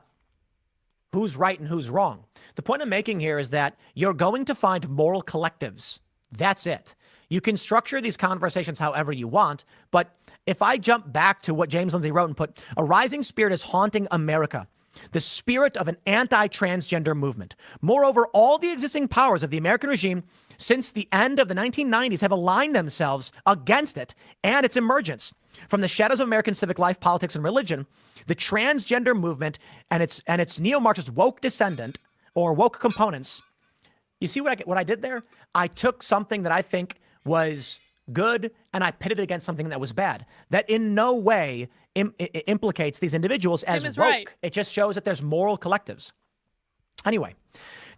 who's right and who's wrong? The point I'm making here is that you're going to find moral collectives. That's it. You can structure these conversations however you want, but if I jump back to what James Lindsay wrote and put, a rising spirit is haunting America, the spirit of an anti-transgender movement. Moreover, all the existing powers of the American regime since the end of the 1990s have aligned themselves against it and its emergence. From the shadows of American civic life, politics, and religion, the transgender movement and its neo-Marxist woke descendant or woke components. You see what I did there? I took something that I think was good and I pitted it against something that was bad. That in no way implicates these individuals as woke. Right. It just shows that there's moral collectives. Anyway,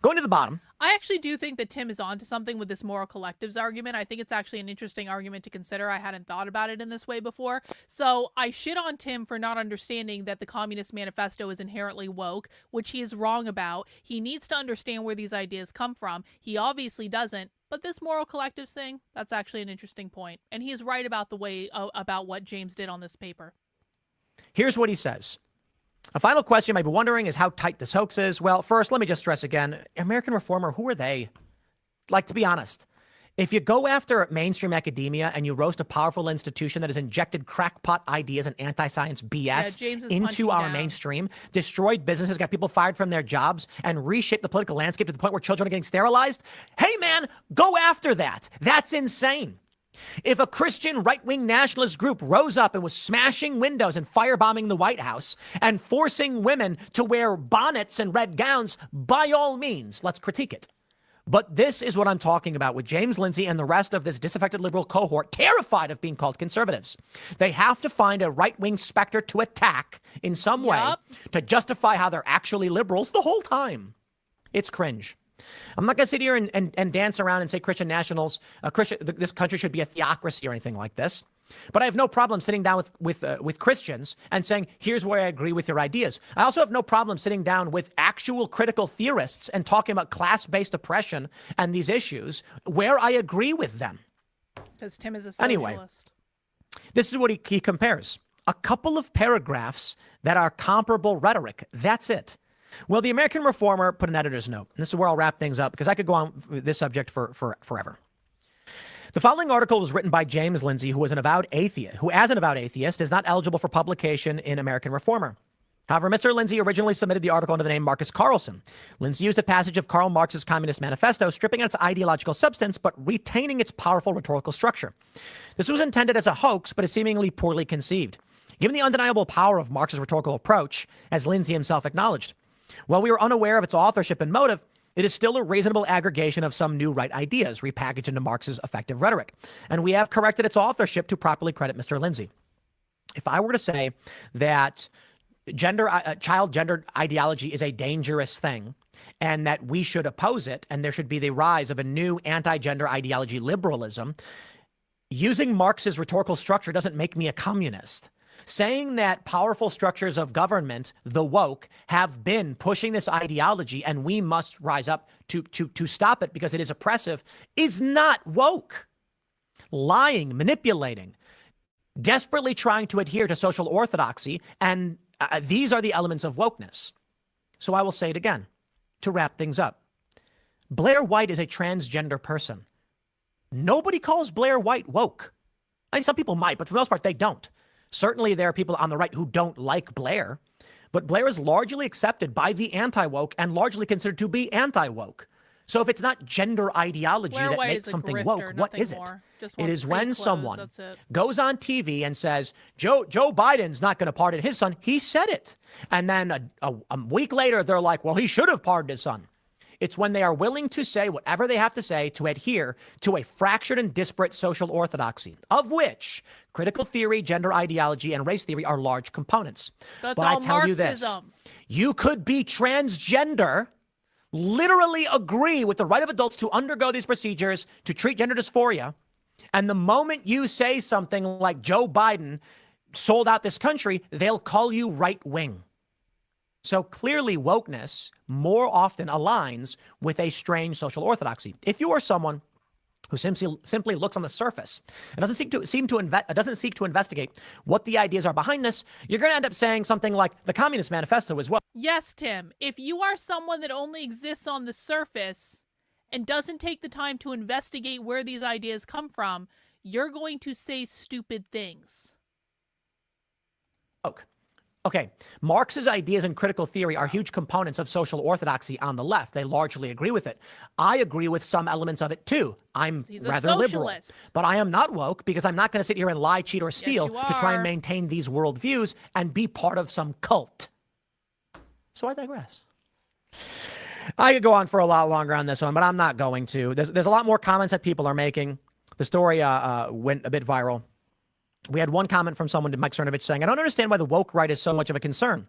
going to the bottom. I actually do think that Tim is onto something with this moral collectives argument. I think it's actually an interesting argument to consider. I hadn't thought about it in this way before. So I shit on Tim for not understanding that the Communist Manifesto is inherently woke, which he is wrong about. He needs to understand where these ideas come from. He obviously doesn't. But this moral collectives thing, that's actually an interesting point. And he is right about the way about what James did on this paper. Here's what he says. A final question you might be wondering is how tight this hoax is. Well, first, let me just stress again, American Reformer, who are they? Like, to be honest, if you go after mainstream academia and you roast a powerful institution that has injected crackpot ideas and anti-science BS into our mainstream, destroyed businesses, got people fired from their jobs, and reshaped the political landscape to the point where children are getting sterilized, hey, man, go after that. That's insane. If a Christian right-wing nationalist group rose up and was smashing windows and firebombing the White House and forcing women to wear bonnets and red gowns, by all means, let's critique it. But this is what I'm talking about with James Lindsay and the rest of this disaffected liberal cohort, terrified of being called conservatives. They have to find a right-wing specter to attack in some way to justify how they're actually liberals the whole time. It's cringe. I'm not going to sit here and dance around and say Christian nationals, this country should be a theocracy or anything like this. But I have no problem sitting down with Christians and saying, here's where I agree with your ideas. I also have no problem sitting down with actual critical theorists and talking about class-based oppression and these issues where I agree with them. Because Tim is a socialist. Anyway, this is what he compares. A couple of paragraphs that are comparable rhetoric. That's it. Well, the American Reformer put an editor's note. And this is where I'll wrap things up because I could go on with this subject for forever. The following article was written by James Lindsay, who as an avowed atheist, is not eligible for publication in American Reformer. However, Mr. Lindsay originally submitted the article under the name Marcus Carlson. Lindsay used a passage of Karl Marx's Communist Manifesto, stripping out its ideological substance, but retaining its powerful rhetorical structure. This was intended as a hoax, but is seemingly poorly conceived. Given the undeniable power of Marx's rhetorical approach, as Lindsay himself acknowledged, while we were unaware of its authorship and motive, it is still a reasonable aggregation of some new right ideas repackaged into Marx's effective rhetoric. And we have corrected its authorship to properly credit Mr. Lindsay. If I were to say that child gender ideology is a dangerous thing and that we should oppose it and there should be the rise of a new anti-gender ideology liberalism, using Marx's rhetorical structure doesn't make me a communist. Saying that powerful structures of government, the woke, have been pushing this ideology and we must rise up to stop it because it is oppressive is not woke. Lying, manipulating, desperately trying to adhere to social orthodoxy, and these are the elements of wokeness. So I will say it again to wrap things up. Blair White is a transgender person. Nobody calls Blair White woke. I mean, some people might, but for the most part, they don't. Certainly, there are people on the right who don't like Blair, but Blair is largely accepted by the anti-woke and largely considered to be anti-woke. So if it's not gender ideology that makes something woke, what is it? It is when someone goes on TV and says, Joe Biden's not going to pardon his son. He said it. And then a week later, they're like, well, he should have pardoned his son. It's when they are willing to say whatever they have to say to adhere to a fractured and disparate social orthodoxy, of which critical theory, gender ideology, and race theory are large components. But I tell you this, you could be transgender, literally agree with the right of adults to undergo these procedures to treat gender dysphoria, and the moment you say something like Joe Biden sold out this country, they'll call you right wing. So clearly wokeness more often aligns with a strange social orthodoxy. If you are someone who simply looks on the surface and doesn't seek to investigate what the ideas are behind this, you're going to end up saying something like the Communist Manifesto as well. Yes, Tim. If you are someone that only exists on the surface and doesn't take the time to investigate where these ideas come from, you're going to say stupid things. Okay, Marx's ideas and critical theory are huge components of social orthodoxy on the left. They largely agree with it. I agree with some elements of it too. I'm rather liberal, but I am not woke because I'm not going to sit here and lie, cheat, or steal to try and maintain these worldviews and be part of some cult. So I digress. I could go on for a lot longer on this one, but I'm not going to. There's a lot more comments that people are making. The story went a bit viral. We had one comment from someone to Mike Cernovich saying, I don't understand why the woke right is so much of a concern.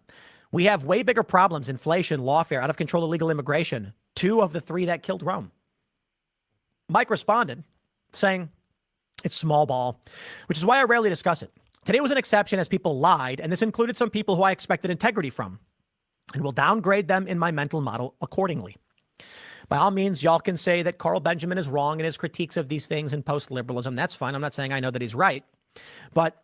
We have way bigger problems: inflation, lawfare, out of control illegal immigration, 2 of the 3 that killed Rome. Mike responded saying, it's small ball, which is why I rarely discuss it. Today was an exception as people lied, and this included some people who I expected integrity from, and will downgrade them in my mental model accordingly. By all means, y'all can say that Carl Benjamin is wrong in his critiques of these things in post-liberalism. That's fine. I'm not saying I know that he's right. But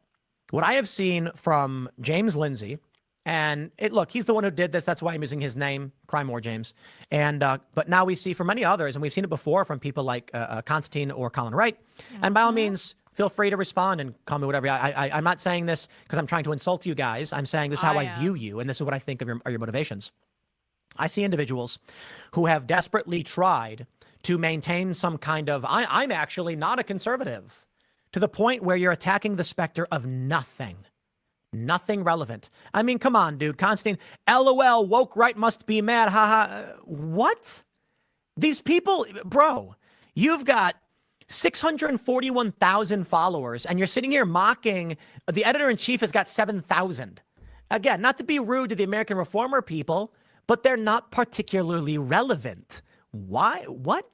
what I have seen from James Lindsay, and look, he's the one who did this. That's why I'm using his name. Cry more, James. And but now we see from many others, and we've seen it before from people like Constantine or Colin Wright. And by all means, feel free to respond and call me whatever. I'm not saying this because I'm trying to insult you guys. I'm saying this is how I view you, and this is what I think of your motivations. I see individuals who have desperately tried to maintain some kind of, I'm actually not a conservative, to the point where you're attacking the specter of nothing relevant. I mean, come on, dude. Constantine, LOL, woke right must be mad. Haha. What? These people, bro, you've got 641,000 followers and you're sitting here mocking the editor-in-chief has got 7,000. Again, not to be rude to the American Reformer people, but they're not particularly relevant. Why? What?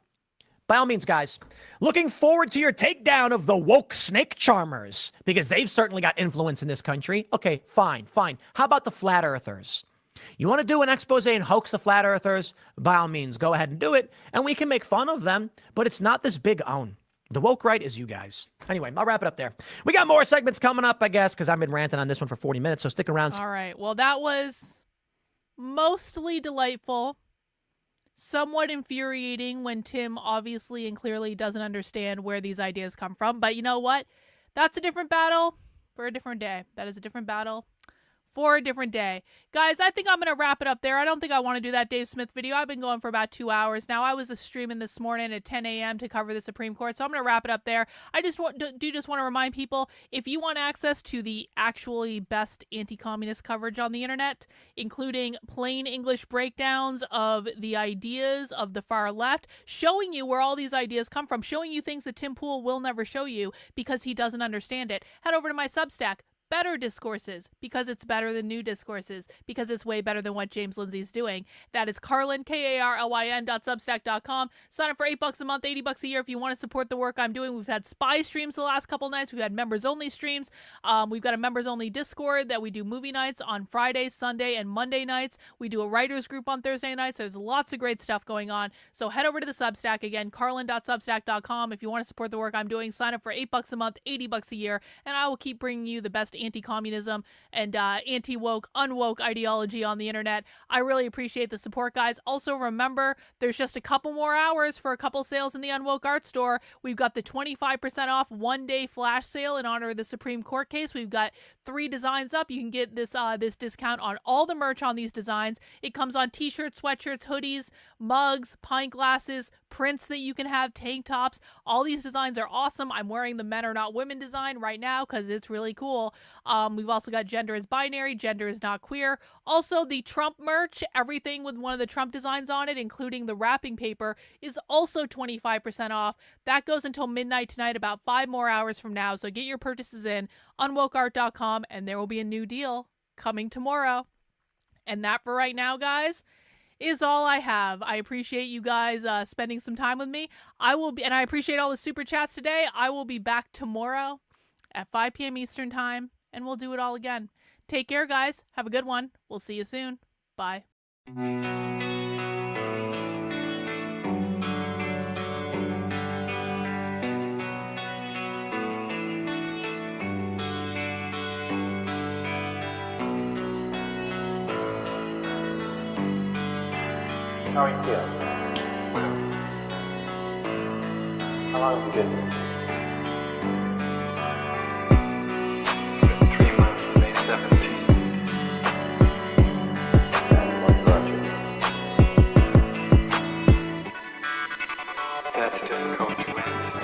By all means, guys, looking forward to your takedown of the woke snake charmers, because they've certainly got influence in this country. Okay, fine. How about the flat earthers? You want to do an expose and hoax the flat earthers? By all means, go ahead and do it. And we can make fun of them, but it's not this big own. The woke right is you guys. Anyway, I'll wrap it up there. We got more segments coming up, I guess, because I've been ranting on this one for 40 minutes, so stick around. All right. Well, that was mostly delightful. Somewhat infuriating when Tim obviously and clearly doesn't understand where these ideas come from. But you know what? That's a different battle for a different day. That is a different battle for a different day. Guys, I think I'm going to wrap it up there. I don't think I want to do that Dave Smith video. I've been going for about 2 hours now. I was streaming this morning at 10 a.m. to cover the Supreme Court, so I'm going to wrap it up there. I just want to remind people, if you want access to the actually best anti-communist coverage on the internet, including plain English breakdowns of the ideas of the far left, showing you where all these ideas come from, showing you things that Tim Pool will never show you because he doesn't understand it, head over to my Substack. Better Discourses, because it's better than New Discourses, because it's way better than what James Lindsay's doing. That is Carlin, KARLYN.substack.com. Sign up for $8 a month, $80 a year if you want to support the work I'm doing. We've had spy streams the last couple nights. We've had members-only streams. We've got a members-only Discord that we do movie nights on Fridays, Sunday, and Monday nights. We do a writers group on Thursday nights. There's lots of great stuff going on. So head over to the Substack, again, Carlin.substack.com. If you want to support the work I'm doing, sign up for $8 a month, $80 a year, and I will keep bringing you the best anti-communism and anti-woke, unwoke ideology on the internet. I really appreciate the support, guys. Also, remember, there's just a couple more hours for a couple sales in the Unwoke Art Store. We've got the 25% off one-day flash sale in honor of the Supreme Court case. We've got 3 designs up. You can get this this discount on all the merch on these designs. It comes on t-shirts, sweatshirts, hoodies, mugs, pint glasses, prints that you can have, tank tops. All these designs are awesome. I'm wearing the Men Are Not Women design right now because it's really cool. We've also got gender is binary, gender is not queer. Also, the Trump merch, everything with one of the Trump designs on it, including the wrapping paper, is also 25% off. That goes until midnight tonight, about 5 more hours from now. So get your purchases in, unwokeart.com, and there will be a new deal coming tomorrow. And that for right now, guys, is all I have. I appreciate you guys spending some time with me. And I appreciate all the super chats today. I will be back tomorrow at 5 p.m. Eastern time, and we'll do it all again. Take care, guys. Have a good one. We'll see you soon. Bye. How are you feeling? How long have you been here? 3 months, May 17th. And what brought you? That's difficult to answer.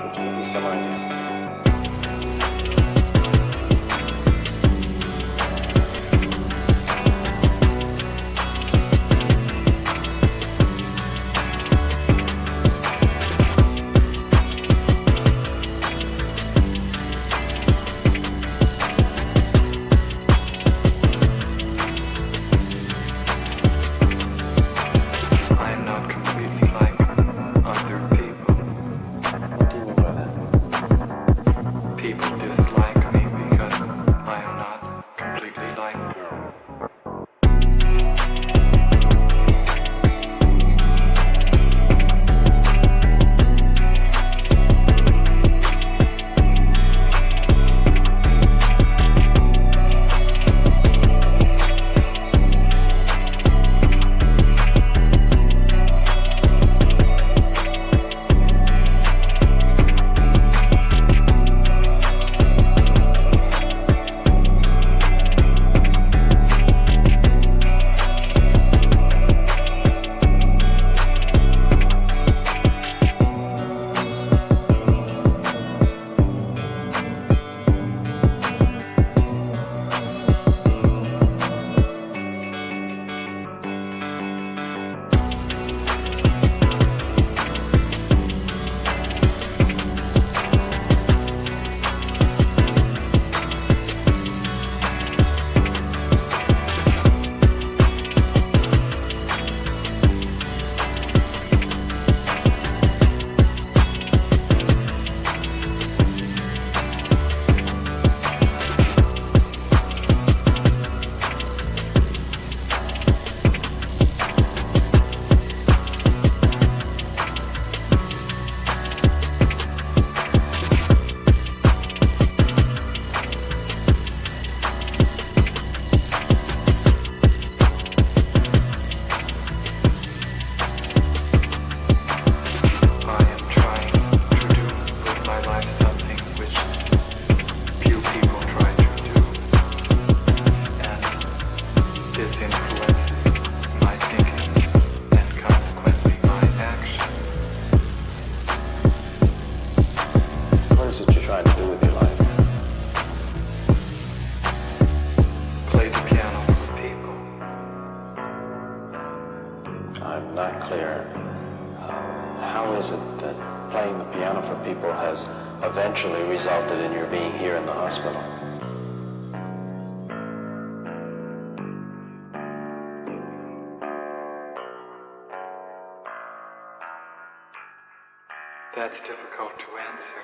Could you give me some idea? I am not completely like other people. What do you mean by that? People dislike me because I am not completely like them. I am trying to do with my life something which few people try to do, and this influences my thinking and consequently my action. What is it you're trying to do with your life? Play the piano for people. I'm not clear. How is it that playing the piano for people has eventually resulted in your being here in the hospital? That's difficult to answer.